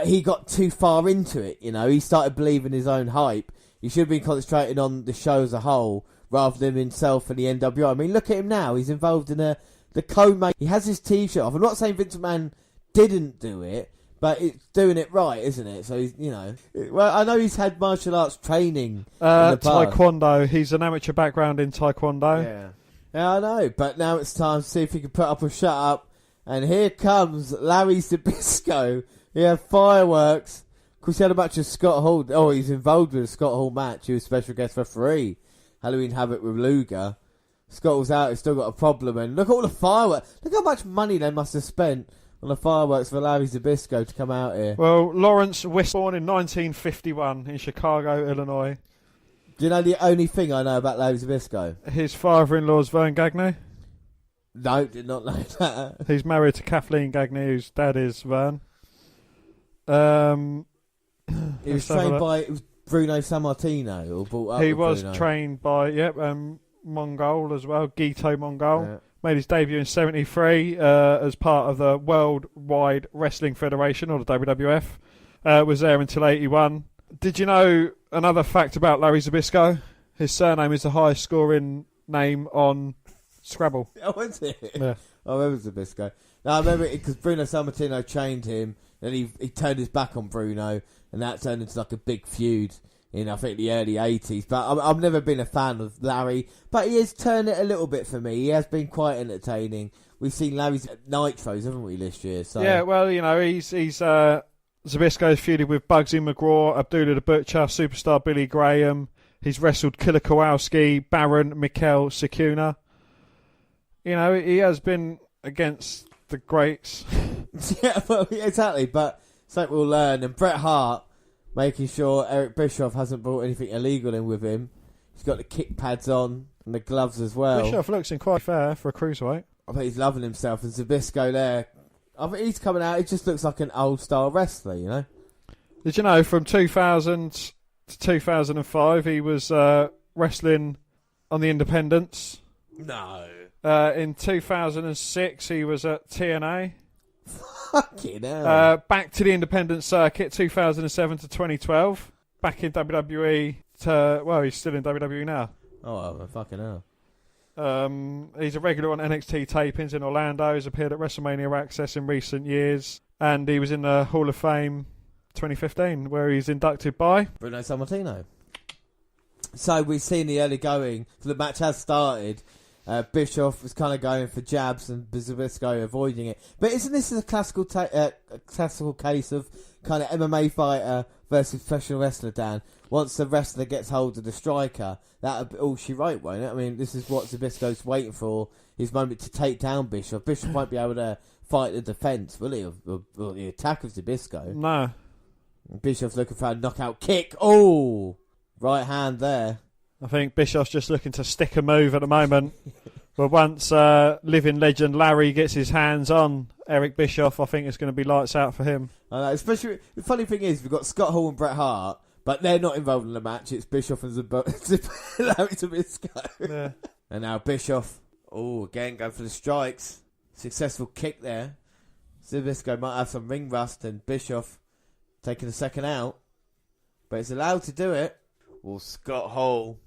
he got too far into it, you know. He started believing his own hype. He should have been concentrating on the show as a whole rather than himself and the NWO. I mean, look at him now. He's involved in the co-main. He has his T-shirt off. I'm not saying Vince McMahon didn't do it, but it's doing it right, isn't it? So, he's, you know. Well, I know he's had martial arts training in the past. Taekwondo. He's an amateur background in Taekwondo. Yeah, I know. But now it's time to see if he can put up or shut up. And here comes Larry Zbyszko. Yeah, fireworks. Of course, he had a match with Scott Hall. Oh, he's involved with a Scott Hall match. He was special guest referee. Halloween Havoc with Luger. Scott was out. He's still got a problem. And look at all the fireworks. Look how much money they must have spent on the fireworks for Larry Zbyszko to come out here. Well, Lawrence was born in 1951 in Chicago, Illinois. Do you know the only thing I know about Larry Zbyszko? His father-in-law's Vern Gagne. No, did not know that. He's married to Kathleen Gagne, whose dad is Vern. He was trained by Bruno Sammartino, or brought up. He with was Bruno. trained by Mongol as well, Gito Mongol. Yeah. Made his debut in '73 as part of the Worldwide Wrestling Federation, or the WWF. Was there until '81. Did you know another fact about Larry Zbyszko? His surname is the highest scoring name on Scrabble. Oh, is it? Yeah. I remember Zbyszko. No, I remember it because Bruno Sammartino trained him, then he turned his back on Bruno, and that turned into like a big feud in, I think, the early 80s. But I've never been a fan of Larry, but he has turned it a little bit for me. He has been quite entertaining. We've seen Larry's Nitros, haven't we, this year? So. Yeah, well, you know, he's Zbyszko's feuded with Bugsy McGraw, Abdullah the Butcher, Superstar Billy Graham. He's wrestled Killer Kowalski, Baron, Mikkel, Sakuna. You know, he has been against the greats. Yeah, well, exactly. But something we'll learn. And Bret Hart making sure Eric Bischoff hasn't brought anything illegal in with him. He's got the kick pads on and the gloves as well. Bischoff looks in quite fair for a cruiserweight. I bet he's loving himself. And Zbyszko there, I think he's coming out. He just looks like an old style wrestler, you know. Did you know from 2000 to 2005 he was wrestling on the Independents? No. In 2006 he was at TNA. Fucking hell. Back to the independent circuit, 2007 to 2012. Back in WWE he's still in WWE now. Oh, well, fucking hell. He's a regular on NXT tapings in Orlando. He's appeared at WrestleMania Access in recent years. And he was in the Hall of Fame 2015, where he's inducted by Bruno Sammartino. So we've seen the early going. So the match has started. Bischoff was kind of going for jabs and Zbyszko avoiding it. But isn't this a classical case of kind of MMA fighter versus professional wrestler, Dan? Once the wrestler gets hold of the striker, that'll be all she wrote, won't it? I mean, this is what Zbyszko's waiting for, his moment to take down Bischoff. Bischoff won't be able to fight the defence, will he? Or the attack of Zbyszko. No. Bischoff's looking for a knockout kick. Oh! Right hand there. I think Bischoff's just looking to stick a move at the moment. But once living legend Larry gets his hands on Eric Bischoff, I think it's going to be lights out for him. Especially, the funny thing is, we've got Scott Hall and Bret Hart, but they're not involved in the match. It's Bischoff and Larry Zbyszko. Yeah. And now Bischoff, again going for the strikes. Successful kick there. Zbyszko might have some ring rust, and Bischoff taking a second out. But it's allowed to do it. Well, Scott Hall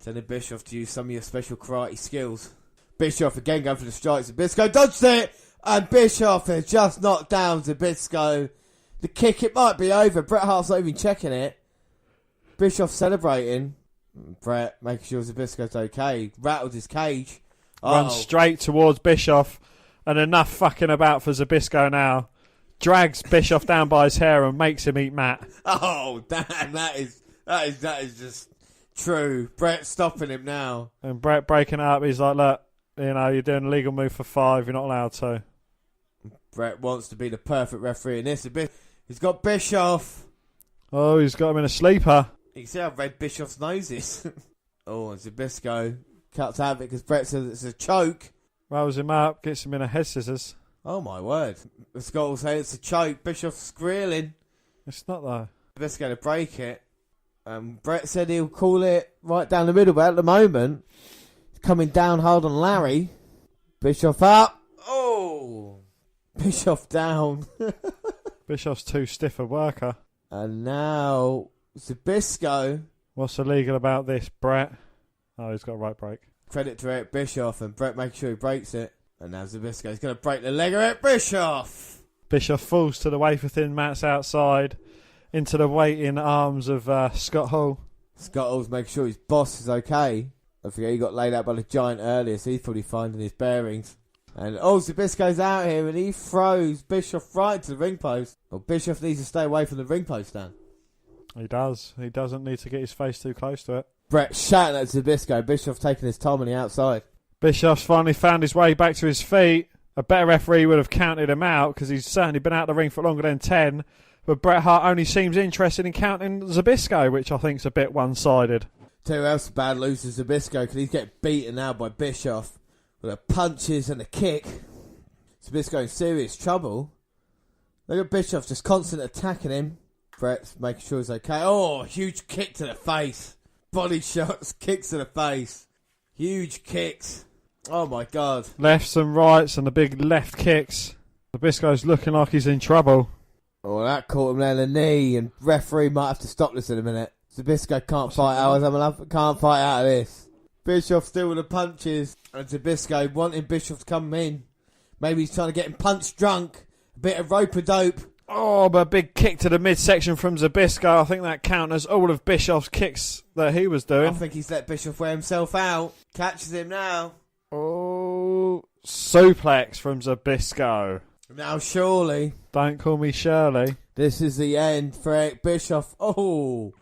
telling Bischoff to use some of your special karate skills. Bischoff again going for the strikes. Zbyszko dodged it. And Bischoff has just knocked down Zbyszko. The kick, it might be over. Bret Hart's not even checking it. Bischoff celebrating. Bret making sure Zbyszko's okay. Rattled his cage. Runs straight towards Bischoff. And enough fucking about for Zbyszko now. Drags Bischoff down by his hair and makes him eat mat. Oh, damn, that is just true. Bret stopping him now. And Bret breaking up. He's like, look, you know, you're doing a legal move for 5. You're not allowed to. Bret wants to be the perfect referee in this. He's got Bischoff. Oh, he's got him in a sleeper. You can see how red Bischoff's nose is. And Zbyszko cuts out of it because Bret says it's a choke. Rolls him up, gets him in a head scissors. Oh, my word. Scott will say it's a choke. Bischoff's squealing. It's not, though. Zbyszko to break it. Bret said he'll call it right down the middle, but at the moment, he's coming down hard on Larry. Bischoff up. Oh! Bischoff down. Bischoff's too stiff a worker. And now Zbyszko. What's illegal about this, Bret? Oh, he's got a right break. Credit to Eric Bischoff, and Bret making sure he breaks it. And now Zbyszko's going to break the leg of Eric Bischoff. Bischoff falls to the wafer-thin mats outside into the waiting arms of Scott Hall. Scott Hall's making sure his boss is okay. I forget he got laid out by the Giant earlier, so he's probably finding his bearings. And Zbyszko's out here and he throws Bischoff right to the ring post. Well, Bischoff needs to stay away from the ring post then. He does. He doesn't need to get his face too close to it. Bret shouting at Zbyszko. Bischoff taking his time on the outside. Bischoff's finally found his way back to his feet. A better referee would have counted him out because he's certainly been out of the ring for longer than 10. But Bret Hart only seems interested in counting Zbyszko, which I think is a bit one-sided. Tell you who else is bad loser, Zbyszko, because he's getting beaten now by Bischoff with the punches and the kick. Zbyszko in serious trouble. Look at Bischoff just constant attacking him. Bret's making sure he's okay. Oh, huge kick to the face. Body shots, kicks to the face. Huge kicks. Oh my God. Lefts and rights and the big left kicks. Zbyszko's looking like he's in trouble. Oh, that caught him there in the knee, and referee might have to stop this in a minute. Zbyszko can't fight out. Can't fight out of this. Bischoff still with the punches, and Zbyszko wanting Bischoff to come in. Maybe he's trying to get him punch drunk. A bit of rope-a-dope. Oh, but a big kick to the midsection from Zbyszko. I think that counters all of Bischoff's kicks that he was doing. I think he's let Bischoff wear himself out. Catches him now. Oh, suplex from Zbyszko. Now surely. Don't call me Shirley. This is the end for Eric Bischoff. Oh.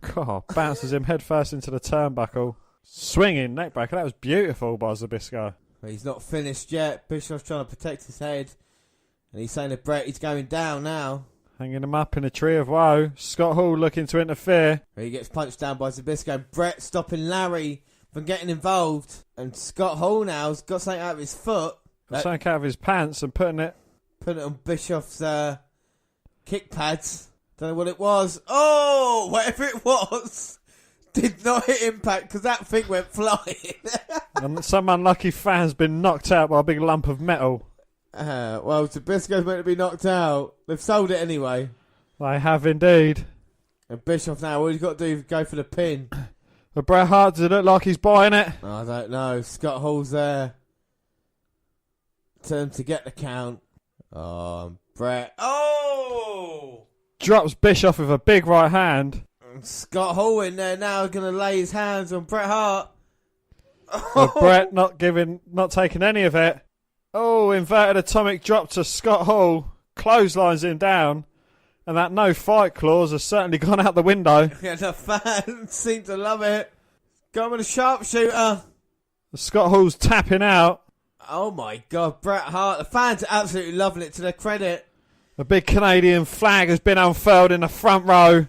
God, bounces him headfirst into the turnbuckle. Swinging neckbreaker. That was beautiful by Zbyszko. But he's not finished yet. Bischoff's trying to protect his head. And he's saying to Bret he's going down now. Hanging him up in a tree of woe. Scott Hall looking to interfere. He gets punched down by Zbyszko. Bret stopping Larry from getting involved. And Scott Hall now's got something out of his foot. Something out of his pants and putting it on Bischoff's kick pads. Don't know what it was. Oh, whatever it was. Did not hit Impact because that thing went flying. And some unlucky fan's been knocked out by a big lump of metal. Well, Zbyszko's meant to be knocked out. They've sold it anyway. They have indeed. And Bischoff now, all he's got to do is go for the pin. But Bret Hart, does it look like he's buying it? I don't know. Scott Hall's there. Tell him to get the count. Oh, Bret. Oh! Drops Bischoff with a big right hand. And Scott Hall in there now going to lay his hands on Bret Hart. But Bret not taking any of it. Oh, inverted atomic drop to Scott Hall. Clotheslines him down. And that no fight clause has certainly gone out the window. Yeah, the fans seem to love it. Go with a sharpshooter. Scott Hall's tapping out. Oh my God, Bret Hart. The fans are absolutely loving it, to their credit. A big Canadian flag has been unfurled in the front row.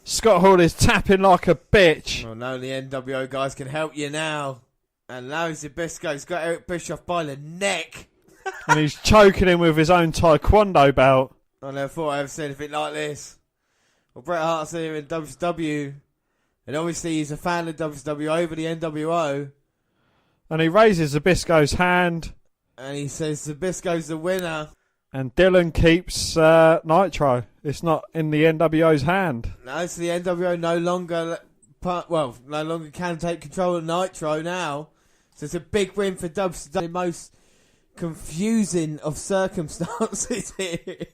Scott Hall is tapping like a bitch. Well, no, the NWO guys can help you now. And now Zbyszko's got Eric Bischoff by the neck. And he's choking him with his own taekwondo belt. I never thought I ever seen anything like this. Well, Bret Hart's here in WCW. And obviously he's a fan of WCW over the NWO. And he raises Zbyszko's hand. And he says Zbyszko's the winner. And Dylan keeps Nitro. It's not in the NWO's hand. No, so the NWO no longer can take control of Nitro now. So it's a big win for WCW. The most confusing of circumstances here.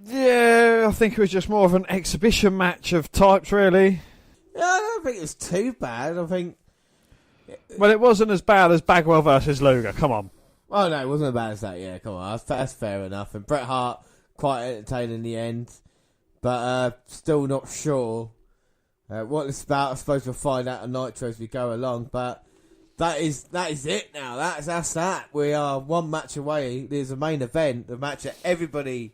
Yeah, I think it was just more of an exhibition match of types, really. Yeah, I don't think it was too bad. I think... Well, it wasn't as bad as Bagwell versus Luger. Come on. Oh, no, it wasn't as bad as that. Yeah, come on. That's fair enough. And Bret Hart, quite entertaining in the end. But still not sure what it's about. I suppose we'll find out on Nitro as we go along. But that is it now. That's that. We are one match away. There's a main event. The match that everybody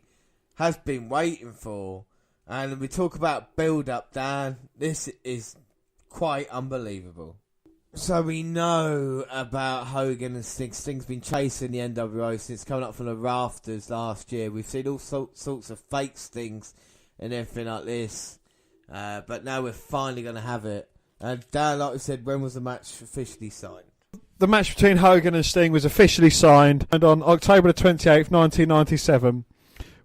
has been waiting for. And we talk about build-up, Dan. This is quite unbelievable. So we know about Hogan and Sting. Sting's been chasing the NWO since coming up from the rafters last year. We've seen all sorts of fake Stings and everything like this. But now we're finally going to have it. And Dan, like we said, when was the match officially signed? The match between Hogan and Sting was officially signed and on October the 28th, 1997,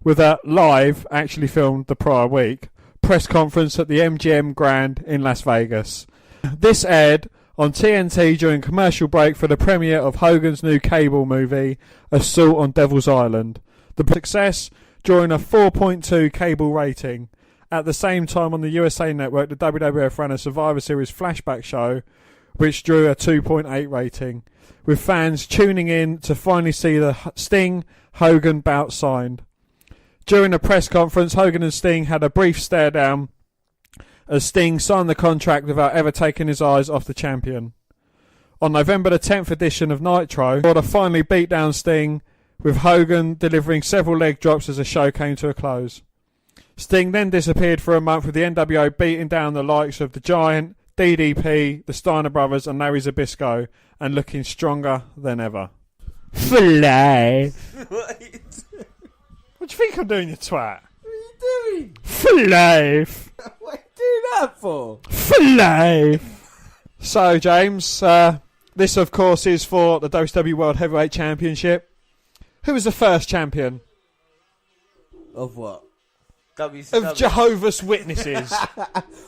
with a live, actually filmed the prior week, press conference at the MGM Grand in Las Vegas. This aired on TNT during commercial break for the premiere of Hogan's new cable movie, Assault on Devil's Island. The success drawing a 4.2 cable rating. At the same time on the USA Network, the WWF ran a Survivor Series flashback show, which drew a 2.8 rating, with fans tuning in to finally see the Sting-Hogan bout signed. During the press conference, Hogan and Sting had a brief stare down as Sting signed the contract without ever taking his eyes off the champion. On November the 10th edition of Nitro, Order finally beat down Sting, with Hogan delivering several leg drops as the show came to a close. Sting then disappeared for a month, with the NWO beating down the likes of the Giant, DDP, the Steiner Brothers and Larry Zbyszko, and looking stronger than ever. For life. What do you think I'm doing, you twat? What are you doing? For life. What are you doing that for? For life. So, James, this, of course, is for the WCW World Heavyweight Championship. Who was the first champion? Of what? WCW. Of Jehovah's Witnesses.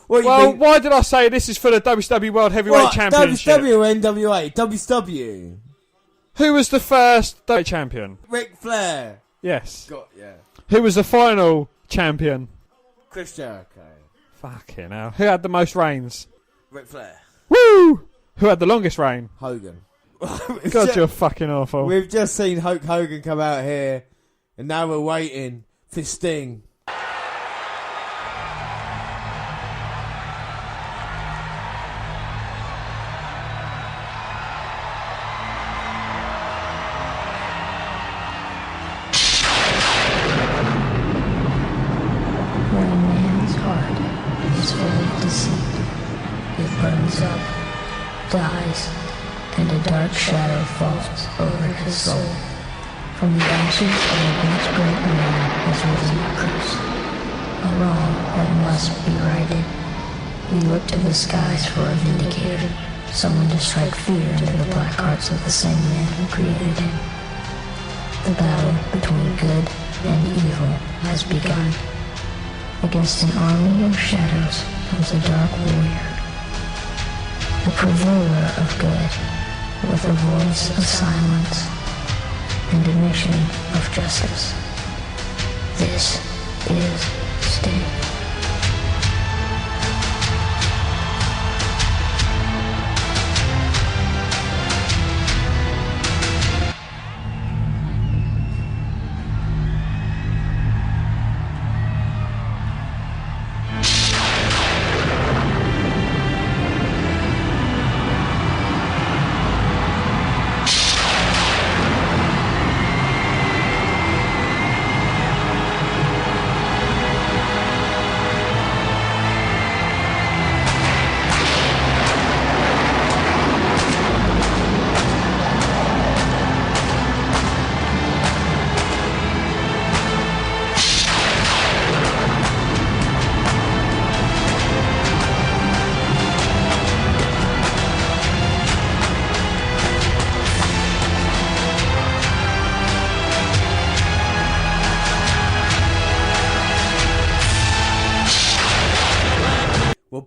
Well, why did I say this is for the WCW World Heavyweight Championship? WCW or NWA? WCW. Who was the first champion? Ric Flair. Yes. Yeah. Who was the final champion? Chris Jericho. Fucking hell. Who had the most reigns? Ric Flair. Woo! Who had the longest reign? Hogan. God, you're fucking awful. We've just seen Hulk Hogan come out here, and now we're waiting for Sting. Dies, and a dark shadow falls over his soul. From the ashes of a once great man has risen a curse, a wrong that must be righted. We look to the skies for a vindicator, someone to strike fear into the black hearts of the same man who created him. The battle between good and evil has begun. Against an army of shadows comes a dark warrior, the purveyor of good, with a voice of silence and a mission of justice. This is Sting.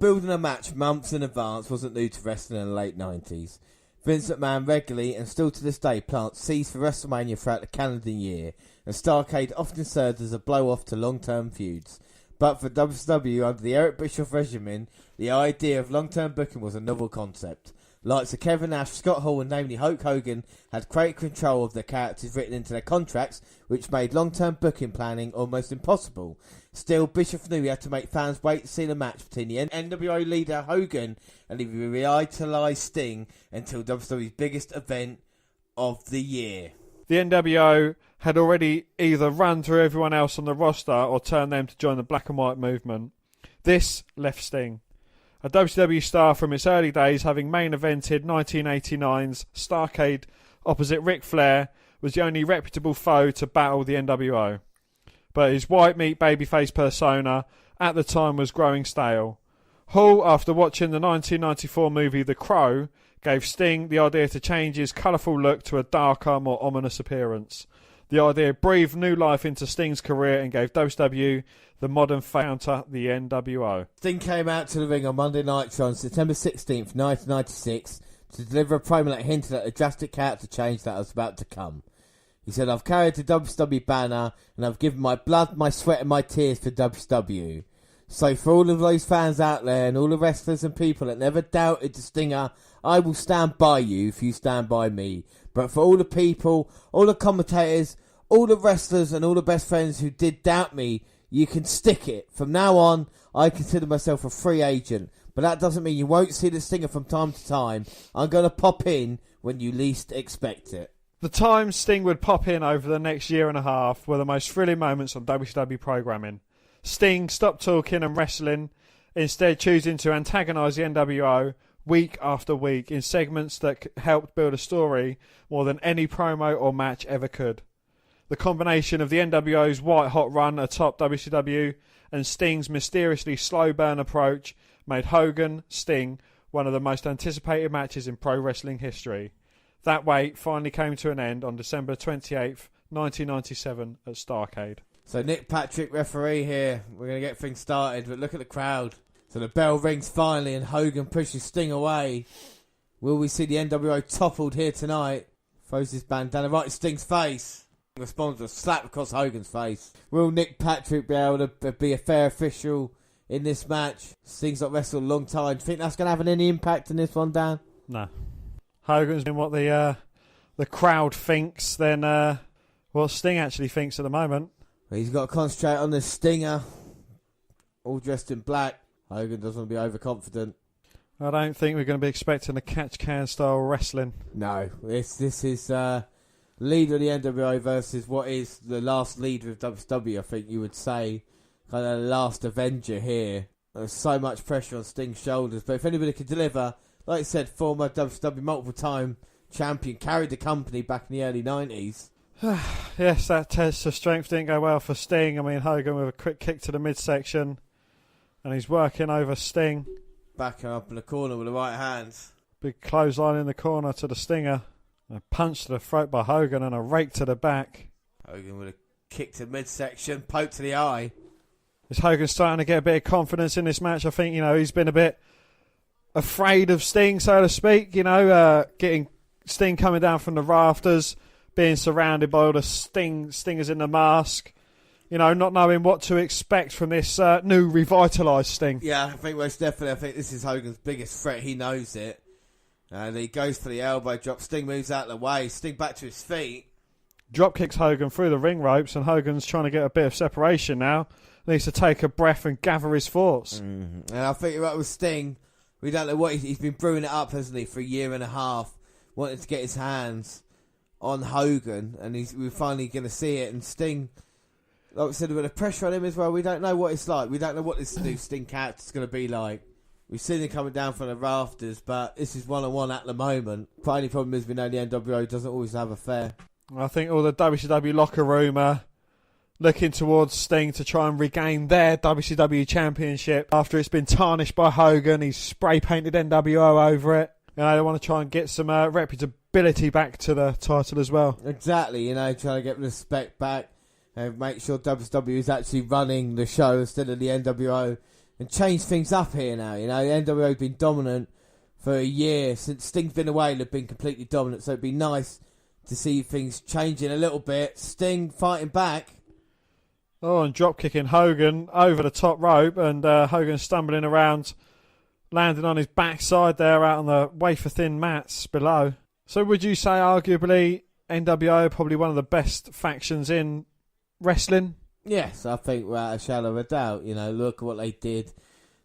Building a match months in advance wasn't new to wrestling in the late 90s. Vince McMahon regularly, and still to this day, plants seeds for WrestleMania throughout the calendar year, and Starrcade often served as a blow-off to long-term feuds. But for WCW under the Eric Bischoff regimen, the idea of long-term booking was a novel concept. Likes of Kevin Nash, Scott Hall and namely Hulk Hogan had great control of the characters written into their contracts, which made long-term booking planning almost impossible. Still, Bischoff knew he had to make fans wait to see the match between the NWO leader Hogan and he revitalised Sting until WWE's biggest event of the year. The NWO had already either run through everyone else on the roster or turned them to join the black and white movement. This left Sting, a WCW star from its early days, having main evented 1989's Starrcade opposite Ric Flair, was the only reputable foe to battle the NWO. But his white meat babyface persona at the time was growing stale. Hall, after watching the 1994 movie The Crow, gave Sting the idea to change his colourful look to a darker, more ominous appearance. The idea breathed new life into Sting's career and gave WCW the modern counter, the NWO. Sting came out to the ring on Monday Nitro on September 16th, 1996 to deliver a promo that hinted at a drastic character change that was about to come. He said, "I've carried the WCW banner and I've given my blood, my sweat and my tears for WCW. So for all of those fans out there and all the wrestlers and people that never doubted the Stinger, I will stand by you if you stand by me. But for all the people, all the commentators, all the wrestlers and all the best friends who did doubt me, you can stick it. From now on, I consider myself a free agent. But that doesn't mean you won't see the Stinger from time to time. I'm going to pop in when you least expect it." The times Sting would pop in over the next year and a half were the most thrilling moments on WCW programming. Sting stopped talking and wrestling, instead choosing to antagonise the NWO week after week in segments that helped build a story more than any promo or match ever could. The combination of the NWO's white-hot run atop WCW and Sting's mysteriously slow burn approach made Hogan-Sting one of the most anticipated matches in pro wrestling history. That wait finally came to an end on December 28th, 1997 at Starrcade. So Nick Patrick, referee here. We're going to get things started, but look at the crowd. So the bell rings finally and Hogan pushes Sting away. Will we see the NWO toppled here tonight? Throws his bandana right in Sting's face. Responds with a slap across Hogan's face. Will Nick Patrick be able to be a fair official in this match? Sting's not wrestled a long time. Do you think that's going to have any impact in this one, Dan? No. Hogan's doing what the crowd thinks than what Sting actually thinks at the moment. He's got to concentrate on the Stinger, all dressed in black. Hogan doesn't want to be overconfident. I don't think we're going to be expecting a catch-can style wrestling. No, this is leader of the NWO versus what is the last leader of WCW, I think you would say. Kind of the last Avenger here. There's so much pressure on Sting's shoulders, but if anybody could deliver, like I said, former WCW multiple-time champion, carried the company back in the early 90s. Yes, that test of strength didn't go well for Sting. I mean, Hogan with a quick kick to the midsection, and he's working over Sting. Backing up in the corner with the right hand. Big clothesline in the corner to the Stinger. A punch to the throat by Hogan and a rake to the back. Hogan with a kick to the midsection, poke to the eye. Is Hogan starting to get a bit of confidence in this match? I think, he's been a bit afraid of Sting, so to speak. Getting Sting coming down from the rafters, being surrounded by all the stingers in the mask, not knowing what to expect from this new revitalised Sting. Yeah, I think most definitely. I think this is Hogan's biggest threat. He knows it. And he goes for the elbow drop. Sting moves out of the way. Sting back to his feet. Drop kicks Hogan through the ring ropes, and Hogan's trying to get a bit of separation now. Needs to take a breath and gather his thoughts. And I think you're right with Sting. We don't know what he's been brewing it up, hasn't he, for a year and a half, wanting to get his hands on Hogan, and we're finally going to see it. And Sting, like I said, with the pressure on him as well, we don't know what it's like. We don't know what this new Sting character's going to be like. We've seen him coming down from the rafters, but this is one-on-one at the moment. The only problem is we know the NWO doesn't always have a fair. I think all the WCW locker room are looking towards Sting to try and regain their WCW championship after it's been tarnished by Hogan. He's spray-painted NWO over it. They want to try and get some reputability back to the title as well. Exactly, trying to get respect back and make sure WCW is actually running the show instead of the NWO and change things up here now. The NWO has been dominant for a year. Since Sting's been away, they've been completely dominant, so it'd be nice to see things changing a little bit. Sting fighting back. Oh, and drop kicking Hogan over the top rope, and Hogan stumbling around, landing on his backside there out on the wafer-thin mats below. So would you say, arguably, NWO probably one of the best factions in wrestling? Yes, I think without a shadow of a doubt. Look at what they did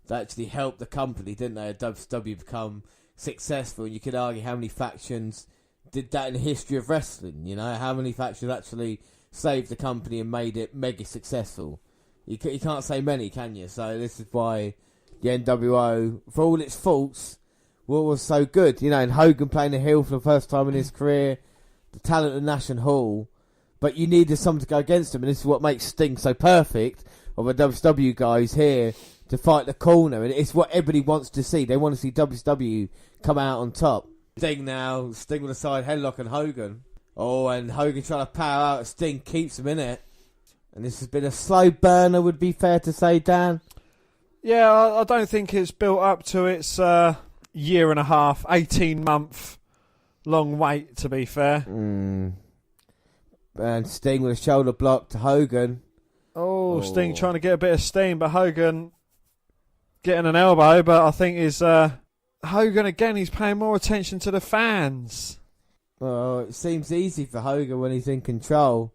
to actually help the company, didn't they? WCW become successful, and you could argue how many factions did that in the history of wrestling. How many factions actually saved the company and made it mega successful. You can't say many, can you? So this is why the NWO, for all its faults, was so good. And Hogan playing the heel for the first time in his career, the talent of Nash and Hall, but you needed someone to go against him, and this is what makes Sting so perfect of the WCW guys here to fight the corner, and it's what everybody wants to see. They want to see WCW come out on top. Sting with a side headlock on Hogan. Oh, and Hogan trying to power out. Sting keeps him in it. And this has been a slow burner, would be fair to say, Dan. Yeah, I don't think it's built up to its year and a half, 18-month long wait, to be fair. And Sting with a shoulder block to Hogan. Oh, Sting trying to get a bit of steam, but Hogan getting an elbow. But I think is Hogan again, he's paying more attention to the fans. Well, it seems easy for Hogan when he's in control.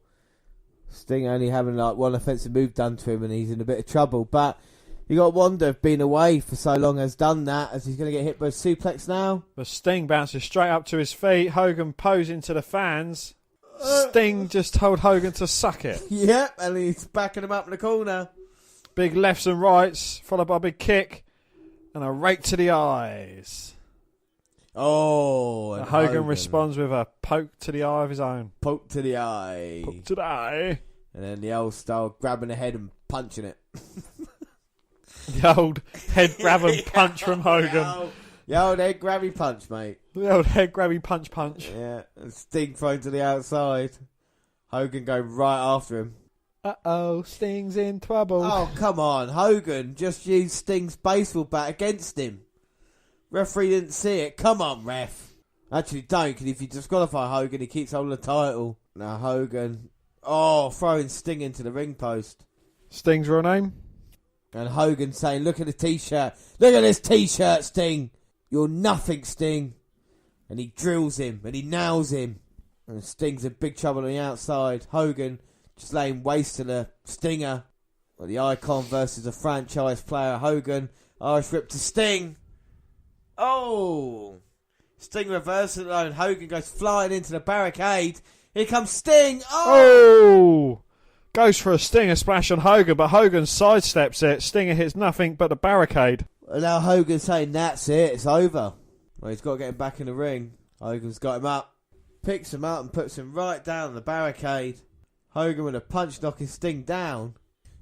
Sting only having like one offensive move done to him and he's in a bit of trouble. But you got to wonder if being away for so long has done that, as he's going to get hit by a suplex now. But Sting bounces straight up to his feet. Hogan posing to the fans. Sting just told Hogan to suck it. Yep, and he's backing him up in the corner. Big lefts and rights, followed by a big kick and a rake to the eyes. Oh, and Hogan responds with a poke to the eye of his own. Poke to the eye. Poke to the eye. And then the old style grabbing the head and punching it. The old head grab and punch from Hogan. The old head grabby punch, mate. The old head grabby punch. Yeah, and Sting thrown to the outside. Hogan going right after him. Uh-oh, Sting's in trouble. Oh, come on. Hogan just used Sting's baseball bat against him. Referee didn't see it. Come on, ref. Actually, don't, because if you disqualify Hogan, he keeps holding the title. Now, Hogan. Oh, throwing Sting into the ring post. Sting's real name? And Hogan saying, look at the T-shirt. Look at this T-shirt, Sting. You're nothing, Sting. And he drills him, and he nails him. And Sting's in big trouble on the outside. Hogan just laying waste to the Stinger. Well, the Icon versus a franchise player. Hogan, Irish whip to Sting. Oh! Sting reverses it, and Hogan goes flying into the barricade. Here comes Sting. Oh! Goes for a Stinger splash on Hogan, but Hogan sidesteps it. Stinger hits nothing but the barricade. And now Hogan's saying, that's it, it's over. Well, he's got to get him back in the ring. Hogan's got him up, picks him up and puts him right down the barricade. Hogan with a punch knocking Sting down.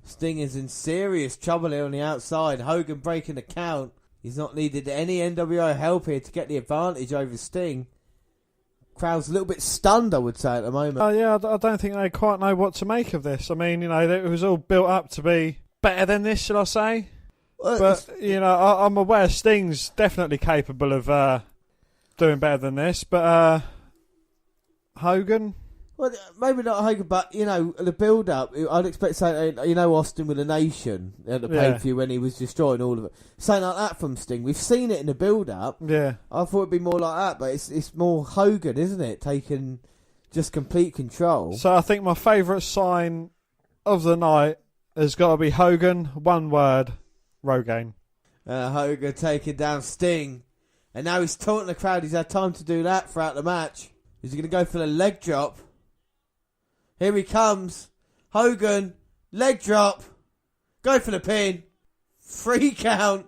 Sting is in serious trouble here on the outside. Hogan breaking the count. He's not needed any NWO help here to get the advantage over Sting. Crowd's a little bit stunned, I would say, at the moment. Oh, yeah, I don't think they quite know what to make of this. I mean, you know, it was all built up to be better than this, shall I say? But, you know, I'm aware Sting's definitely capable of doing better than this. But Hogan? Well, maybe not Hogan, but, you know, the build-up, I'd expect something, you know, Austin with the Nation at the pay-per-view when he was destroying all of it. Something like that from Sting. We've seen it in the build-up. Yeah. I thought it'd be more like that, but it's more Hogan, isn't it? Taking just complete control. So I think my favourite sign of the night has got to be Hogan, one word, Rogaine. Hogan taking down Sting. And now he's taunting the crowd. He's had time to do that throughout the match. Is he going to go for the leg drop? Here he comes. Hogan, leg drop. Go for the pin. 3 count.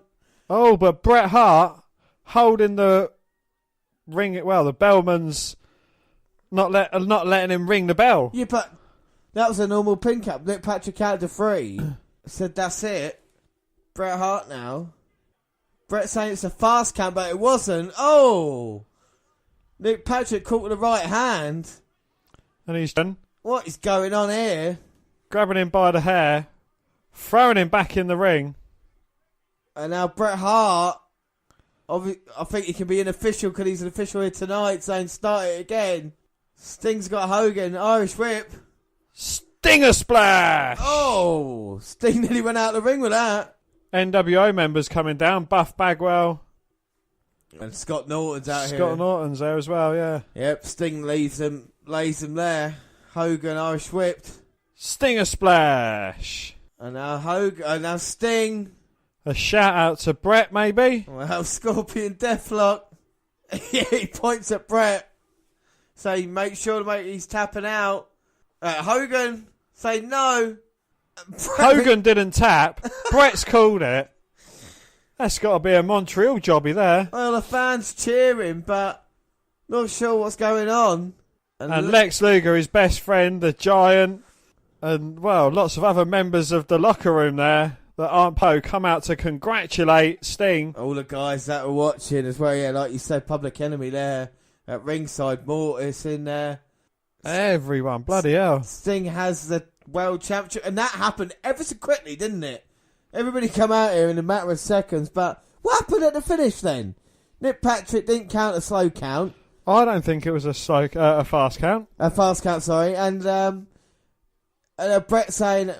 Oh, but Bret Hart holding the ring. Well, the bellman's not letting him ring the bell. Yeah, but that was a normal pin count. Nick Patrick counted to 3. Said that's it. Bret Hart now. Bret saying it's a fast count, but it wasn't. Oh! Nick Patrick caught with the right hand. And he's done. What is going on here? Grabbing him by the hair, throwing him back in the ring. And now Bret Hart, I think he can be an official because he's an official here tonight, saying start it again. Sting's got Hogan, Irish whip. Stinger splash! Oh, Sting nearly went out of the ring with that. NWO members coming down, Buff Bagwell. And Scott Norton's out here. Scott Norton's there as well, yeah. Yep, Sting lays him there. Hogan Irish whipped. Stinger splash. And now Hogan, and now Sting. A shout out to Bret, maybe. Well, Scorpion Deathlock. He points at Bret. So make sure to he's tapping out. Hogan, say no. Hogan didn't tap. Bret's called it. That's got to be a Montreal jobby there. Well, the fans cheering, but not sure what's going on. And Lex Luger, his best friend, the Giant, and, well, lots of other members of the locker room there that aren't Poe come out to congratulate Sting. All the guys that were watching as well, yeah, like you said, Public Enemy there at ringside, Mortis in there. Everyone, bloody hell. Sting has the world championship, and that happened ever so quickly, didn't it? Everybody come out here in a matter of seconds, but what happened at the finish then? Nick Patrick didn't count a slow count. I don't think it was a fast count. A fast count, sorry. And Bret saying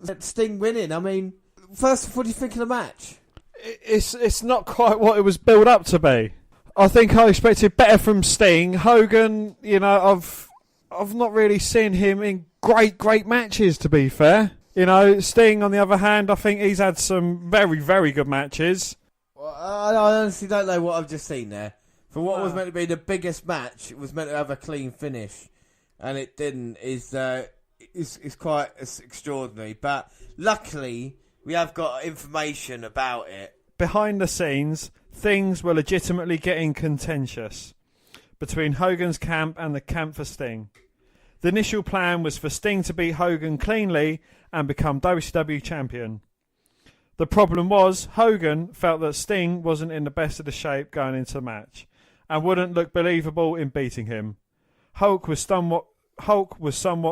that Sting winning. I mean, first, what do you think of the match? It's not quite what it was built up to be. I think I expected better from Sting. Hogan, you know, I've not really seen him in great matches, to be fair. You know, Sting, on the other hand, I think he's had some very, very good matches. Well, I honestly don't know what I've just seen there. For what was meant to be the biggest match, it was meant to have a clean finish, and it didn't. Is quite extraordinary. But luckily, we have got information about it. Behind the scenes, things were legitimately getting contentious between Hogan's camp and the camp for Sting. The initial plan was for Sting to beat Hogan cleanly and become WCW champion. The problem was, Hogan felt that Sting wasn't in the best of the shape going into the match and wouldn't look believable in beating him. Hulk was somewhat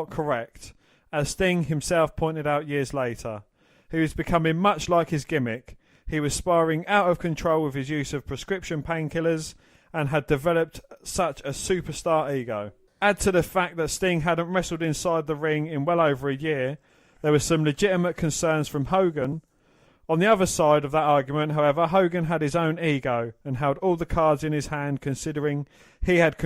correct, as Sting himself pointed out years later. He was becoming much like his gimmick. He was spiraling out of control with his use of prescription painkillers and had developed such a superstar ego. Add to the fact that Sting hadn't wrestled inside the ring in well over a year, there were some legitimate concerns from Hogan. On the other side of that argument, however, Hogan had his own ego and held all the cards in his hand, considering he had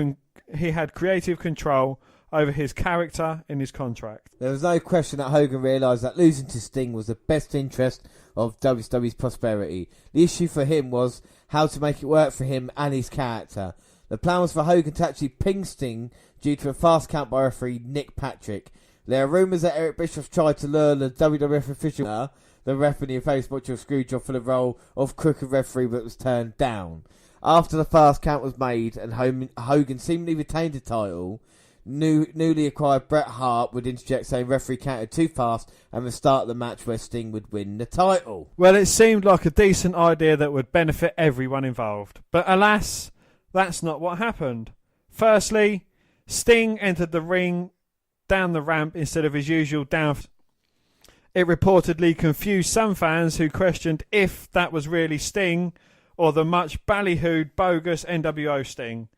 creative control over his character in his contract. There was no question that Hogan realised that losing to Sting was the best interest of WCW's prosperity. The issue for him was how to make it work for him and his character. The plan was for Hogan to actually ping Sting due to a fast count by referee Nick Patrick. There are rumours that Eric Bischoff tried to lure the WWF official, the ref in the face butcher Screwjob, for the role of crooked referee, but was turned down. After the fast count was made and Hogan seemingly retained the title, newly acquired Bret Hart would interject saying referee counted too fast and would start the match where Sting would win the title. Well, it seemed like a decent idea that would benefit everyone involved. But alas, that's not what happened. Firstly, Sting entered the ring down the ramp instead of his usual down. It reportedly confused some fans who questioned if that was really Sting or the much ballyhooed bogus NWO Sting.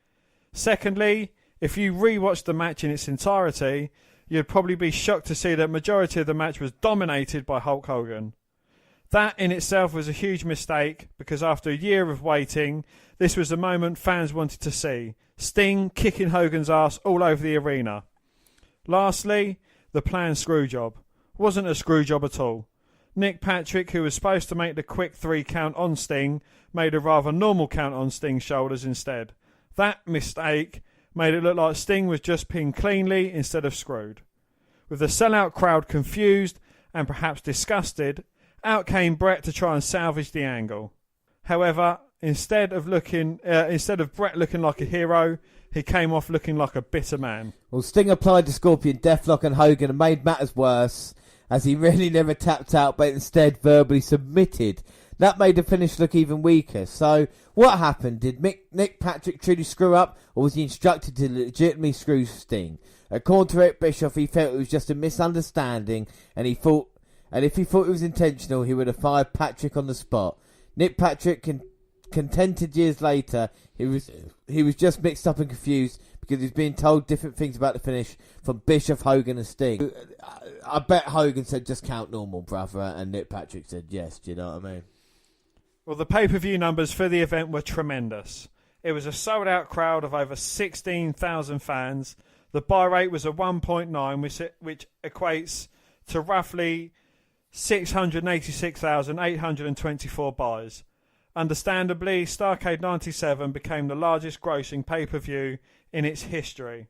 Secondly, if you rewatch the match in its entirety, you'd probably be shocked to see that majority of the match was dominated by Hulk Hogan. That in itself was a huge mistake, because after a year of waiting, this was the moment fans wanted to see. Sting kicking Hogan's ass all over the arena. Lastly, the planned screwjob. Wasn't a screwjob at all. Nick Patrick, who was supposed to make the quick 3 count on Sting, made a rather normal count on Sting's shoulders instead. That mistake made it look like Sting was just pinned cleanly instead of screwed. With the sellout crowd confused and perhaps disgusted, out came Bret to try and salvage the angle. However, instead of Bret looking like a hero, he came off looking like a bitter man. Well, Sting applied the Scorpion Deathlock on Hogan and made matters worse, as he really never tapped out but instead verbally submitted. That made the finish look even weaker. So, what happened? Did Nick Patrick truly screw up, or was he instructed to legitimately screw Sting? According to Eric Bischoff, he felt it was just a misunderstanding, and if he thought it was intentional, he would have fired Patrick on the spot. Nick Patrick contended years later he was just mixed up and confused because he was being told different things about the finish from Bischoff, Hogan and Sting. I bet Hogan said just count normal, brother, and Nick Patrick said yes. Do you know what I mean? Well, the pay-per-view numbers for the event were tremendous. It was a sold-out crowd of over 16,000 fans. The buy rate was a 1.9, which equates to roughly 686,824 buys. Understandably, Starrcade 97 became the largest grossing pay-per-view in its history.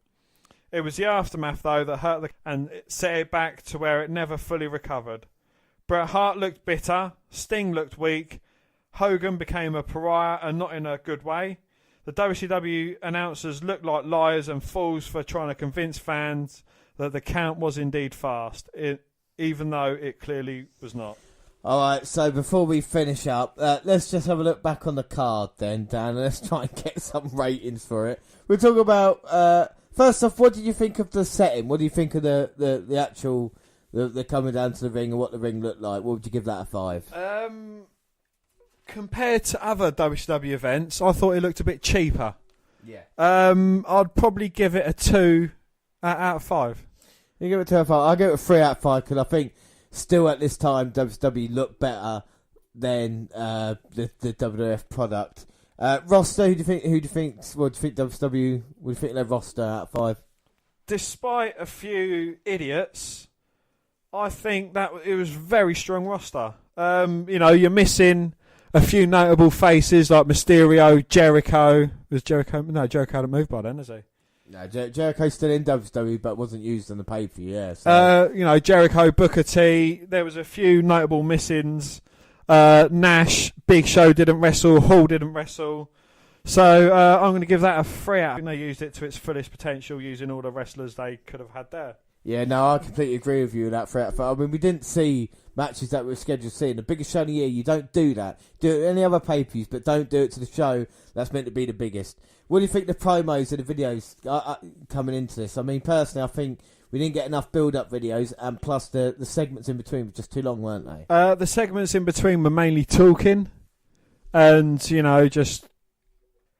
It was the aftermath, though, that hurt and set it back to where it never fully recovered. Bret Hart looked bitter, Sting looked weak, Hogan became a pariah, and not in a good way. The WCW announcers looked like liars and fools for trying to convince fans that the count was indeed fast, even though it clearly was not. Alright, so before we finish up, let's just have a look back on the card then, Dan, and let's try and get some ratings for it. We'll talk about First off, what did you think of the setting? What do you think of the actual the coming down to the ring and what the ring looked like? What would you give that a 5? Compared to other WCW events, I thought it looked a bit cheaper. Yeah. I'd probably give it a 2 out of 5. You give it 2 out of 5. I'll give it a 3 out of 5 because I think still at this time WCW looked better than the WWF product. Roster, who do you think? What do you think WCW? Would you think their roster out of 5? Despite a few idiots, I think that it was a very strong roster. You're missing a few notable faces like Mysterio, Jericho. Was Jericho? No, Jericho hadn't moved by then, has he? No, Jericho's still in WWE, but wasn't used on the pay-per-view. Yeah. So. Jericho, Booker T. There was a few notable missings. Nash, Big Show didn't wrestle. Hall didn't wrestle. So I'm going to give that a 3 out. I think they used it to its fullest potential, using all the wrestlers they could have had there. Yeah, no, I completely agree with you with that 3 out of 5. I mean, we didn't see matches that we were scheduled to see. In the biggest show of the year, you don't do that. Do it at any other pay-per-views, but don't do it to the show that's meant to be the biggest. What do you think the promos and the videos are coming into this? I mean, personally, I think we didn't get enough build-up videos, and plus the segments in between were just too long, weren't they? The segments in between were mainly talking and, just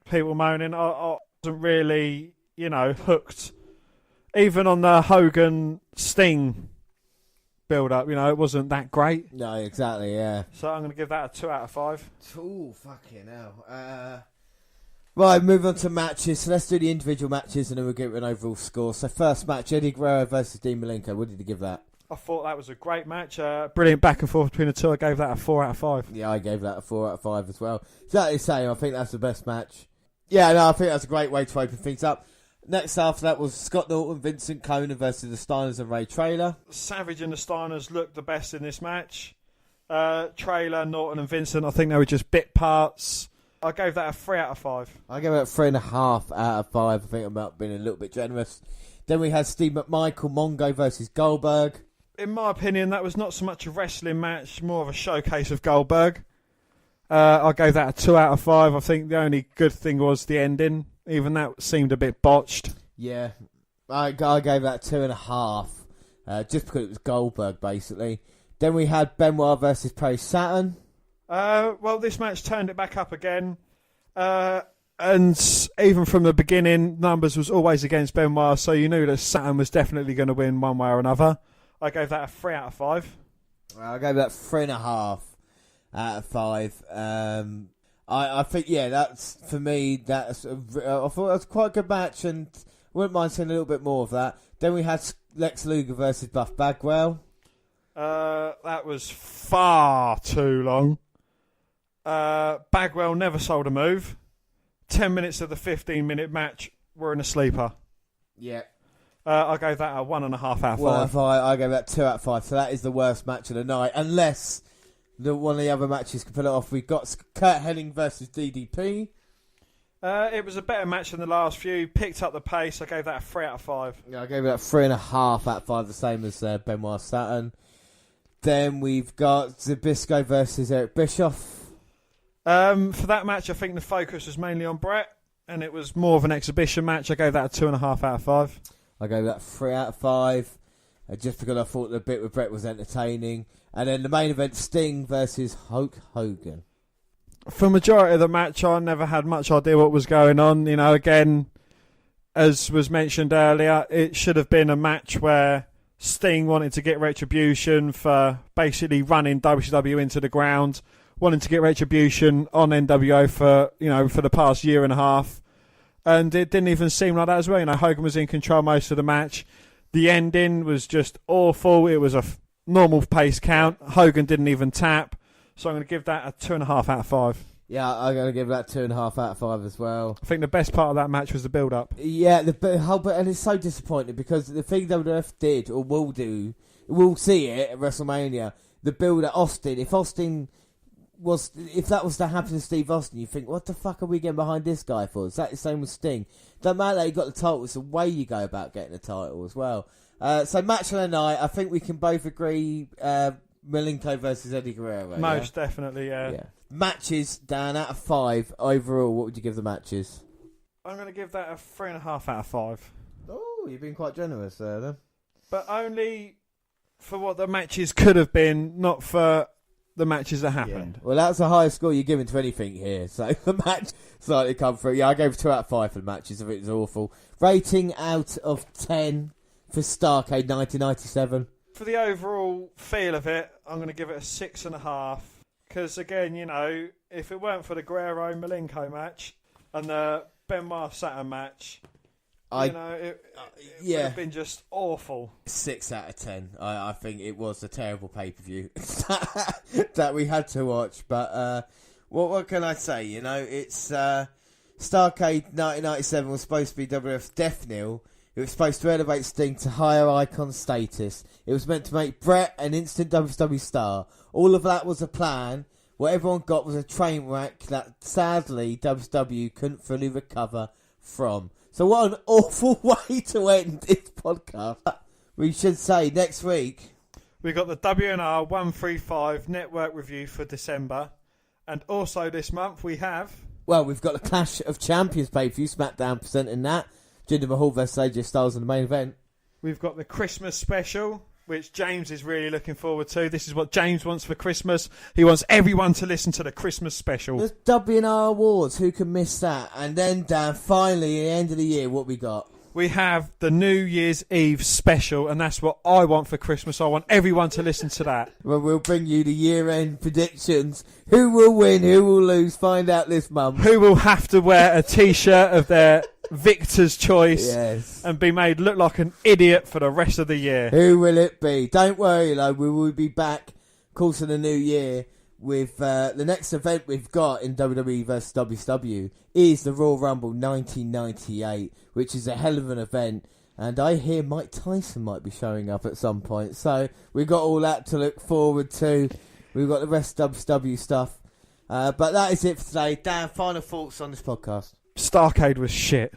people moaning. I wasn't really, hooked. Even on the Hogan Sting build-up, it wasn't that great. No, exactly, yeah. So I'm going to give that a 2 out of 5. Oh, fucking hell. Right, move on to matches. So let's do the individual matches and then we'll give it an overall score. So first match, Eddie Guerrero versus Dean Malenko. What did you give that? I thought that was a great match. Brilliant back and forth between the two. I gave that a 4 out of 5. Yeah, I gave that a 4 out of 5 as well. Exactly the same. I think that's the best match. Yeah, no, I think that's a great way to open things up. Next after that was Scott Norton, Vincent Conan versus the Steiners and Ray Traylor. Savage and the Steiners looked the best in this match. Traylor, Norton and Vincent, I think they were just bit parts. I gave that a 3 out of 5. I gave it a 3.5 out of 5. I think I'm about being a little bit generous. Then we had Steve McMichael, Mongo versus Goldberg. In my opinion, that was not so much a wrestling match, more of a showcase of Goldberg. I gave that a 2 out of 5. I think the only good thing was the ending. Even that seemed a bit botched. Yeah, I gave that 2.5, just because it was Goldberg, basically. Then we had Benoit versus Perry Saturn. Well, this match turned it back up again. And even from the beginning, numbers was always against Benoit, so you knew that Saturn was definitely going to win one way or another. I gave that a 3 out of 5. I gave that 3.5 out of 5. I think, yeah, that's, for me, I thought that was quite a good match, and I wouldn't mind seeing a little bit more of that. Then we had Lex Luger versus Buff Bagwell. That was far too long. Bagwell never sold a move. 10 minutes of the 15-minute match were in a sleeper. Yeah. I gave that a 1.5 out of 5. Well, I gave that 2 out of 5, so that is the worst match of the night, unless one of the other matches can pull it off. We've got Kurt Hennig versus DDP. It was a better match than the last few. Picked up the pace. I gave that a 3 out of 5. Yeah, I gave that 3.5 out of 5, the same as Benoit Saturn. Then we've got Zbyszko versus Eric Bischoff. For that match, I think the focus was mainly on Bret, and it was more of an exhibition match. I gave that a 2.5 out of 5. I gave that 3 out of 5, just because I thought the bit with Bret was entertaining. And then the main event, Sting versus Hulk Hogan. For the majority of the match, I never had much idea what was going on. Again, as was mentioned earlier, it should have been a match where Sting wanted to get retribution for basically running WCW into the ground, wanting to get retribution on NWO for the past year and a half. And it didn't even seem like that as well. Hogan was in control most of the match. The ending was just awful. It was a normal pace count. Hogan didn't even tap. So I'm going to give that a 2.5 out of 5. Yeah, I'm going to give that 2.5 out of 5 as well. I think the best part of that match was the build-up. Yeah, and it's so disappointing because the thing WWF did, or will do, we'll see it at WrestleMania, the build at Austin. If that was to happen to Steve Austin, you think, what the fuck are we getting behind this guy for? Is that the same with Sting? Don't matter that he got the title, it's the way you go about getting the title as well. So match of the night, I think we can both agree, Malenko versus Eddie Guerrero. Most definitely, yeah. Matches, Dan, out of 5 overall, what would you give the matches? I'm going to give that a 3.5 out of 5. Oh, Oh, you've been quite generous there, then. But only for what the matches could have been, not for the matches that happened. Yeah. Well, that's the highest score you're giving to anything here. So the match slightly come through. Yeah, I gave 2 out of 5 for the matches. I think it was awful. Rating out of 10 for Starrcade 1997. For the overall feel of it, I'm going to give it a 6.5. Because, again, you know, if it weren't for the Guerrero-Malenko match and the Benoit Saturn match, it would have been just awful. 6 out of 10. I think it was a terrible pay-per-view that we had to watch. But what can I say? You know, it's Starrcade 1997 was supposed to be WWF's Death Knell. It was supposed to elevate Sting to higher icon status. It was meant to make Bret an instant WCW star. All of that was a plan. What everyone got was a train wreck that sadly WCW couldn't fully recover from. So what an awful way to end this podcast. We should say next week we got the WNR134 network review for December. And also this month we've got the Clash of Champions pay-per-view, SmackDown presenting that. Jinder Mahal versus AJ Styles in the main event. We've got the Christmas special, which James is really looking forward to. This is what James wants for Christmas. He wants everyone to listen to the Christmas special. The WNR Awards, who can miss that? And then, Dan, finally, at the end of the year, what we got? We have the New Year's Eve special, and that's what I want for Christmas. I want everyone to listen to that. Well, we'll bring you the year-end predictions. Who will win, who will lose, find out this month. Who will have to wear a T-shirt of their victor's choice and be made look like an idiot for the rest of the year. Who will it be? Don't worry, though, we will be back, of course, in the new year with the next event we've got in WWE vs WCW is the Royal Rumble 1998, which is a hell of an event, and I hear Mike Tyson might be showing up at some point, so we've got all that to look forward to. We've got the rest of WCW stuff, but that is it for today. Dan, final thoughts on this podcast? Starrcade was shit.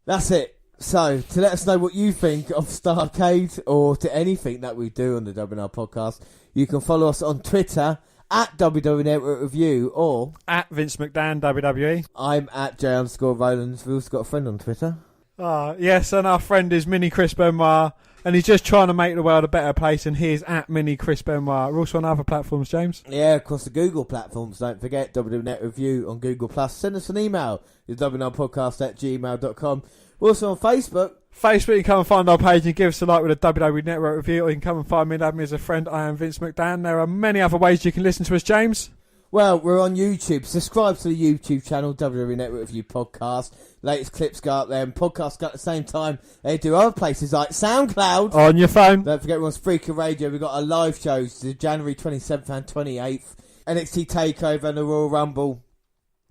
That's it. So, to let us know what you think of Starrcade or to anything that we do on the WNR podcast, you can follow us on Twitter at WWE Network Review or at Vince McDahon WWE. I'm at J_Rowlands. We've also got a friend on Twitter. Yes, and our friend is Mini Chris Benoit, and he's just trying to make the world a better place, and he is at Mini Chris Benoit. We're also on other platforms, James. Yeah, across the Google platforms. Don't forget, WWE Net Review on Google+. Send us an email. It's WNRpodcast@gmail.com. We're also on Facebook. You can come and find our page and give us a like with a WWE Network Review, or you can come and find me and add me as a friend. I am Vince McDahon. There are many other ways you can listen to us, James. Well, we're on YouTube. Subscribe to the YouTube channel, WWE Network Review Podcast. Latest clips go up there, and podcasts go at the same time. They do other places like SoundCloud. On your phone. Don't forget, we're on Spreaker Radio. We've got our live shows, the January 27th and 28th. NXT TakeOver and the Royal Rumble.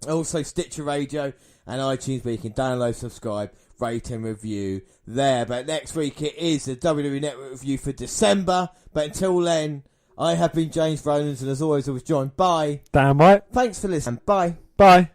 Also Stitcher Radio and iTunes, where you can download, subscribe, rate and review there. But next week it is the WWE Network Review for December. But until then, I have been James Rowlands, and as always, I was joined by Dan White. Thanks for listening. Bye. Bye.